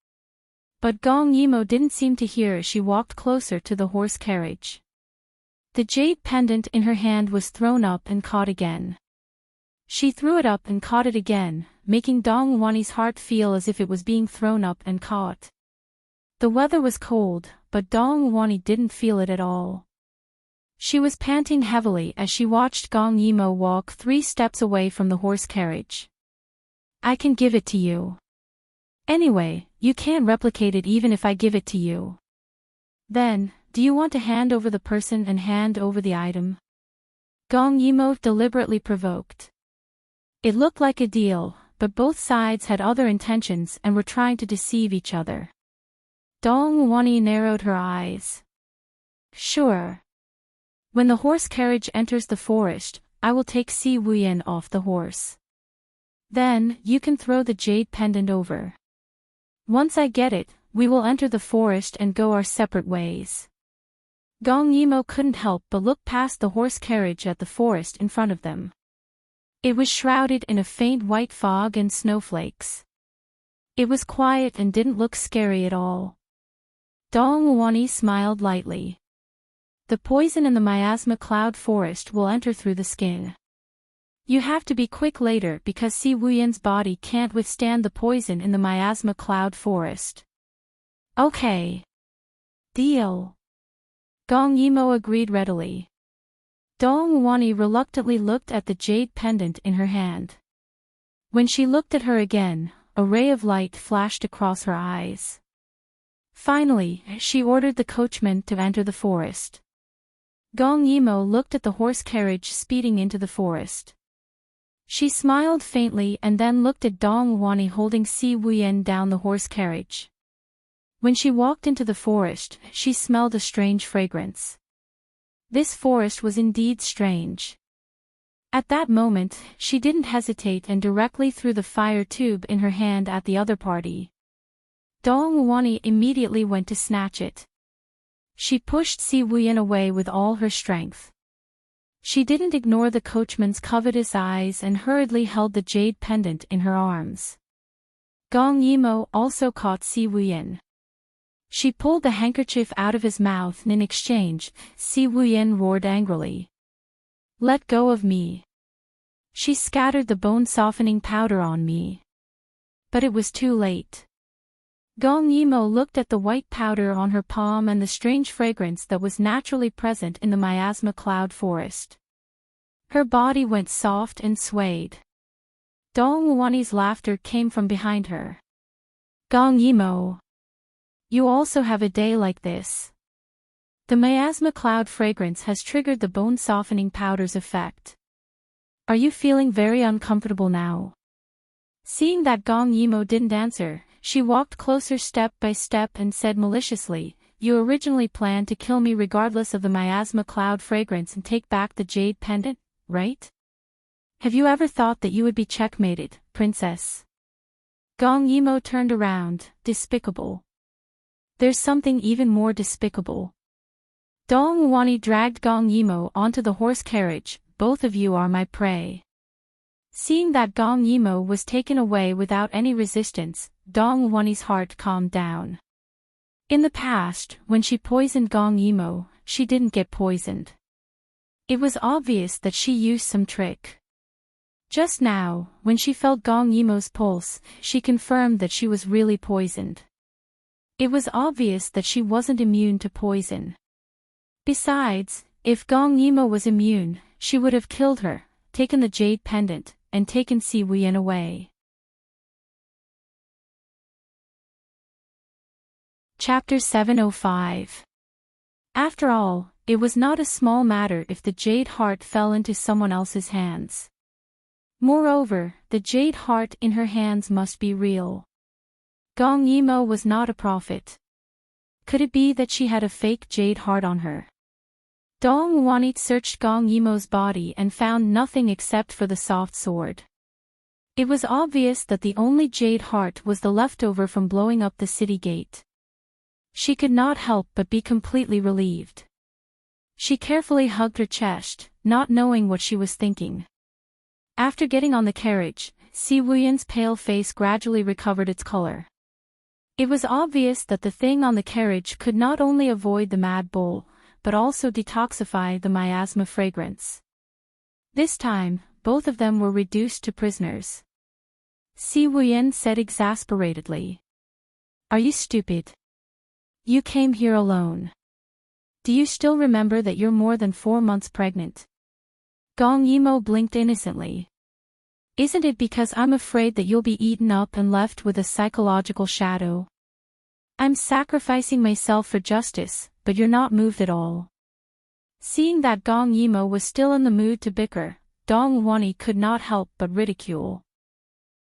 But Gong Yimo didn't seem to hear as she walked closer to the horse carriage. The jade pendant in her hand was thrown up and caught again. She threw it up and caught it again, making Dong Wuani's heart feel as if it was being thrown up and caught. The weather was cold, but Dong Wuani didn't feel it at all. She was panting heavily as she watched Gong Yimo walk 3 steps away from the horse carriage. I can give it to you. Anyway, you can't replicate it even if I give it to you. Then, do you want to hand over the person and hand over the item? Gong Yimo deliberately provoked. It looked like a deal, but both sides had other intentions and were trying to deceive each other. Dong Wuani narrowed her eyes. Sure. When the horse carriage enters the forest, I will take Si Wuyan off the horse. Then, you can throw the jade pendant over. Once I get it, we will enter the forest and go our separate ways. Gong Yimo couldn't help but look past the horse carriage at the forest in front of them. It was shrouded in a faint white fog and snowflakes. It was quiet and didn't look scary at all. Dong Wuani smiled lightly. The poison in the miasma cloud forest will enter through the skin. You have to be quick later because Si Wuyan's body can't withstand the poison in the miasma cloud forest. Okay. Deal. Gong Yimo agreed readily. Dong Wuani reluctantly looked at the jade pendant in her hand. When she looked at her again, a ray of light flashed across her eyes. Finally, she ordered the coachman to enter the forest. Gong Yimo looked at the horse carriage speeding into the forest. She smiled faintly and then looked at Dong Wuani holding Si Wuyan down the horse carriage. When she walked into the forest, she smelled a strange fragrance. This forest was indeed strange. At that moment, she didn't hesitate and directly threw the fire tube in her hand at the other party. Dong Wuani immediately went to snatch it. She pushed Si Wuyan away with all her strength. She didn't ignore the coachman's covetous eyes and hurriedly held the jade pendant in her arms. Gong Yimo also caught Si Wuyan. She pulled the handkerchief out of his mouth and in exchange, Si Wuyen roared angrily. Let go of me. She scattered the bone-softening powder on me. But it was too late. Gong Yimo looked at the white powder on her palm and the strange fragrance that was naturally present in the miasma cloud forest. Her body went soft and swayed. Dong Wuani's laughter came from behind her. Gong Yimo. You also have a day like this. The miasma cloud fragrance has triggered the bone-softening powder's effect. Are you feeling very uncomfortable now? Seeing that Gong Yimo didn't answer, she walked closer step by step and said maliciously, You originally planned to kill me regardless of the miasma cloud fragrance and take back the jade pendant, right? Have you ever thought that you would be checkmated, princess? Gong Yimo turned around, despicable. There's something even more despicable. Dong Wuani dragged Gong Yimo onto the horse carriage, both of you are my prey. Seeing that Gong Yimo was taken away without any resistance, Dong Wuani's heart calmed down. In the past, when she poisoned Gong Yimo, she didn't get poisoned. It was obvious that she used some trick. Just now, when she felt Gong Yimo's pulse, she confirmed that she was really poisoned. It was obvious that she wasn't immune to poison. Besides, if Gong Yimo was immune, she would have killed her, taken the jade pendant, and taken Si Wuyen away. Chapter 705. After all, it was not a small matter if the jade heart fell into someone else's hands. Moreover, the jade heart in her hands must be real. Gong Yimo was not a prophet. Could it be that she had a fake jade heart on her? Dong Wuani searched Gong Yimo's body and found nothing except for the soft sword. It was obvious that the only jade heart was the leftover from blowing up the city gate. She could not help but be completely relieved. She carefully hugged her chest, not knowing what she was thinking. After getting on the carriage, Si Wuyen's pale face gradually recovered its color. It was obvious that the thing on the carriage could not only avoid the mad bull, but also detoxify the miasma fragrance. This time, both of them were reduced to prisoners. Si Wuyen said exasperatedly. Are you stupid? You came here alone. Do you still remember that you're more than 4 months pregnant? Gong Yimo blinked innocently. Isn't it because I'm afraid that you'll be eaten up and left with a psychological shadow? I'm sacrificing myself for justice, but you're not moved at all. Seeing that Gong Yimo was still in the mood to bicker, Dong Wuani could not help but ridicule.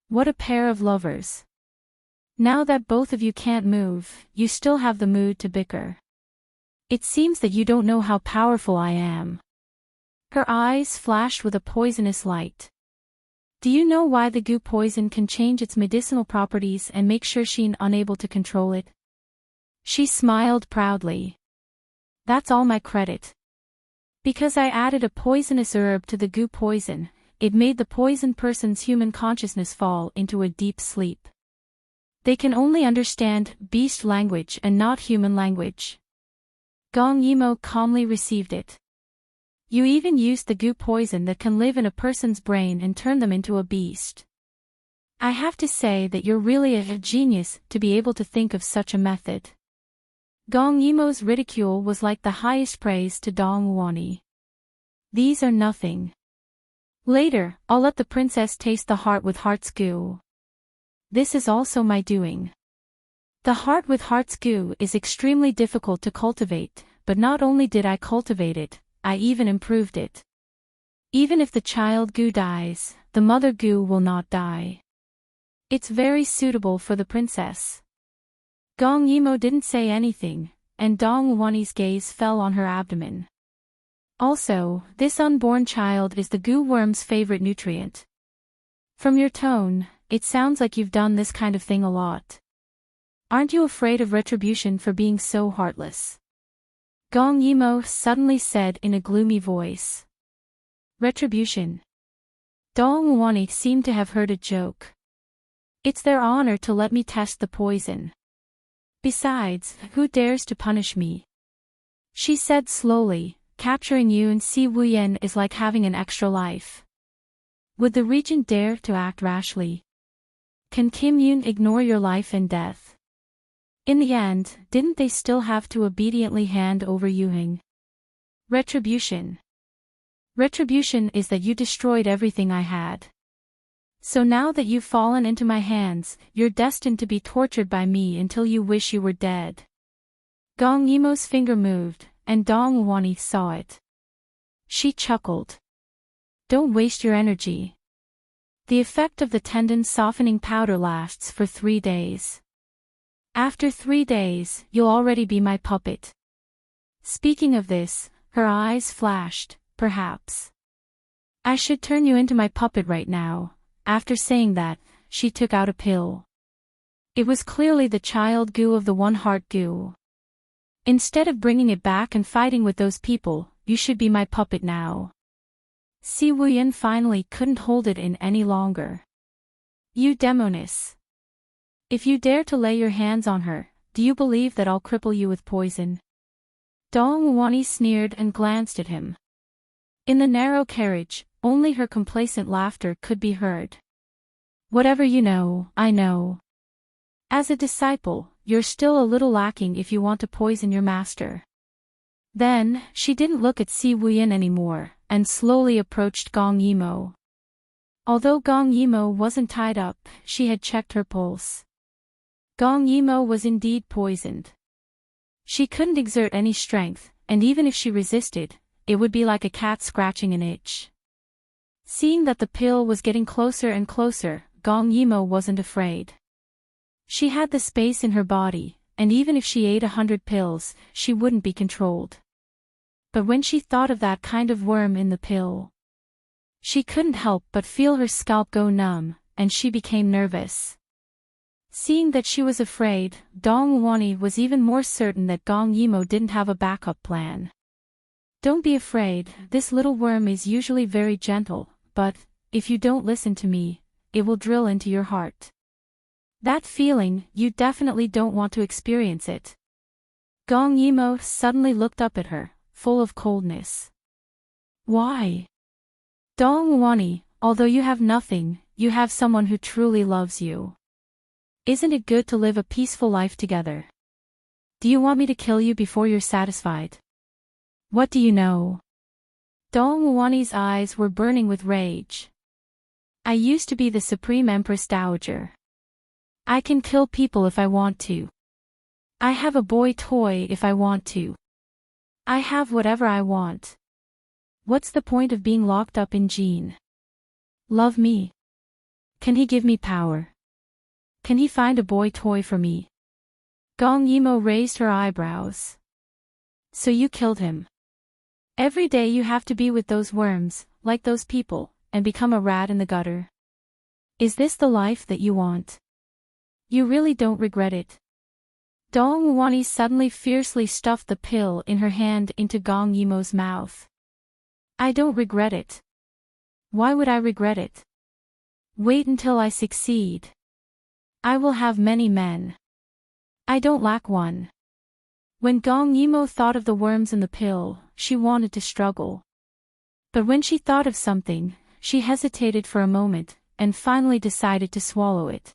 What a pair of lovers. Now that both of you can't move, you still have the mood to bicker. It seems that you don't know how powerful I am. Her eyes flashed with a poisonous light. Do you know why the goo poison can change its medicinal properties and make sure she's unable to control it? She smiled proudly. That's all my credit. Because I added a poisonous herb to the goo poison, it made the poisoned person's human consciousness fall into a deep sleep. They can only understand beast language and not human language. Gong Yimo calmly received it. You even used the goo poison that can live in a person's brain and turn them into a beast. I have to say that you're really a genius to be able to think of such a method. Gong Yimo's ridicule was like the highest praise to Dong Wuani. These are nothing. Later, I'll let the princess taste the heart with heart's goo. This is also my doing. The heart with heart's goo is extremely difficult to cultivate, but not only did I cultivate it, I even improved it. Even if the child goo dies, the mother goo will not die. It's very suitable for the princess. Gong Yimo didn't say anything, and Dong Wuani's gaze fell on her abdomen. Also, this unborn child is the goo worm's favorite nutrient. From your tone, it sounds like you've done this kind of thing a lot. Aren't you afraid of retribution for being so heartless? Gong Yimo suddenly said in a gloomy voice. Retribution. Dong Wuani seemed to have heard a joke. It's their honor to let me test the poison. Besides, who dares to punish me? She said slowly, capturing you in Si Wuyen is like having an extra life. Would the regent dare to act rashly? Can Kim Yoon ignore your life and death? In the end, didn't they still have to obediently hand over Yuhing? Retribution. Retribution is that you destroyed everything I had. So now that you've fallen into my hands, you're destined to be tortured by me until you wish you were dead. Gong Yimo's finger moved, and Dong Wani saw it. She chuckled. Don't waste your energy. The effect of the tendon softening powder lasts for 3 days. After 3 days, you'll already be my puppet. Speaking of this, her eyes flashed, perhaps. I should turn you into my puppet right now. After saying that, she took out a pill. It was clearly the child goo of the One Heart goo. Instead of bringing it back and fighting with those people, you should be my puppet now. Si Wuyen finally couldn't hold it in any longer. You demoness. If you dare to lay your hands on her, do you believe that I'll cripple you with poison? Dong Wani sneered and glanced at him. In the narrow carriage, only her complacent laughter could be heard. Whatever you know, I know. As a disciple, you're still a little lacking if you want to poison your master. Then, she didn't look at Si Wuyen anymore, and slowly approached Gong Yimo. Although Gong Yimo wasn't tied up, she had checked her pulse. Gong Yimo was indeed poisoned. She couldn't exert any strength, and even if she resisted, it would be like a cat scratching an itch. Seeing that the pill was getting closer and closer, Gong Yimo wasn't afraid. She had the space in her body, and even if she ate 100 pills, she wouldn't be controlled. But when she thought of that kind of worm in the pill, she couldn't help but feel her scalp go numb, and she became nervous. Seeing that she was afraid, Dong Wani was even more certain that Gong Yimo didn't have a backup plan. Don't be afraid, this little worm is usually very gentle, but, if you don't listen to me, it will drill into your heart. That feeling, you definitely don't want to experience it. Gong Yimo suddenly looked up at her, full of coldness. Why? Dong Wani, although you have nothing, you have someone who truly loves you. Isn't it good to live a peaceful life together? Do you want me to kill you before you're satisfied? What do you know? Dong Wani's eyes were burning with rage. I used to be the Supreme Empress Dowager. I can kill people if I want to. I have a boy toy if I want to. I have whatever I want. What's the point of being locked up in Jean? Love me? Can he give me power? Can he find a boy toy for me? Gong Yimo raised her eyebrows. So you killed him. Every day you have to be with those worms, like those people, and become a rat in the gutter. Is this the life that you want? You really don't regret it? Dong Wani suddenly fiercely stuffed the pill in her hand into Gong Yimo's mouth. I don't regret it. Why would I regret it? Wait until I succeed. I will have many men. I don't lack one. When Gong Yimo thought of the worms in the pill, she wanted to struggle. But when she thought of something, she hesitated for a moment, and finally decided to swallow it.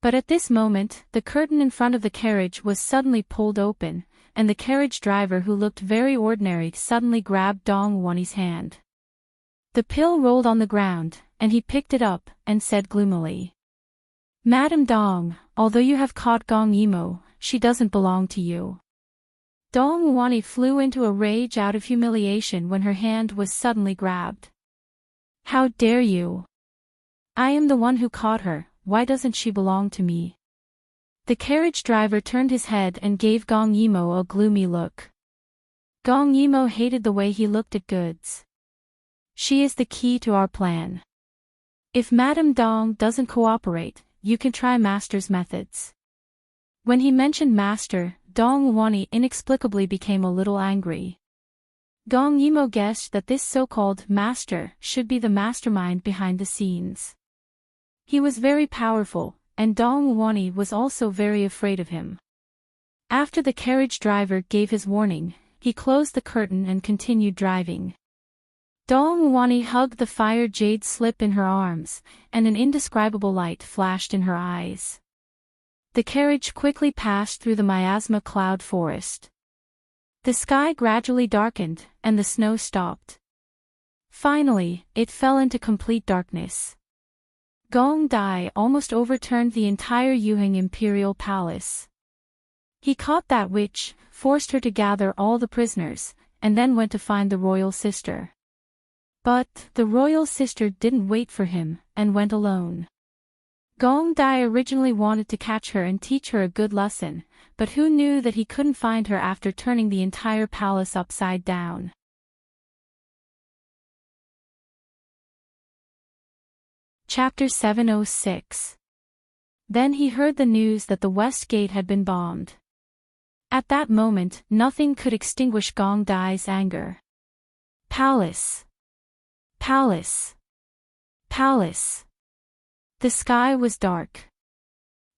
But at this moment, the curtain in front of the carriage was suddenly pulled open, and the carriage driver who looked very ordinary suddenly grabbed Dong Wani's hand. The pill rolled on the ground, and he picked it up, and said gloomily. Madam Dong, although you have caught Gong Yimo, she doesn't belong to you. Dong Wani flew into a rage out of humiliation when her hand was suddenly grabbed. How dare you? I am the one who caught her, why doesn't she belong to me? The carriage driver turned his head and gave Gong Yimo a gloomy look. Gong Yimo hated the way he looked at goods. She is the key to our plan. If Madam Dong doesn't cooperate, you can try Master's methods. When he mentioned Master, Dong Wani inexplicably became a little angry. Gong Yimo guessed that this so-called Master should be the mastermind behind the scenes. He was very powerful, and Dong Wani was also very afraid of him. After the carriage driver gave his warning, he closed the curtain and continued driving. Dong-Wani hugged the fire jade slip in her arms, and an indescribable light flashed in her eyes. The carriage quickly passed through the miasma cloud forest. The sky gradually darkened, and the snow stopped. Finally, it fell into complete darkness. Gong Dai almost overturned the entire Yuheng imperial palace. He caught that witch, forced her to gather all the prisoners, and then went to find the royal sister. But the royal sister didn't wait for him, and went alone. Gong Dai originally wanted to catch her and teach her a good lesson, but who knew that he couldn't find her after turning the entire palace upside down. Chapter 706. Then he heard the news that the West Gate had been bombed. At that moment, nothing could extinguish Gong Dai's anger. Palace. Palace. Palace. The sky was dark.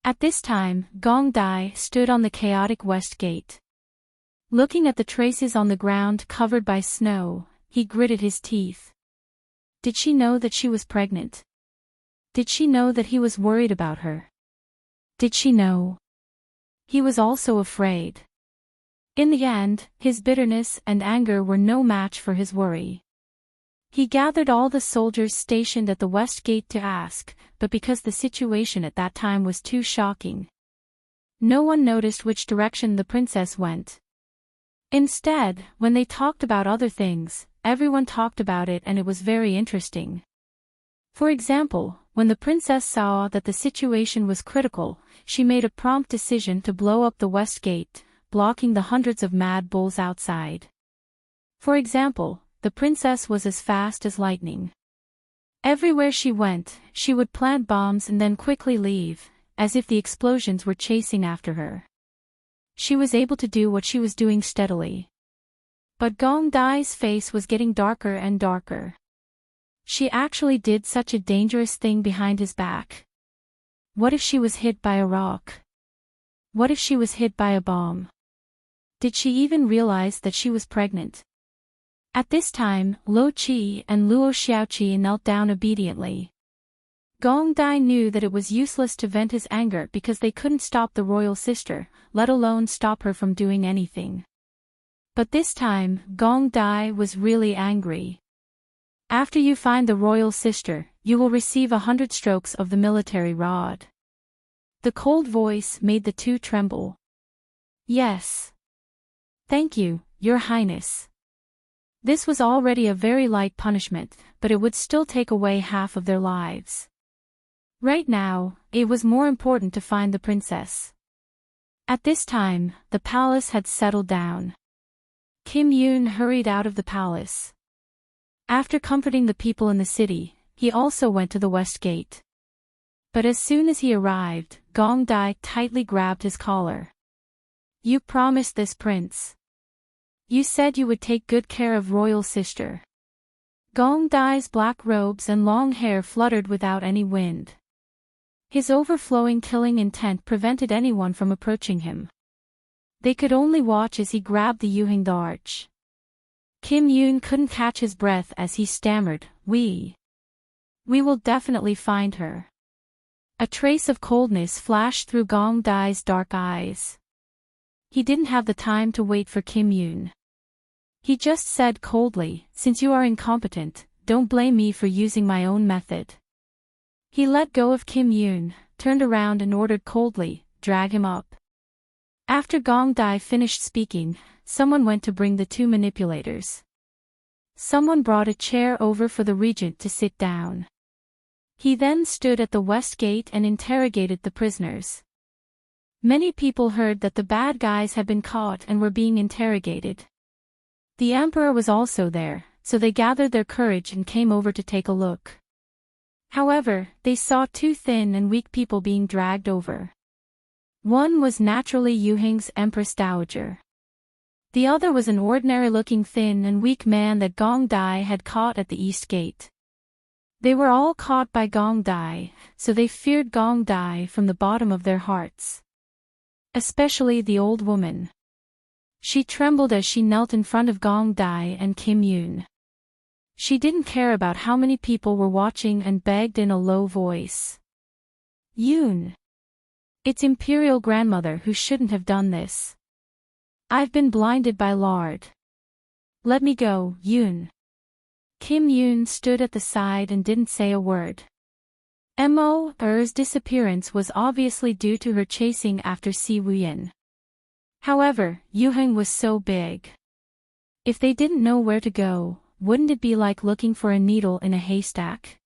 At this time, Gong Dai stood on the chaotic West Gate. Looking at the traces on the ground covered by snow, he gritted his teeth. Did she know that she was pregnant? Did she know that he was worried about her? Did she know? He was also afraid. In the end, his bitterness and anger were no match for his worry. He gathered all the soldiers stationed at the West Gate to ask, but because the situation at that time was too shocking, no one noticed which direction the princess went. Instead, when they talked about other things, everyone talked about it and it was very interesting. For example, when the princess saw that the situation was critical, she made a prompt decision to blow up the West Gate, blocking the hundreds of mad bulls outside. For example, the princess was as fast as lightning. Everywhere she went, she would plant bombs and then quickly leave, as if the explosions were chasing after her. She was able to do what she was doing steadily. But Gong Dai's face was getting darker and darker. She actually did such a dangerous thing behind his back. What if she was hit by a rock? What if she was hit by a bomb? Did she even realize that she was pregnant? At this time, Lo Qi and Luo Xiaoqi knelt down obediently. Gong Dai knew that it was useless to vent his anger because they couldn't stop the royal sister, let alone stop her from doing anything. But this time, Gong Dai was really angry. After you find the royal sister, you will receive 100 strokes of the military rod. The cold voice made the two tremble. Yes. Thank you, Your Highness. This was already a very light punishment, but it would still take away half of their lives. Right now, it was more important to find the princess. At this time, the palace had settled down. Kim Yoon hurried out of the palace. After comforting the people in the city, he also went to the West Gate. But as soon as he arrived, Gong Dai tightly grabbed his collar. You promised this, Prince. You said you would take good care of royal sister. Gong Dai's black robes and long hair fluttered without any wind. His overflowing killing intent prevented anyone from approaching him. They could only watch as he grabbed the Yuheng arch. Kim Yoon couldn't catch his breath as he stammered, We will definitely find her. A trace of coldness flashed through Gong Dai's dark eyes. He didn't have the time to wait for Kim Yoon. He just said coldly, Since you are incompetent, don't blame me for using my own method. He let go of Kim Yoon, turned around and ordered coldly, Drag him up. After Gong Dai finished speaking, someone went to bring the two manipulators. Someone brought a chair over for the regent to sit down. He then stood at the West Gate and interrogated the prisoners. Many people heard that the bad guys had been caught and were being interrogated. The emperor was also there, so they gathered their courage and came over to take a look. However, they saw two thin and weak people being dragged over. One was naturally Yuheng's Empress Dowager. The other was an ordinary-looking thin and weak man that Gong Dai had caught at the East Gate. They were all caught by Gong Dai, so they feared Gong Dai from the bottom of their hearts. Especially the old woman. She trembled as she knelt in front of Gong Dai and Kim Yoon. She didn't care about how many people were watching and begged in a low voice. Yoon. It's Imperial Grandmother who shouldn't have done this. I've been blinded by lard. Let me go, Yoon. Kim Yoon stood at the side and didn't say a word. Mo's disappearance was obviously due to her chasing after Si Wuyin. However, Yuheng was so big. If they didn't know where to go, wouldn't it be like looking for a needle in a haystack?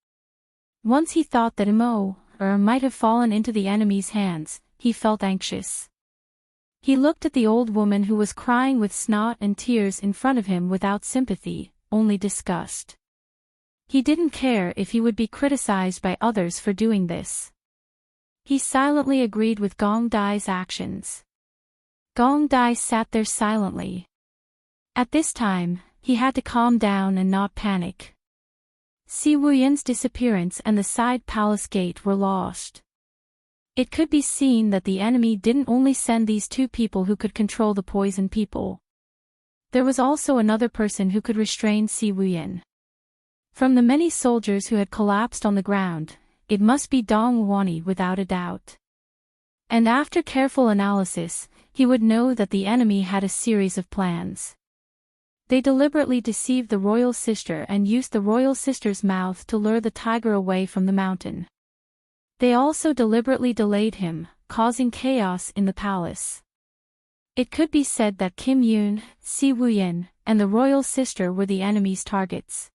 Once he thought that Mo might have fallen into the enemy's hands, he felt anxious. He looked at the old woman who was crying with snot and tears in front of him without sympathy, only disgust. He didn't care if he would be criticized by others for doing this. He silently agreed with Gong Dai's actions. Gong Dai sat there silently. At this time, he had to calm down and not panic. Si Wuyin's disappearance and the side palace gate were lost. It could be seen that the enemy didn't only send these two people who could control the poison people. There was also another person who could restrain Si Wuyin. From the many soldiers who had collapsed on the ground, it must be Dong Wani without a doubt. And after careful analysis, he would know that the enemy had a series of plans. They deliberately deceived the royal sister and used the royal sister's mouth to lure the tiger away from the mountain. They also deliberately delayed him, causing chaos in the palace. It could be said that Kim Yoon, Si Wuyin, and the royal sister were the enemy's targets.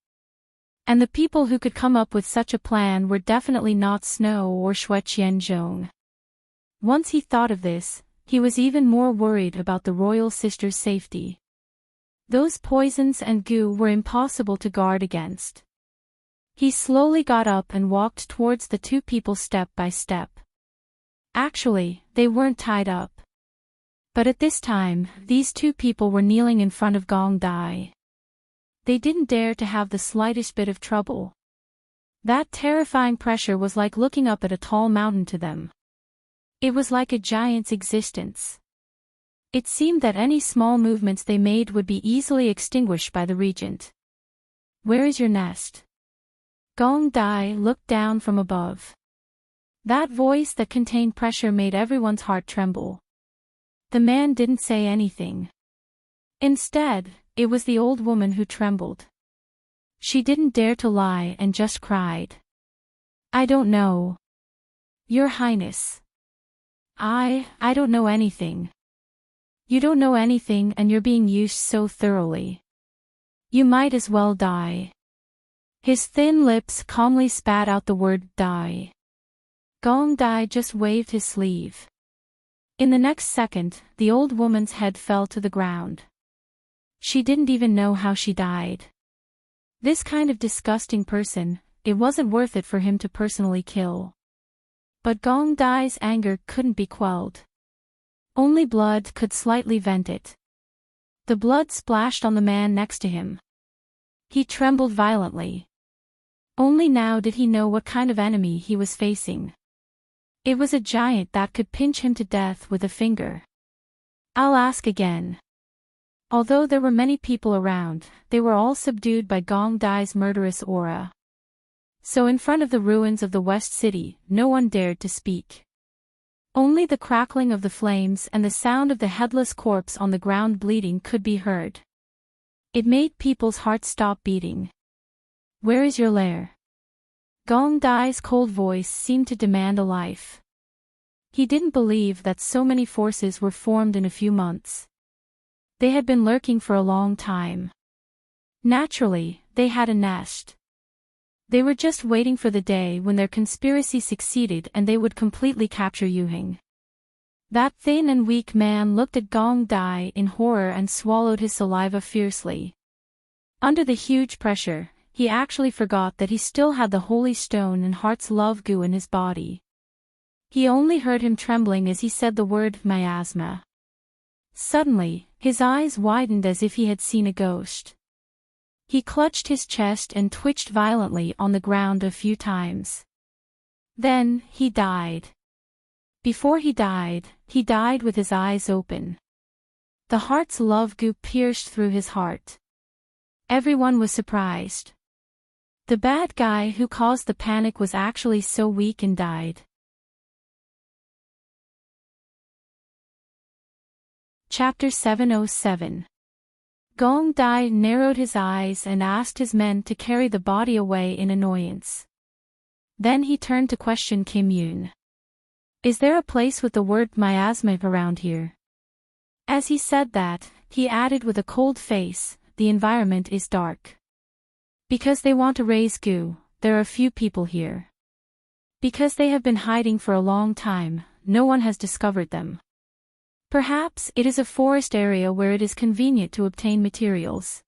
And the people who could come up with such a plan were definitely not Snow or Shui Qianzhong. Once he thought of this, he was even more worried about the royal sister's safety. Those poisons and goo were impossible to guard against. He slowly got up and walked towards the two people step by step. Actually, they weren't tied up. But at this time, these two people were kneeling in front of Gong Dai. They didn't dare to have the slightest bit of trouble. That terrifying pressure was like looking up at a tall mountain to them. It was like a giant's existence. It seemed that any small movements they made would be easily extinguished by the regent. Where is your nest? Gong Dai looked down from above. That voice that contained pressure made everyone's heart tremble. The man didn't say anything. Instead, it was the old woman who trembled. She didn't dare to lie and just cried. I don't know. Your Highness. I don't know anything. You don't know anything and you're being used so thoroughly. You might as well die. His thin lips calmly spat out the word die. Gong Dai just waved his sleeve. In the next second, the old woman's head fell to the ground. She didn't even know how she died. This kind of disgusting person, it wasn't worth it for him to personally kill. But Gong Dai's anger couldn't be quelled. Only blood could slightly vent it. The blood splashed on the man next to him. He trembled violently. Only now did he know what kind of enemy he was facing. It was a giant that could pinch him to death with a finger. I'll ask again. Although there were many people around, they were all subdued by Gong Dai's murderous aura. So in front of the ruins of the West City, no one dared to speak. Only the crackling of the flames and the sound of the headless corpse on the ground bleeding could be heard. It made people's hearts stop beating. Where is your lair? Gong Dai's cold voice seemed to demand a life. He didn't believe that so many forces were formed in a few months. They had been lurking for a long time. Naturally, they had a nest. They were just waiting for the day when their conspiracy succeeded and they would completely capture Yuheng. That thin and weak man looked at Gong Dai in horror and swallowed his saliva fiercely. Under the huge pressure, he actually forgot that he still had the holy stone and heart's love goo in his body. He only heard him trembling as he said the word miasma. Suddenly, his eyes widened as if he had seen a ghost. He clutched his chest and twitched violently on the ground a few times. Then, he died. Before he died with his eyes open. The heart's love goop pierced through his heart. Everyone was surprised. The bad guy who caused the panic was actually so weak and died. Chapter 707. Gong Dai narrowed his eyes and asked his men to carry the body away in annoyance. Then he turned to question Kim Yoon. Is there a place with the word miasma around here? As he said that, he added with a cold face, the environment is dark. Because they want to raise goo, there are few people here. Because they have been hiding for a long time, no one has discovered them. Perhaps it is a forest area where it is convenient to obtain materials.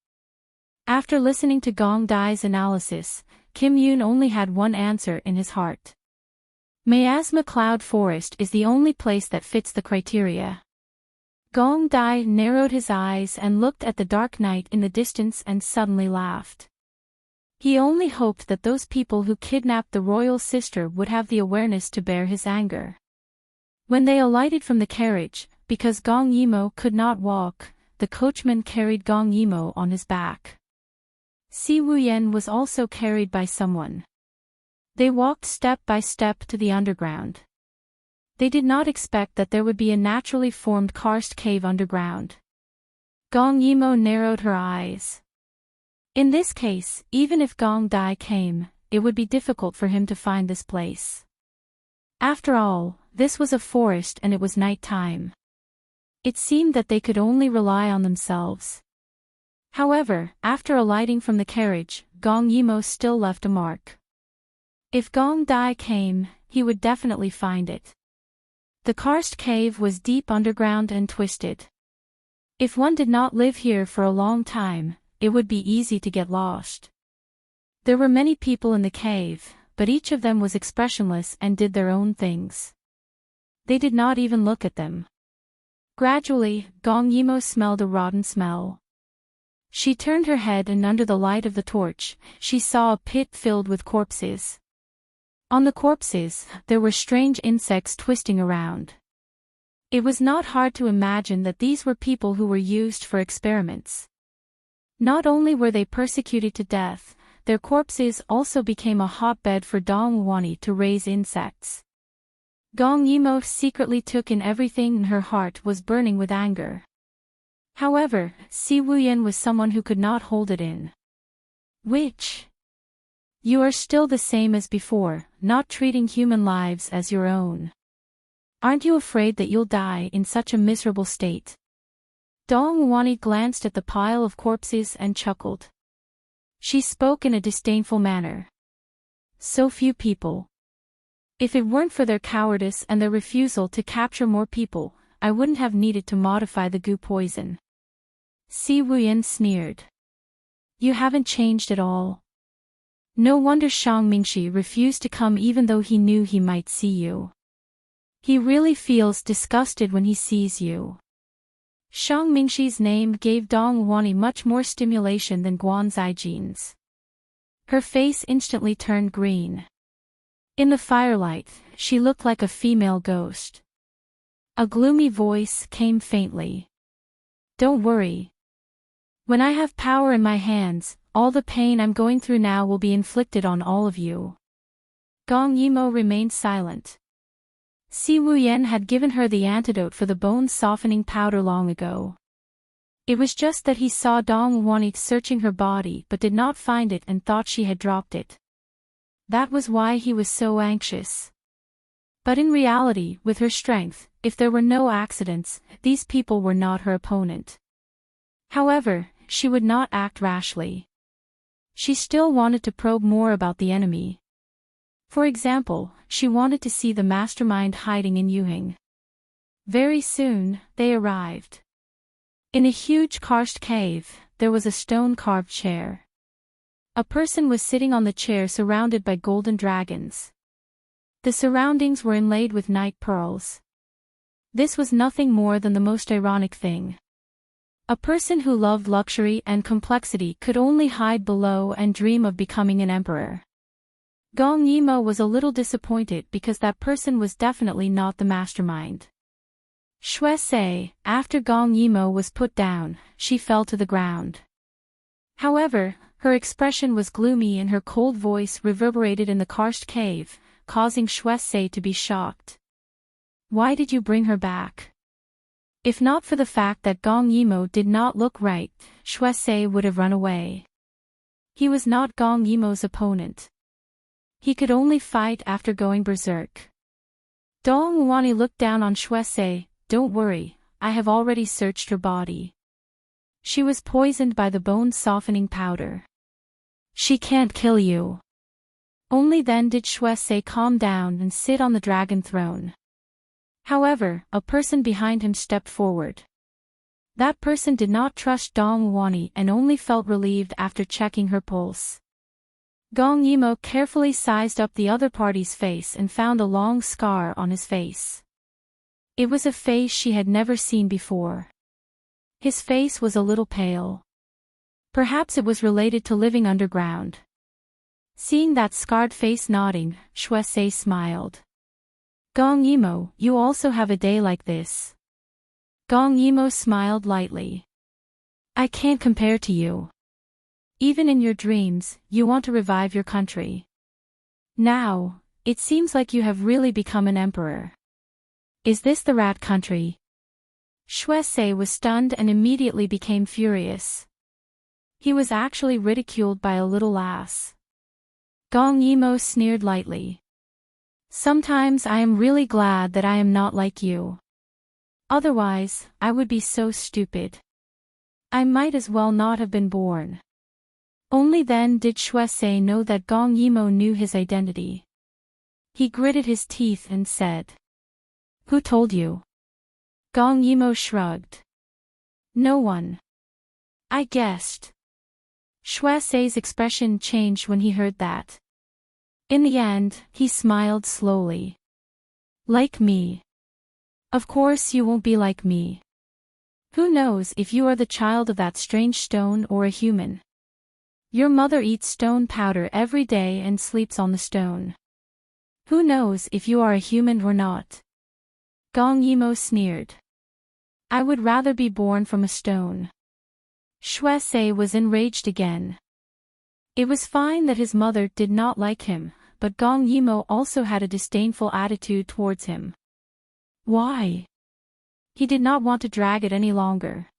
After listening to Gong Dai's analysis, Kim Yoon only had one answer in his heart. Miasma Cloud Forest is the only place that fits the criteria. Gong Dai narrowed his eyes and looked at the dark night in the distance and suddenly laughed. He only hoped that those people who kidnapped the royal sister would have the awareness to bear his anger. When they alighted from the carriage, because Gong Yimo could not walk, the coachman carried Gong Yimo on his back. Si Wuyen was also carried by someone. They walked step by step to the underground. They did not expect that there would be a naturally formed karst cave underground. Gong Yimo narrowed her eyes. In this case, even if Gong Dai came, it would be difficult for him to find this place. After all, this was a forest and it was night time. It seemed that they could only rely on themselves. However, after alighting from the carriage, Gong Yimo still left a mark. If Gong Dai came, he would definitely find it. The karst cave was deep underground and twisted. If one did not live here for a long time, it would be easy to get lost. There were many people in the cave, but each of them was expressionless and did their own things. They did not even look at them. Gradually, Gong Yimo smelled a rotten smell. She turned her head and under the light of the torch, she saw a pit filled with corpses. On the corpses, there were strange insects twisting around. It was not hard to imagine that these were people who were used for experiments. Not only were they persecuted to death, their corpses also became a hotbed for Dong Wani to raise insects. Gong Yimo secretly took in everything and her heart was burning with anger. However, Si Wuyen was someone who could not hold it in. Witch! You are still the same as before, not treating human lives as your own. Aren't you afraid that you'll die in such a miserable state? Dong Wani glanced at the pile of corpses and chuckled. She spoke in a disdainful manner. So few people. If it weren't for their cowardice and their refusal to capture more people, I wouldn't have needed to modify the goo poison. Si Wuyen sneered. You haven't changed at all. No wonder Shang Mingshi refused to come even though he knew he might see you. He really feels disgusted when he sees you. Shang Mingshi's name gave Dong Wani much more stimulation than Guan Zijian's. Her face instantly turned green. In the firelight, she looked like a female ghost. A gloomy voice came faintly. Don't worry. When I have power in my hands, all the pain I'm going through now will be inflicted on all of you. Gong Yimo remained silent. Si Wuyen had given her the antidote for the bone-softening powder long ago. It was just that he saw Dong Wani searching her body but did not find it and thought she had dropped it. That was why he was so anxious. But in reality, with her strength, if there were no accidents, these people were not her opponent. However, she would not act rashly. She still wanted to probe more about the enemy. For example, she wanted to see the mastermind hiding in Yuhing. Very soon, they arrived. In a huge karst cave, there was a stone-carved chair. A person was sitting on the chair surrounded by golden dragons. The surroundings were inlaid with night pearls. This was nothing more than the most ironic thing. A person who loved luxury and complexity could only hide below and dream of becoming an emperor. Gong Yimo was a little disappointed because that person was definitely not the mastermind. Shui Se, after Gong Yimo was put down, she fell to the ground. However, her expression was gloomy and her cold voice reverberated in the karst cave, causing Shui Se to be shocked. Why did you bring her back? If not for the fact that Gong Yimo did not look right, Shui Se would have run away. He was not Gong Yimo's opponent. He could only fight after going berserk. Dong Wani looked down on Shui Se. Don't worry, I have already searched her body. She was poisoned by the bone-softening powder. She can't kill you. Only then did Shui Se calm down and sit on the dragon throne. However, a person behind him stepped forward. That person did not trust Dong Wani and only felt relieved after checking her pulse. Gong Yimo carefully sized up the other party's face and found a long scar on his face. It was a face she had never seen before. His face was a little pale. Perhaps it was related to living underground. Seeing that scarred face nodding, Shui Se smiled. Gong Yimo, you also have a day like this. Gong Yimo smiled lightly. I can't compare to you. Even in your dreams, you want to revive your country. Now, it seems like you have really become an emperor. Is this the rat country? Shui Se was stunned and immediately became furious. He was actually ridiculed by a little lass. Gong Yimo sneered lightly. Sometimes I am really glad that I am not like you. Otherwise, I would be so stupid. I might as well not have been born. Only then did Shui Se know that Gong Yimo knew his identity. He gritted his teeth and said, "Who told you?" Gong Yimo shrugged. "No one. I guessed." Shui Se's expression changed when he heard that. In the end, he smiled slowly. Like me. Of course you won't be like me. Who knows if you are the child of that strange stone or a human? Your mother eats stone powder every day and sleeps on the stone. Who knows if you are a human or not? Gong Yimo sneered. I would rather be born from a stone. Shui Se was enraged again. It was fine that his mother did not like him, but Gong Yimo also had a disdainful attitude towards him. Why? He did not want to drag it any longer.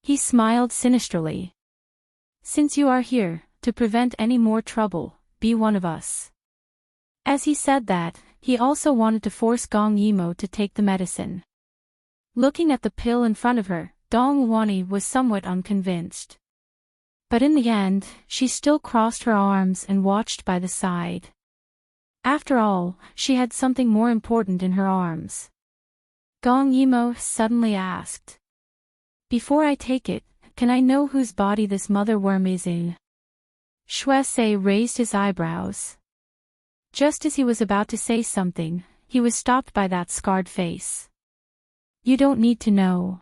He smiled sinisterly. Since you are here, to prevent any more trouble, be one of us. As he said that, he also wanted to force Gong Yimo to take the medicine. Looking at the pill in front of her, Dong Wani was somewhat unconvinced. But in the end, she still crossed her arms and watched by the side. After all, she had something more important in her arms. Gong Yimo suddenly asked. Before I take it, can I know whose body this mother worm is in? Shui Se raised his eyebrows. Just as he was about to say something, he was stopped by that scarred face. You don't need to know.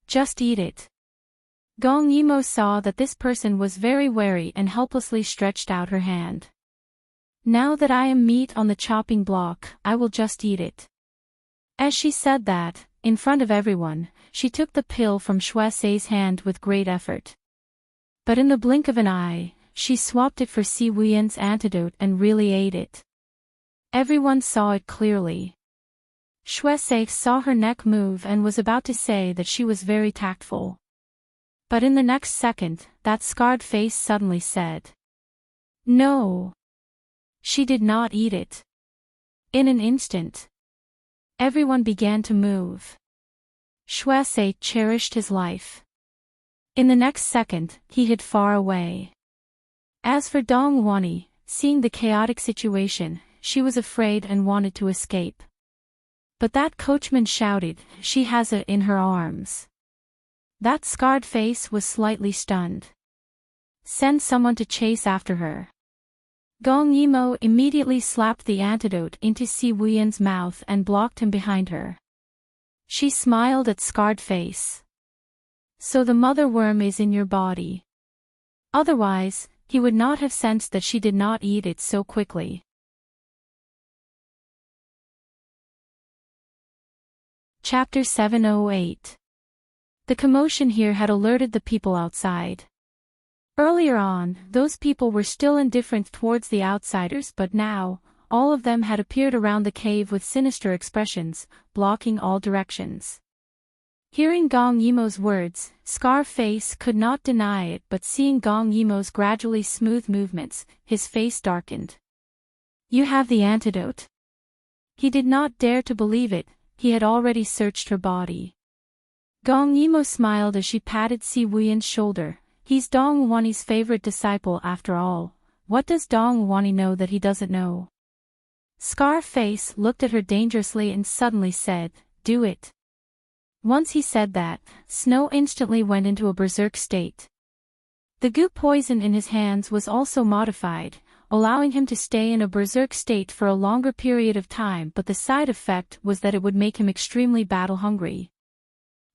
Just eat it. Gong Yimo saw that this person was very wary and helplessly stretched out her hand. Now that I am meat on the chopping block, I will just eat it. As she said that, in front of everyone, she took the pill from Shui Se's hand with great effort. But in the blink of an eye, she swapped it for Si Wuyan's antidote and really ate it. Everyone saw it clearly. Shui Se saw her neck move and was about to say that she was very tactful. But in the next second, that scarred face suddenly said, "No." She did not eat it. In an instant, everyone began to move. Shui Se cherished his life. In the next second, he hid far away. As for Dong Wani, seeing the chaotic situation, she was afraid and wanted to escape. But that coachman shouted, "She has it in her arms." That scarred face was slightly stunned. Send someone to chase after her. Gong Yimo immediately slapped the antidote into Si Wuyan's mouth and blocked him behind her. She smiled at scarred face. So the mother worm is in your body. Otherwise, he would not have sensed that she did not eat it so quickly. Chapter 708. The commotion here had alerted the people outside. Earlier on, those people were still indifferent towards the outsiders, but now, all of them had appeared around the cave with sinister expressions, blocking all directions. Hearing Gong Yimo's words, Scarface could not deny it, but seeing Gong Yimo's gradually smooth movements, his face darkened. You have the antidote? He did not dare to believe it, he had already searched her body. Gong Yimo smiled as she patted Si Wuyan's shoulder. He's Dong Wani's favorite disciple after all. What does Dong Wani know that he doesn't know? Scarface looked at her dangerously and suddenly said, "Do it." Once he said that, Snow instantly went into a berserk state. The goo poison in his hands was also modified, allowing him to stay in a berserk state for a longer period of time, but the side effect was that it would make him extremely battle-hungry.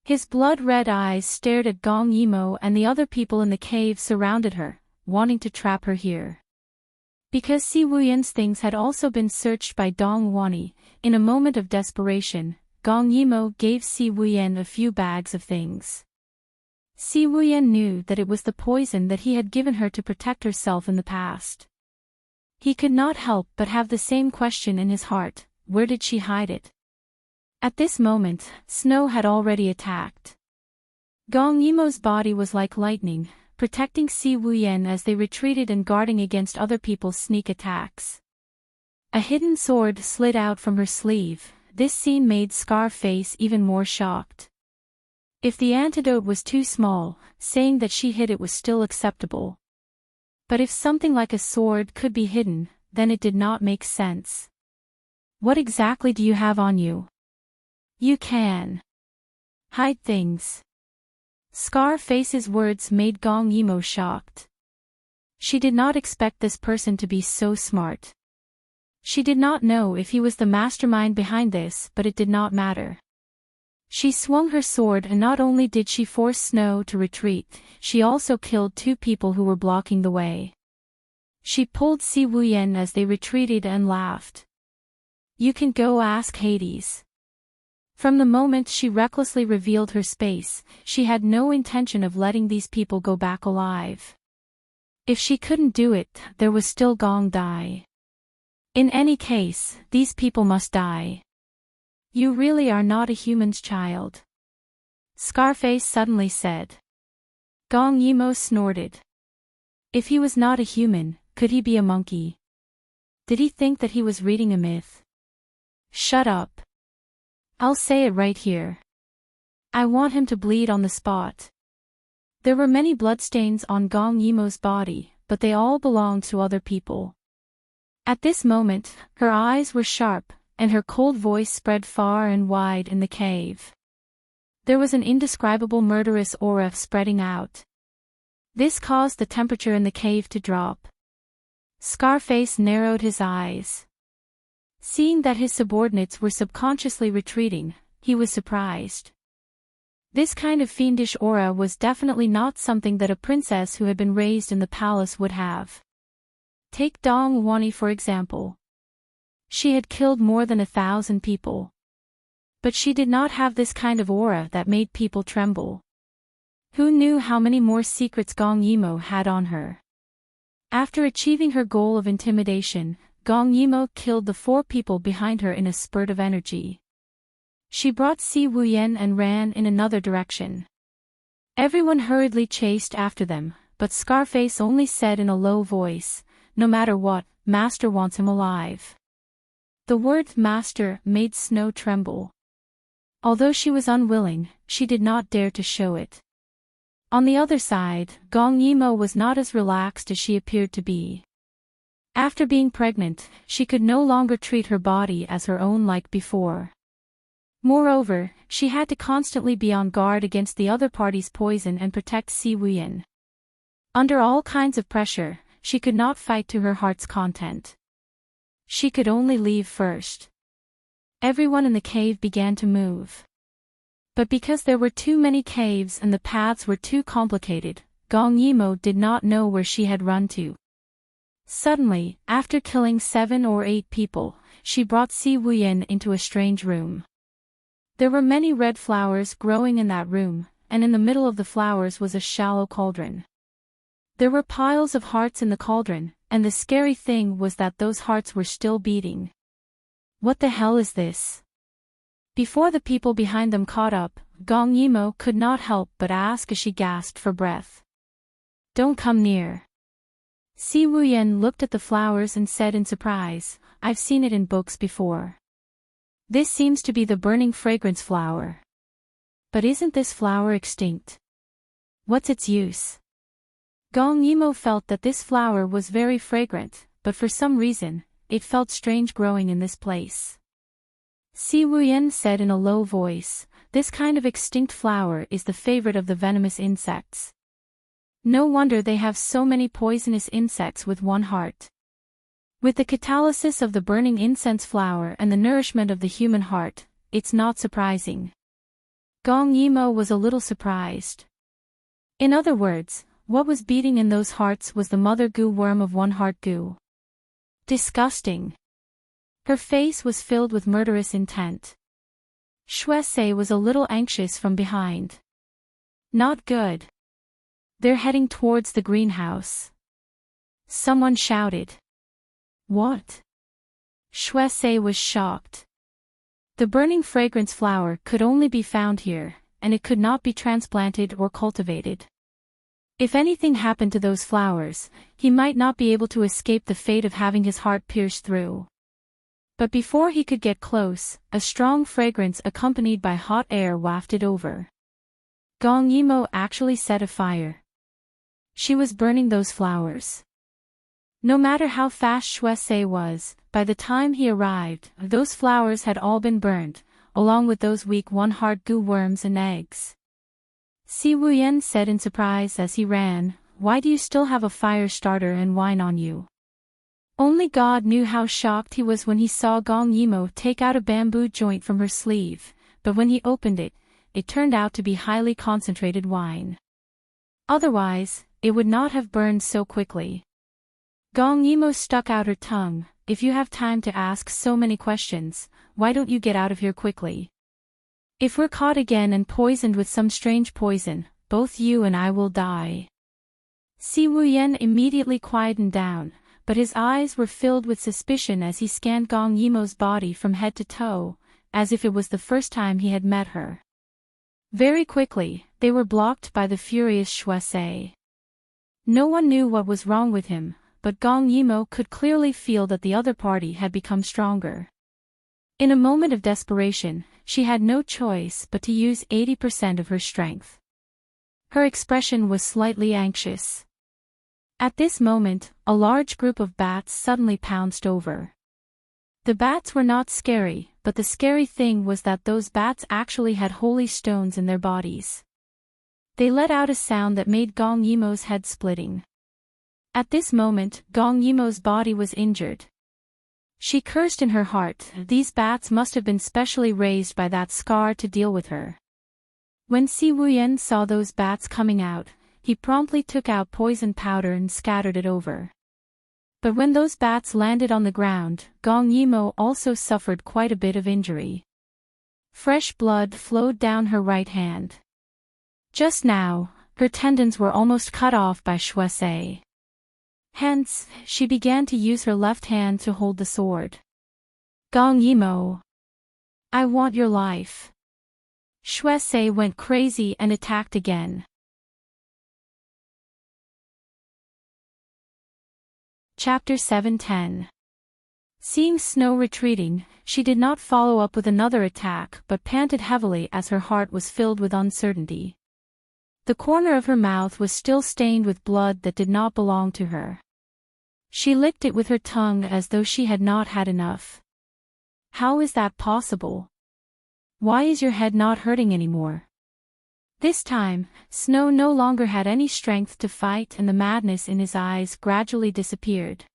His blood-red eyes stared at Gong Yimo, and the other people in the cave surrounded her, wanting to trap her here. Because Si Wuyan's things had also been searched by Dong Wani, in a moment of desperation, Gong Yimo gave Si Wuyan a few bags of things. Si Wuyan knew that it was the poison that he had given her to protect herself in the past. He could not help but have the same question in his heart: where did she hide it? At this moment, Snow had already attacked. Gong Yimo's body was like lightning, protecting Si Wuyan as they retreated and guarding against other people's sneak attacks. A hidden sword slid out from her sleeve. This scene made Scarface even more shocked. If the antidote was too small, saying that she hid it was still acceptable. But if something like a sword could be hidden, then it did not make sense. What exactly do you have on you? You can hide things. Scarface's words made Gong Yimo shocked. She did not expect this person to be so smart. She did not know if he was the mastermind behind this, but it did not matter. She swung her sword, and not only did she force Snow to retreat, she also killed 2 people who were blocking the way. She pulled Si Wuyan as they retreated and laughed. You can go ask Hades. From the moment she recklessly revealed her space, she had no intention of letting these people go back alive. If she couldn't do it, there was still Gong Dai. In any case, these people must die. You really are not a human's child. Scarface suddenly said. Gong Yimo snorted. If he was not a human, could he be a monkey? Did he think that he was reading a myth? Shut up. I'll say it right here. I want him to bleed on the spot. There were many bloodstains on Gong Yimo's body, but they all belonged to other people. At this moment, her eyes were sharp, and her cold voice spread far and wide in the cave. There was an indescribable murderous aura spreading out. This caused the temperature in the cave to drop. Scarface narrowed his eyes. Seeing that his subordinates were subconsciously retreating, he was surprised. This kind of fiendish aura was definitely not something that a princess who had been raised in the palace would have. Take Dong Wani for example. She had killed more than 1,000 people. But she did not have this kind of aura that made people tremble. Who knew how many more secrets Gong Yimo had on her? After achieving her goal of intimidation, Gong Yimo killed the 4 people behind her in a spurt of energy. She brought Si Wuyan and ran in another direction. Everyone hurriedly chased after them, but Scarface only said in a low voice, "No matter what, Master wants him alive." The word "master" made Snow tremble. Although she was unwilling, she did not dare to show it. On the other side, Gong Yimo was not as relaxed as she appeared to be. After being pregnant, she could no longer treat her body as her own like before. Moreover, she had to constantly be on guard against the other party's poison and protect Si Wuyan. Under all kinds of pressure, she could not fight to her heart's content. She could only leave first. Everyone in the cave began to move. But because there were too many caves and the paths were too complicated, Gong Yimo did not know where she had run to. Suddenly, after killing 7 or 8 people, she brought Si Wuyen into a strange room. There were many red flowers growing in that room, and in the middle of the flowers was a shallow cauldron. There were piles of hearts in the cauldron, and the scary thing was that those hearts were still beating. What the hell is this? Before the people behind them caught up, Gong Yimo could not help but ask as she gasped for breath. Don't come near. Si Wuyen looked at the flowers and said in surprise, I've seen it in books before. This seems to be the burning fragrance flower. But isn't this flower extinct? What's its use? Gong Yimo felt that this flower was very fragrant, but for some reason, it felt strange growing in this place. Si Wuyen said in a low voice, this kind of extinct flower is the favorite of the venomous insects. No wonder they have so many poisonous insects with one heart. With the catalysis of the burning incense flower and the nourishment of the human heart, it's not surprising. Gong Yimo was a little surprised. In other words, what was beating in those hearts was the mother goo worm of one heart goo. Disgusting. Her face was filled with murderous intent. Shuese was a little anxious from behind. Not good. They're heading towards the greenhouse. Someone shouted. What? Shuese was shocked. The burning fragrance flower could only be found here, and it could not be transplanted or cultivated. If anything happened to those flowers, he might not be able to escape the fate of having his heart pierced through. But before he could get close, a strong fragrance accompanied by hot air wafted over. Gong Yimo actually set a fire. She was burning those flowers. No matter how fast Shuese was, by the time he arrived, those flowers had all been burned, along with those weak one-heart goo worms and eggs. Si Wuyen said in surprise as he ran, why do you still have a fire starter and wine on you? Only God knew how shocked he was when he saw Gong Yimo take out a bamboo joint from her sleeve, but when he opened it, it turned out to be highly concentrated wine. Otherwise, it would not have burned so quickly. Gong Yimo stuck out her tongue, if you have time to ask so many questions, why don't you get out of here quickly? If we're caught again and poisoned with some strange poison, both you and I will die. Si Wuyen immediately quietened down, but his eyes were filled with suspicion as he scanned Gong Yimo's body from head to toe, as if it was the first time he had met her. Very quickly, they were blocked by the furious Shuese. No one knew what was wrong with him, but Gong Yimo could clearly feel that the other party had become stronger. In a moment of desperation, she had no choice but to use 80% of her strength. Her expression was slightly anxious. At this moment, a large group of bats suddenly pounced over. The bats were not scary, but the scary thing was that those bats actually had holy stones in their bodies. They let out a sound that made Gong Yimo's head splitting. At this moment, Gong Yimo's body was injured. She cursed in her heart, these bats must have been specially raised by that scar to deal with her. When Si Wuyen saw those bats coming out, he promptly took out poison powder and scattered it over. But when those bats landed on the ground, Gong Yimo also suffered quite a bit of injury. Fresh blood flowed down her right hand. Just now, her tendons were almost cut off by Shuese. Hence, she began to use her left hand to hold the sword. Gong Yimo. I want your life. Shuese went crazy and attacked again. Chapter 7:10. Seeing Snow retreating, she did not follow up with another attack but panted heavily as her heart was filled with uncertainty. The corner of her mouth was still stained with blood that did not belong to her. She licked it with her tongue as though she had not had enough. How is that possible? Why is your head not hurting anymore? This time, Snow no longer had any strength to fight and the madness in his eyes gradually disappeared.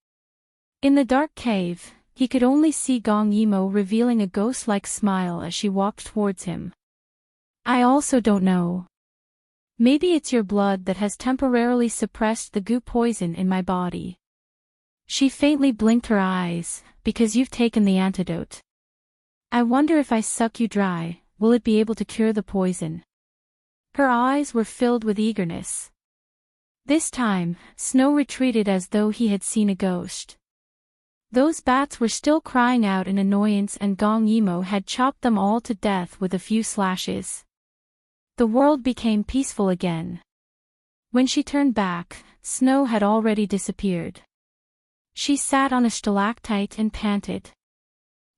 In the dark cave, he could only see Gong Yimo revealing a ghost-like smile as she walked towards him. I also don't know. Maybe it's your blood that has temporarily suppressed the goo poison in my body. She faintly blinked her eyes, because you've taken the antidote. I wonder if I suck you dry, will it be able to cure the poison? Her eyes were filled with eagerness. This time, Snow retreated as though he had seen a ghost. Those bats were still crying out in annoyance and Gong Yimo had chopped them all to death with a few slashes. The world became peaceful again. When she turned back, Snow had already disappeared. She sat on a stalactite and panted.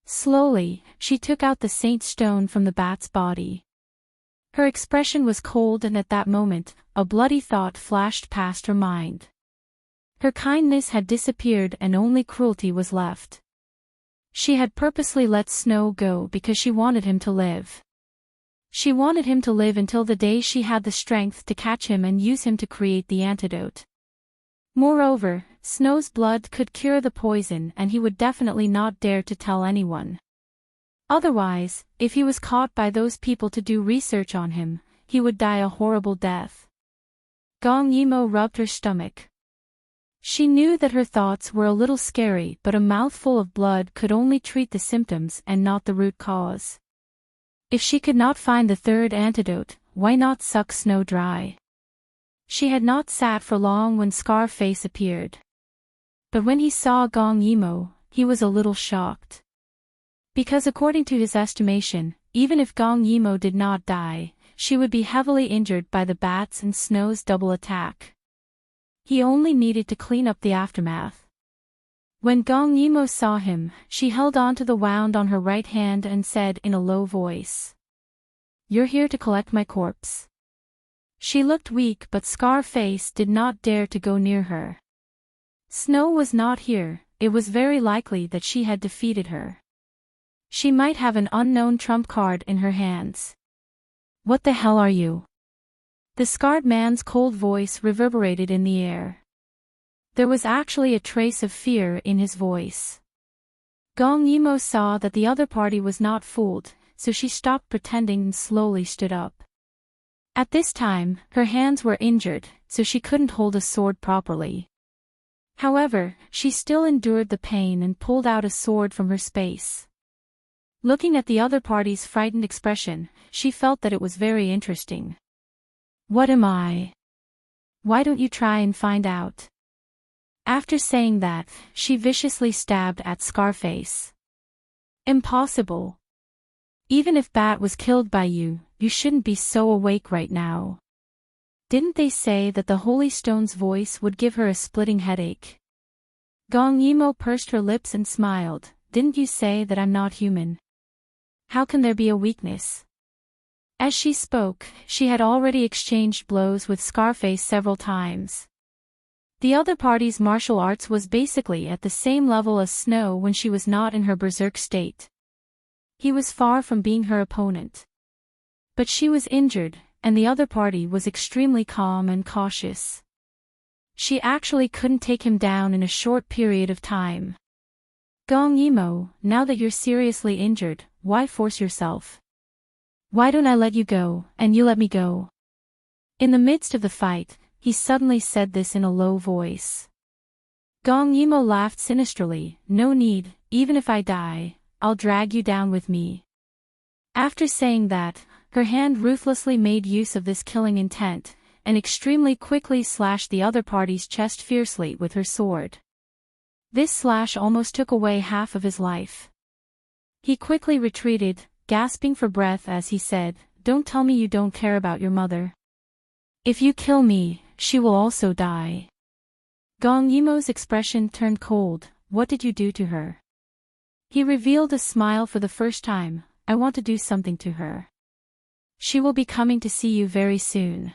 Slowly, she took out the saint stone from the bat's body. Her expression was cold and at that moment, a bloody thought flashed past her mind. Her kindness had disappeared and only cruelty was left. She had purposely let Snow go because she wanted him to live. She wanted him to live until the day she had the strength to catch him and use him to create the antidote. Moreover, Snow's blood could cure the poison and he would definitely not dare to tell anyone. Otherwise, if he was caught by those people to do research on him, he would die a horrible death. Gong Yimo rubbed her stomach. She knew that her thoughts were a little scary, but a mouthful of blood could only treat the symptoms and not the root cause. If she could not find the third antidote, why not suck Snow dry? She had not sat for long when Scarface appeared. But when he saw Gong Yimo, he was a little shocked. Because according to his estimation, even if Gong Yimo did not die, she would be heavily injured by the bats and Snow's double attack. He only needed to clean up the aftermath. When Gong Yimo saw him, she held on to the wound on her right hand and said in a low voice, "You're here to collect my corpse." She looked weak but Scarface did not dare to go near her. Snow was not here, it was very likely that she had defeated her. She might have an unknown trump card in her hands. "What the hell are you?" The scarred man's cold voice reverberated in the air. There was actually a trace of fear in his voice. Gong Yimo saw that the other party was not fooled, so she stopped pretending and slowly stood up. At this time, her hands were injured, so she couldn't hold a sword properly. However, she still endured the pain and pulled out a sword from her space. Looking at the other party's frightened expression, she felt that it was very interesting. "What am I? Why don't you try and find out?" After saying that, she viciously stabbed at Scarface. "Impossible. Even if Bat was killed by you, you shouldn't be so awake right now. Didn't they say that the Holy Stone's voice would give her a splitting headache?" Gong Yimo pursed her lips and smiled. "Didn't you say that I'm not human? How can there be a weakness?" As she spoke, she had already exchanged blows with Scarface several times. The other party's martial arts was basically at the same level as Snow when she was not in her berserk state. He was far from being her opponent. But she was injured, and the other party was extremely calm and cautious. She actually couldn't take him down in a short period of time. "Gong Yimo, now that you're seriously injured, why force yourself? Why don't I let you go, and you let me go?" In the midst of the fight, he suddenly said this in a low voice. Gong Yimo laughed sinisterly. "No need, even if I die, I'll drag you down with me." After saying that, her hand ruthlessly made use of this killing intent, and extremely quickly slashed the other party's chest fiercely with her sword. This slash almost took away half of his life. He quickly retreated, gasping for breath as he said, "Don't tell me you don't care about your mother. If you kill me, she will also die." Gong Yimo's expression turned cold. "What did you do to her?" He revealed a smile for the first time. "I want to do something to her. She will be coming to see you very soon.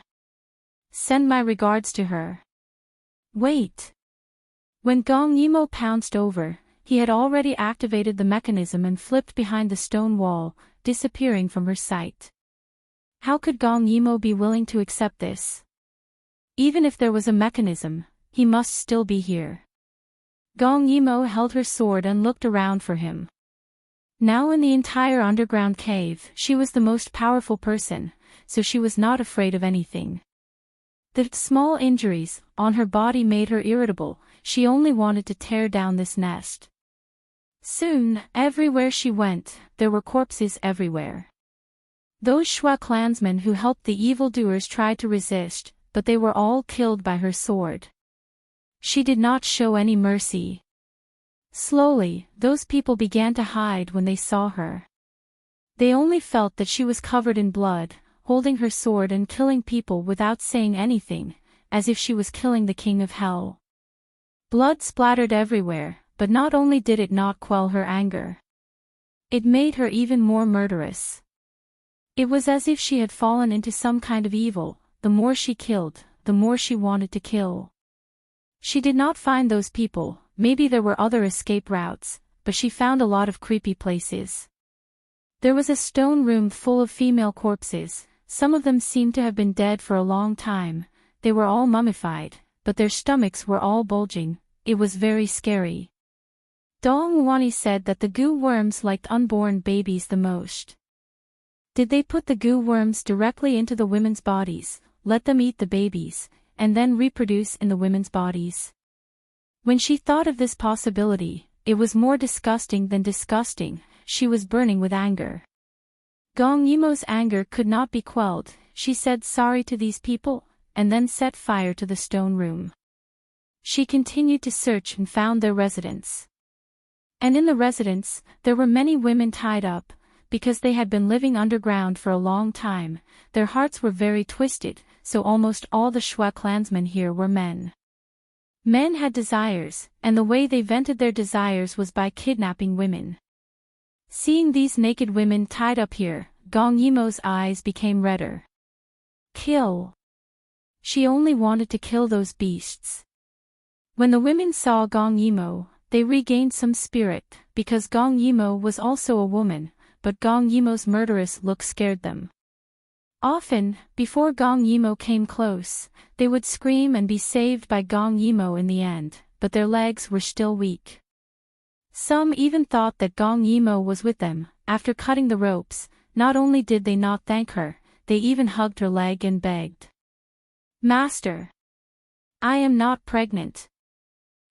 Send my regards to her." "Wait." When Gong Yimo pounced over, he had already activated the mechanism and flipped behind the stone wall, disappearing from her sight. How could Gong Yimo be willing to accept this? Even if there was a mechanism, he must still be here. Gong Yimo held her sword and looked around for him. Now in the entire underground cave, she was the most powerful person, so she was not afraid of anything. The small injuries on her body made her irritable. She only wanted to tear down this nest. Soon, everywhere she went, there were corpses everywhere. Those Shwa clansmen who helped the evildoers tried to resist, but they were all killed by her sword. She did not show any mercy. Slowly, those people began to hide when they saw her. They only felt that she was covered in blood, holding her sword and killing people without saying anything, as if she was killing the king of hell. Blood splattered everywhere, but not only did it not quell her anger, it made her even more murderous. It was as if she had fallen into some kind of evil. The more she killed, the more she wanted to kill. She did not find those people. Maybe there were other escape routes, but she found a lot of creepy places. There was a stone room full of female corpses. Some of them seemed to have been dead for a long time. They were all mummified, but their stomachs were all bulging. It was very scary. Dong Wani said that the goo worms liked unborn babies the most. Did they put the goo worms directly into the women's bodies, let them eat the babies, and then reproduce in the women's bodies? When she thought of this possibility, it was more disgusting than disgusting. She was burning with anger. Gong Yimo's anger could not be quelled. She said sorry to these people, and then set fire to the stone room. She continued to search and found their residence. And in the residence, there were many women tied up. Because they had been living underground for a long time, their hearts were very twisted, so almost all the Shwa clansmen here were men. Men had desires, and the way they vented their desires was by kidnapping women. Seeing these naked women tied up here, Gong Yimo's eyes became redder. Kill. She only wanted to kill those beasts. When the women saw Gong Yimo, they regained some spirit, because Gong Yimo was also a woman. But Gong Yimo's murderous look scared them. Often, before Gong Yimo came close, they would scream and be saved by Gong Yimo in the end, but their legs were still weak. Some even thought that Gong Yimo was with them. After cutting the ropes, not only did they not thank her, they even hugged her leg and begged. "Master! I am not pregnant.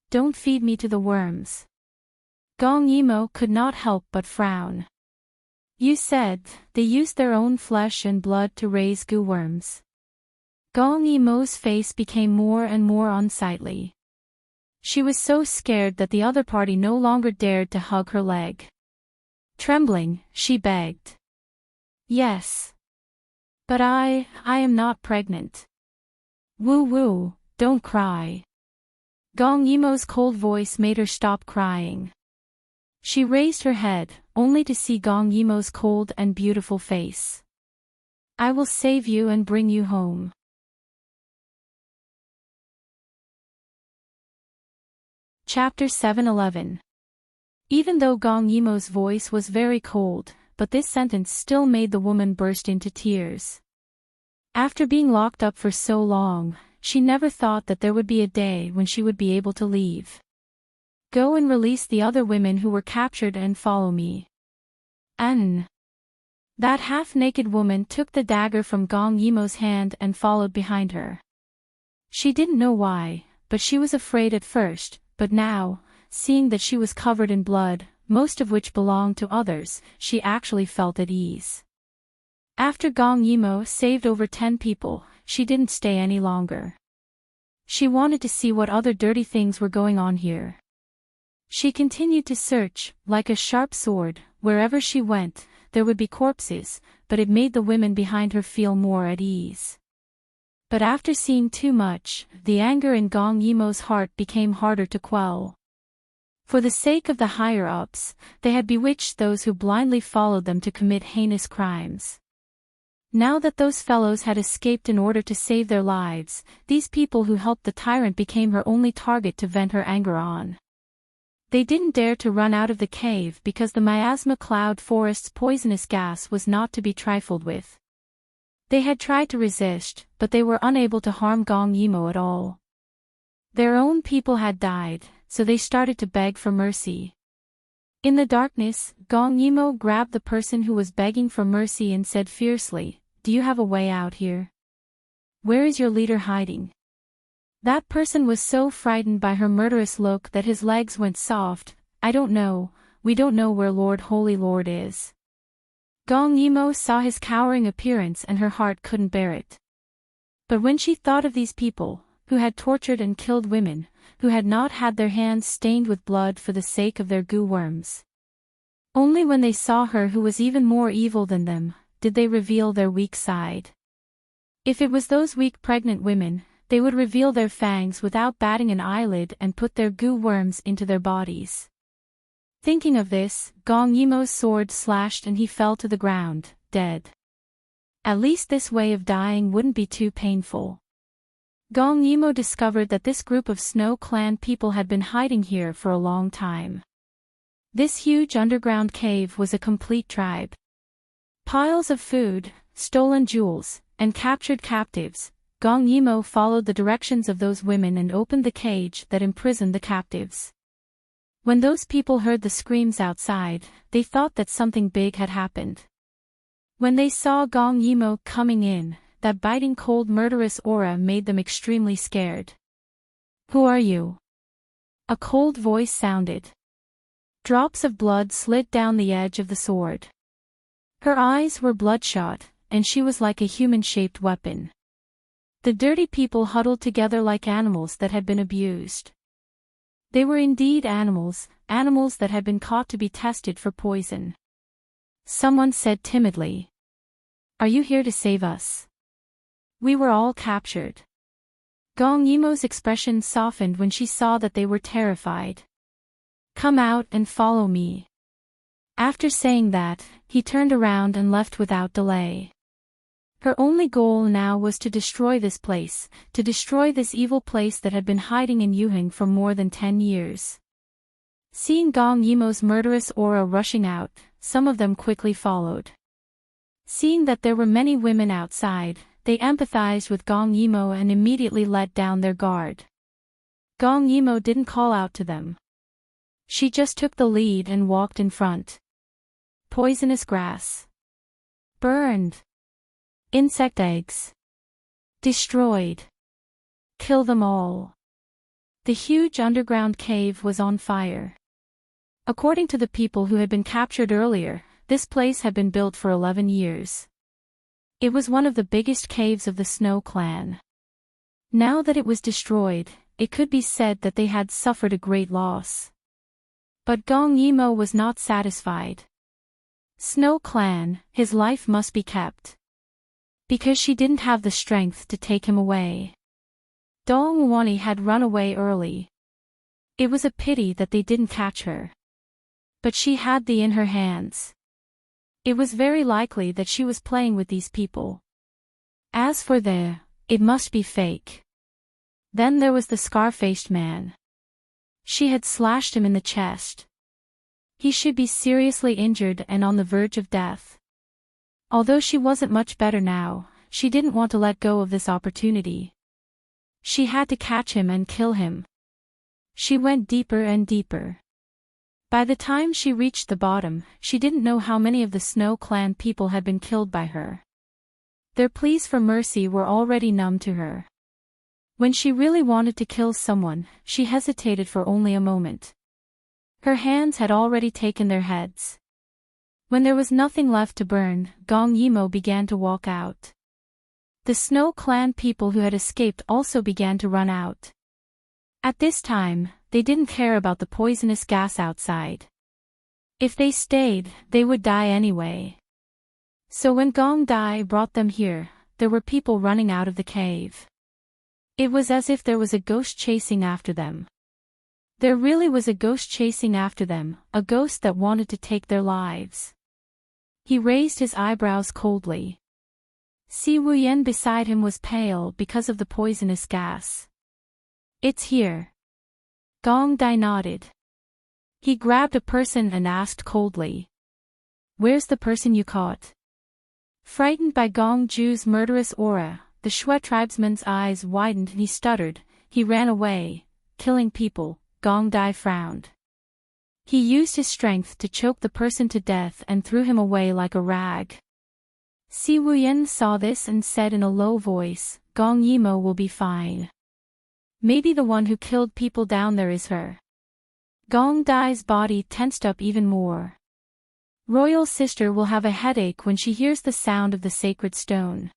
Don't feed me to the worms." Gong Yimo could not help but frown. "You said they used their own flesh and blood to raise goo worms." Gong Yimo's face became more and more unsightly. She was so scared that the other party no longer dared to hug her leg. Trembling, she begged. "Yes. But I am not pregnant." "Woo woo, don't cry." Gong Yimo's cold voice made her stop crying. She raised her head, only to see Gong Yimo's cold and beautiful face. "I will save you and bring you home." Chapter 7:11. Even though Gong Yimo's voice was very cold, but this sentence still made the woman burst into tears. After being locked up for so long, she never thought that there would be a day when she would be able to leave. "Go and release the other women who were captured and follow me." That half-naked woman took the dagger from Gong Yimo's hand and followed behind her. She didn't know why, but she was afraid at first, but now, seeing that she was covered in blood, most of which belonged to others, she actually felt at ease. After Gong Yimo saved over 10 people, she didn't stay any longer. She wanted to see what other dirty things were going on here. She continued to search, like a sharp sword. Wherever she went, there would be corpses, but it made the women behind her feel more at ease. But after seeing too much, the anger in Gong Yimo's heart became harder to quell. For the sake of the higher-ups, they had bewitched those who blindly followed them to commit heinous crimes. Now that those fellows had escaped in order to save their lives, these people who helped the tyrant became her only target to vent her anger on. They didn't dare to run out of the cave because the miasma cloud forest's poisonous gas was not to be trifled with. They had tried to resist, but they were unable to harm Gong Yimo at all. Their own people had died, so they started to beg for mercy. In the darkness, Gong Yimo grabbed the person who was begging for mercy and said fiercely, "Do you have a way out here?" Where is your leader hiding? That person was so frightened by her murderous look that his legs went soft. I don't know, we don't know where Lord Holy Lord is. Gong Yimo saw his cowering appearance and her heart couldn't bear it. But when she thought of these people, who had tortured and killed women, who had not had their hands stained with blood for the sake of their goo worms. Only when they saw her who was even more evil than them, did they reveal their weak side. If it was those weak pregnant women, they would reveal their fangs without batting an eyelid and put their goo worms into their bodies. Thinking of this, Gong Yimo's sword slashed and he fell to the ground, dead. At least this way of dying wouldn't be too painful. Gong Yimo discovered that this group of Snow Clan people had been hiding here for a long time. This huge underground cave was a complete tribe. Piles of food, stolen jewels, and captured captives. Gong Yimo followed the directions of those women and opened the cage that imprisoned the captives. When those people heard the screams outside, they thought that something big had happened. When they saw Gong Yimo coming in, that biting cold murderous aura made them extremely scared. Who are you? A cold voice sounded. Drops of blood slid down the edge of the sword. Her eyes were bloodshot, and she was like a human-shaped weapon. The dirty people huddled together like animals that had been abused. They were indeed animals, animals that had been caught to be tested for poison. Someone said timidly, "Are you here to save us? We were all captured." Gong Yimo's expression softened when she saw that they were terrified. "Come out and follow me." After saying that, he turned around and left without delay. Her only goal now was to destroy this place, to destroy this evil place that had been hiding in Yuheng for more than 10 years. Seeing Gong Yimo's murderous aura rushing out, some of them quickly followed. Seeing that there were many women outside, they empathized with Gong Yimo and immediately let down their guard. Gong Yimo didn't call out to them. She just took the lead and walked in front. Poisonous grass. Burned. Insect eggs. Destroyed. Kill them all. The huge underground cave was on fire. According to the people who had been captured earlier, this place had been built for 11 years. It was one of the biggest caves of the Snow Clan. Now that it was destroyed, it could be said that they had suffered a great loss. But Gong Yimo was not satisfied. Snow Clan, his life must be kept. Because she didn't have the strength to take him away. Dong Wani had run away early. It was a pity that they didn't catch her. But she had the in her hands. It was very likely that she was playing with these people. As for it must be fake. Then there was the scar-faced man. She had slashed him in the chest. He should be seriously injured and on the verge of death. Although she wasn't much better now, she didn't want to let go of this opportunity. She had to catch him and kill him. She went deeper and deeper. By the time she reached the bottom, she didn't know how many of the Snow Clan people had been killed by her. Their pleas for mercy were already numb to her. When she really wanted to kill someone, she hesitated for only a moment. Her hands had already taken their heads. When there was nothing left to burn, Gong Yimo began to walk out. The Snow Clan people who had escaped also began to run out. At this time, they didn't care about the poisonous gas outside. If they stayed, they would die anyway. So when Gong Dai brought them here, there were people running out of the cave. It was as if there was a ghost chasing after them. There really was a ghost chasing after them, a ghost that wanted to take their lives. He raised his eyebrows coldly. Si Wuyen beside him was pale because of the poisonous gas. "It's here." Gong Dai nodded. He grabbed a person and asked coldly, "Where's the person you caught?" Frightened by Gong Ju's murderous aura, the Shui tribesman's eyes widened and he stuttered. He ran away, killing people. Gong Dai frowned. He used his strength to choke the person to death and threw him away like a rag. Si Wuyen saw this and said in a low voice, Gong Yimo will be fine. Maybe the one who killed people down there is her. Gong Dai's body tensed up even more. Royal sister will have a headache when she hears the sound of the sacred stone.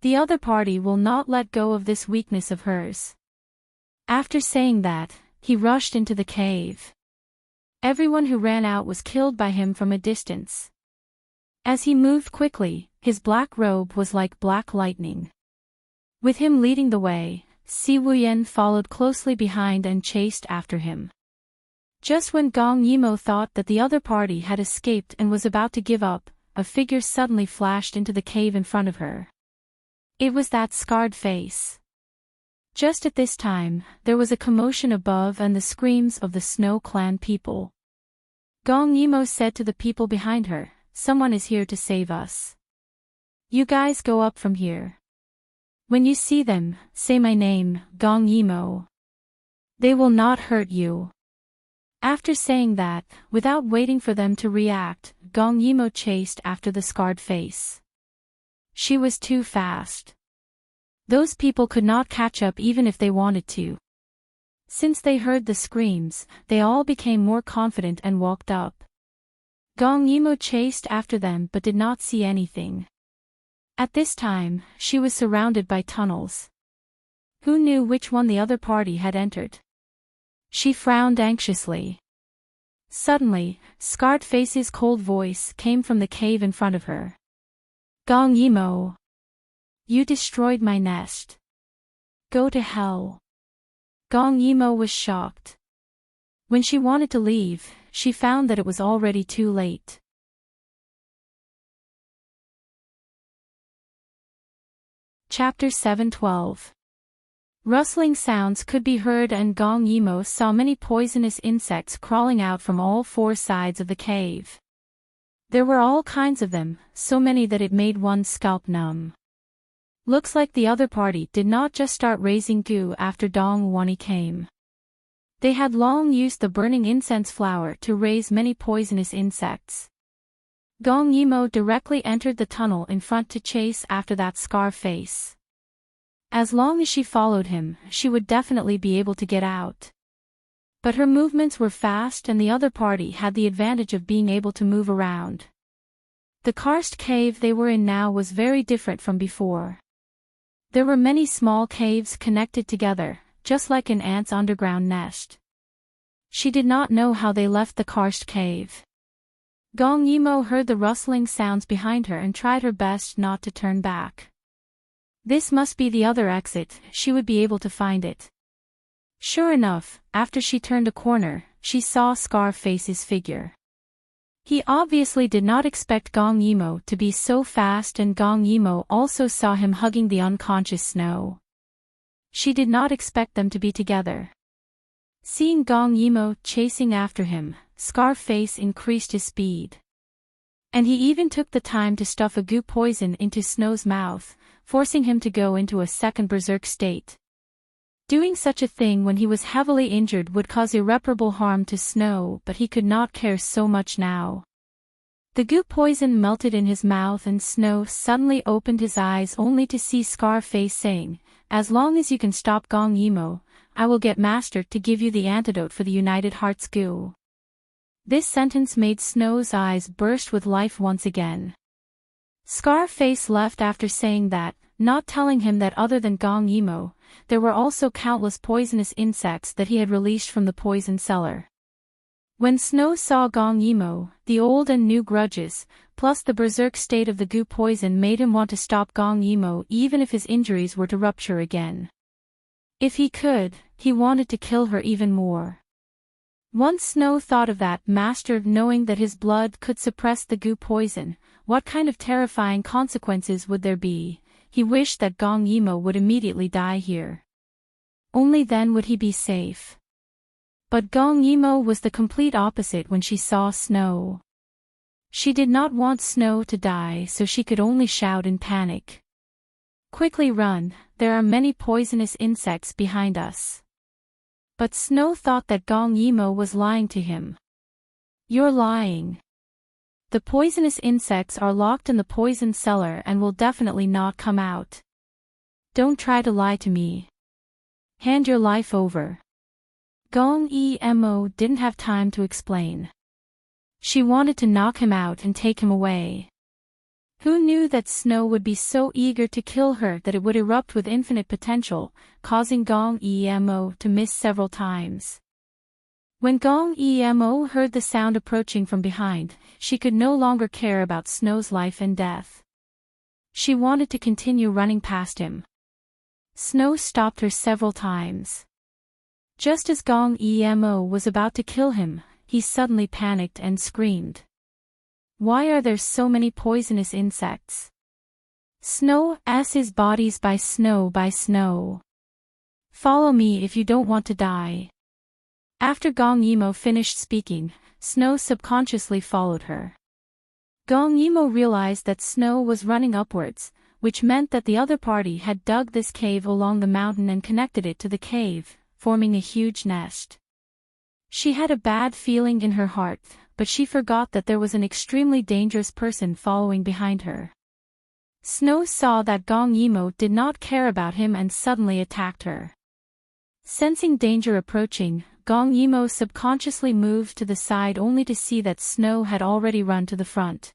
The other party will not let go of this weakness of hers. After saying that, he rushed into the cave. Everyone who ran out was killed by him from a distance. As he moved quickly, his black robe was like black lightning. With him leading the way, Si Wuyen followed closely behind and chased after him. Just when Gong Yimo thought that the other party had escaped and was about to give up, a figure suddenly flashed into the cave in front of her. It was that scarred face. Just at this time, there was a commotion above and the screams of the Snow Clan people. Gong Yimo said to the people behind her, "Someone is here to save us. You guys go up from here. When you see them, say my name, Gong Yimo. They will not hurt you." After saying that, without waiting for them to react, Gong Yimo chased after the scarred face. She was too fast. Those people could not catch up even if they wanted to. Since they heard the screams, they all became more confident and walked up. Gong Yimo chased after them but did not see anything. At this time, she was surrounded by tunnels. Who knew which one the other party had entered? She frowned anxiously. Suddenly, Scarred Face's cold voice came from the cave in front of her. "Gong Yimo. You destroyed my nest. Go to hell." Gong Yimo was shocked. When she wanted to leave, she found that it was already too late. Chapter 7:12. Rustling sounds could be heard and Gong Yimo saw many poisonous insects crawling out from all four sides of the cave. There were all kinds of them, so many that it made one's scalp numb. Looks like the other party did not just start raising goo after Dong Wani came. They had long used the burning incense flower to raise many poisonous insects. Gong Yimo directly entered the tunnel in front to chase after that scar face. As long as she followed him, she would definitely be able to get out. But her movements were fast and the other party had the advantage of being able to move around. The karst cave they were in now was very different from before. There were many small caves connected together, just like an ant's underground nest. She did not know how they left the karst cave. Gong Yimo heard the rustling sounds behind her and tried her best not to turn back. This must be the other exit, she would be able to find it. Sure enough, after she turned a corner, she saw Scarface's figure. He obviously did not expect Gong Yimo to be so fast and Gong Yimo also saw him hugging the unconscious Snow. She did not expect them to be together. Seeing Gong Yimo chasing after him, Scarface increased his speed. And he even took the time to stuff a goo poison into Snow's mouth, forcing him to go into a second berserk state. Doing such a thing when he was heavily injured would cause irreparable harm to Snow, but he could not care so much now. The goo poison melted in his mouth and Snow suddenly opened his eyes only to see Scarface saying, "As long as you can stop Gong Yimo, I will get Master to give you the antidote for the United Hearts goo." This sentence made Snow's eyes burst with life once again. Scarface left after saying that, not telling him that other than Gong Yimo, there were also countless poisonous insects that he had released from the poison cellar. When Snow saw Gong Yimo, the old and new grudges, plus the berserk state of the goo poison made him want to stop Gong Yimo even if his injuries were to rupture again. If he could, he wanted to kill her even more. Once Snow thought of that master knowing that his blood could suppress the goo poison, what kind of terrifying consequences would there be? He wished that Gong Yimo would immediately die here. Only then would he be safe. But Gong Yimo was the complete opposite when she saw Snow. She did not want Snow to die, so she could only shout in panic. "Quickly run, there are many poisonous insects behind us." But Snow thought that Gong Yimo was lying to him. "You're lying. The poisonous insects are locked in the poison cellar and will definitely not come out. Don't try to lie to me. Hand your life over. Gong Emo didn't have time to explain. She wanted to knock him out and take him away. Who knew that Snow would be so eager to kill her that it would erupt with infinite potential, causing Gong Emo to miss several times. When Gong Emo heard the sound approaching from behind, she could no longer care about Snow's life and death. She wanted to continue running past him. Snow stopped her several times. Just as Gong Emo was about to kill him, he suddenly panicked and screamed. Why are there so many poisonous insects? Snow as his bodies by snow by snow. Follow me if you don't want to die. After Gong Emo finished speaking, Snow subconsciously followed her. Gong Emo realized that Snow was running upwards, which meant that the other party had dug this cave along the mountain and connected it to the cave, forming a huge nest. She had a bad feeling in her heart, but she forgot that there was an extremely dangerous person following behind her. Snow saw that Gong Emo did not care about him and suddenly attacked her. Sensing danger approaching, Gong Emo subconsciously moved to the side only to see that Snow had already run to the front.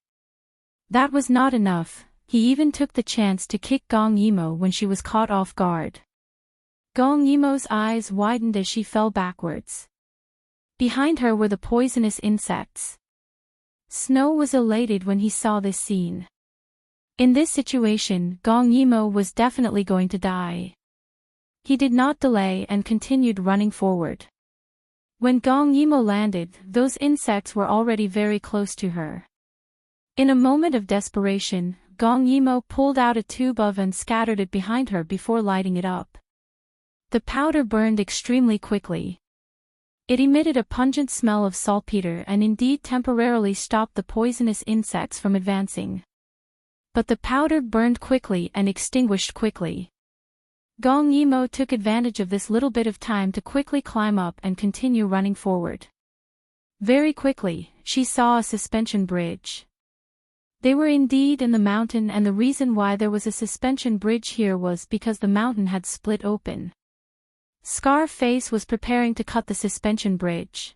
That was not enough, he even took the chance to kick Gong Emo when she was caught off guard. Gong Emo's eyes widened as she fell backwards. Behind her were the poisonous insects. Snow was elated when he saw this scene. In this situation, Gong Emo was definitely going to die. He did not delay and continued running forward. When Gong Emo landed, those insects were already very close to her. In a moment of desperation, Gong Emo pulled out a tube of and scattered it behind her before lighting it up. The powder burned extremely quickly. It emitted a pungent smell of saltpeter and indeed temporarily stopped the poisonous insects from advancing. But the powder burned quickly and extinguished quickly. Gong Emo took advantage of this little bit of time to quickly climb up and continue running forward. Very quickly, she saw a suspension bridge. They were indeed in the mountain, and the reason why there was a suspension bridge here was because the mountain had split open. Scarface was preparing to cut the suspension bridge.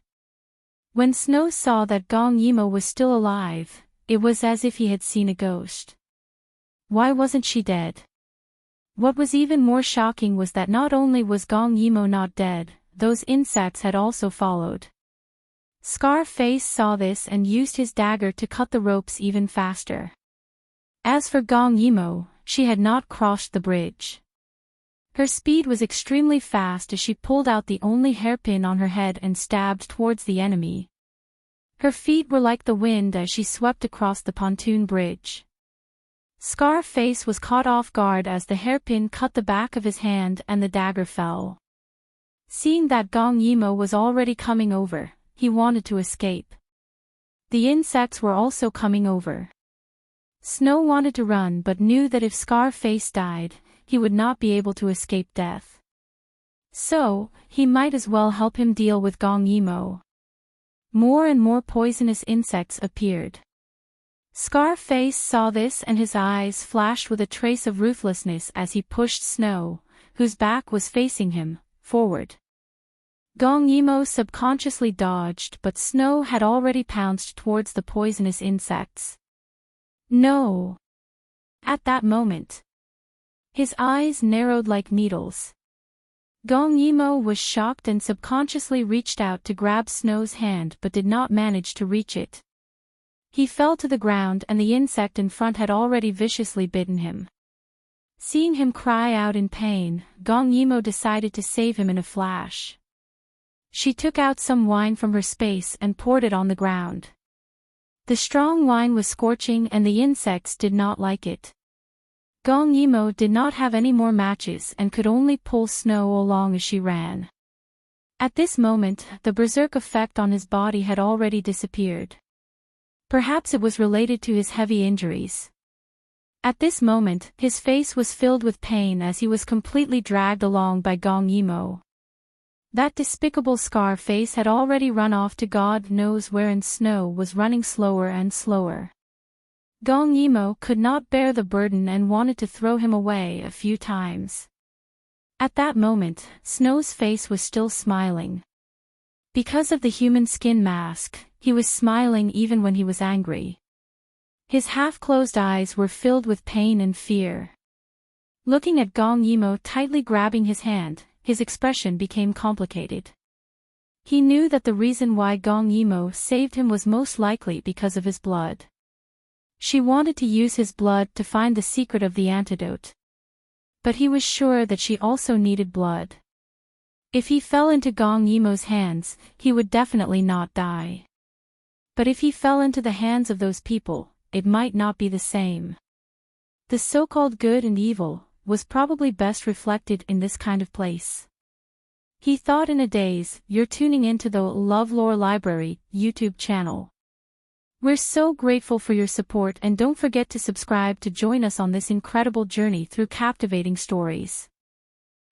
When Snow saw that Gong Emo was still alive, it was as if he had seen a ghost. Why wasn't she dead? What was even more shocking was that not only was Gong Emo not dead, those insects had also followed. Scarface saw this and used his dagger to cut the ropes even faster. As for Gong Emo, she had not crossed the bridge. Her speed was extremely fast as she pulled out the only hairpin on her head and stabbed towards the enemy. Her feet were like the wind as she swept across the pontoon bridge. Scarface was caught off guard as the hairpin cut the back of his hand and the dagger fell. Seeing that Gong Emo was already coming over, he wanted to escape. The insects were also coming over. Snow wanted to run but knew that if Scarface died, he would not be able to escape death. So, he might as well help him deal with Gong Emo. More and more poisonous insects appeared. Scarface saw this and his eyes flashed with a trace of ruthlessness as he pushed Snow, whose back was facing him, forward. Gong Emo subconsciously dodged, but Snow had already pounced towards the poisonous insects. No! At that moment, his eyes narrowed like needles. Gong Emo was shocked and subconsciously reached out to grab Snow's hand but did not manage to reach it. He fell to the ground and the insect in front had already viciously bitten him. Seeing him cry out in pain, Gong Emo decided to save him in a flash. She took out some wine from her space and poured it on the ground. The strong wine was scorching and the insects did not like it. Gong Emo did not have any more matches and could only pull Snow along as she ran. At this moment, the berserk effect on his body had already disappeared. Perhaps it was related to his heavy injuries. At this moment, his face was filled with pain as he was completely dragged along by Gong Emo. That despicable Scar Face had already run off to God knows where, and Snow was running slower and slower. Gong Yimo could not bear the burden and wanted to throw him away a few times. At that moment, Snow's face was still smiling. Because of the human skin mask, he was smiling even when he was angry. His half-closed eyes were filled with pain and fear. Looking at Gong Yimo tightly grabbing his hand, his expression became complicated. He knew that the reason why Gong Yimo saved him was most likely because of his blood. She wanted to use his blood to find the secret of the antidote. But he was sure that she also needed blood. If he fell into Gong Yimo's hands, he would definitely not die. But if he fell into the hands of those people, it might not be the same. The so-called good and evil was probably best reflected in this kind of place. He thought in a daze. You're tuning into the LoveLore Library YouTube channel. We're so grateful for your support, and don't forget to subscribe to join us on this incredible journey through captivating stories.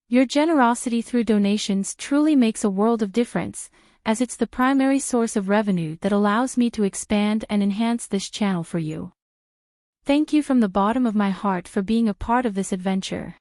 Your generosity through donations truly makes a world of difference, as it's the primary source of revenue that allows me to expand and enhance this channel for you. Thank you from the bottom of my heart for being a part of this adventure.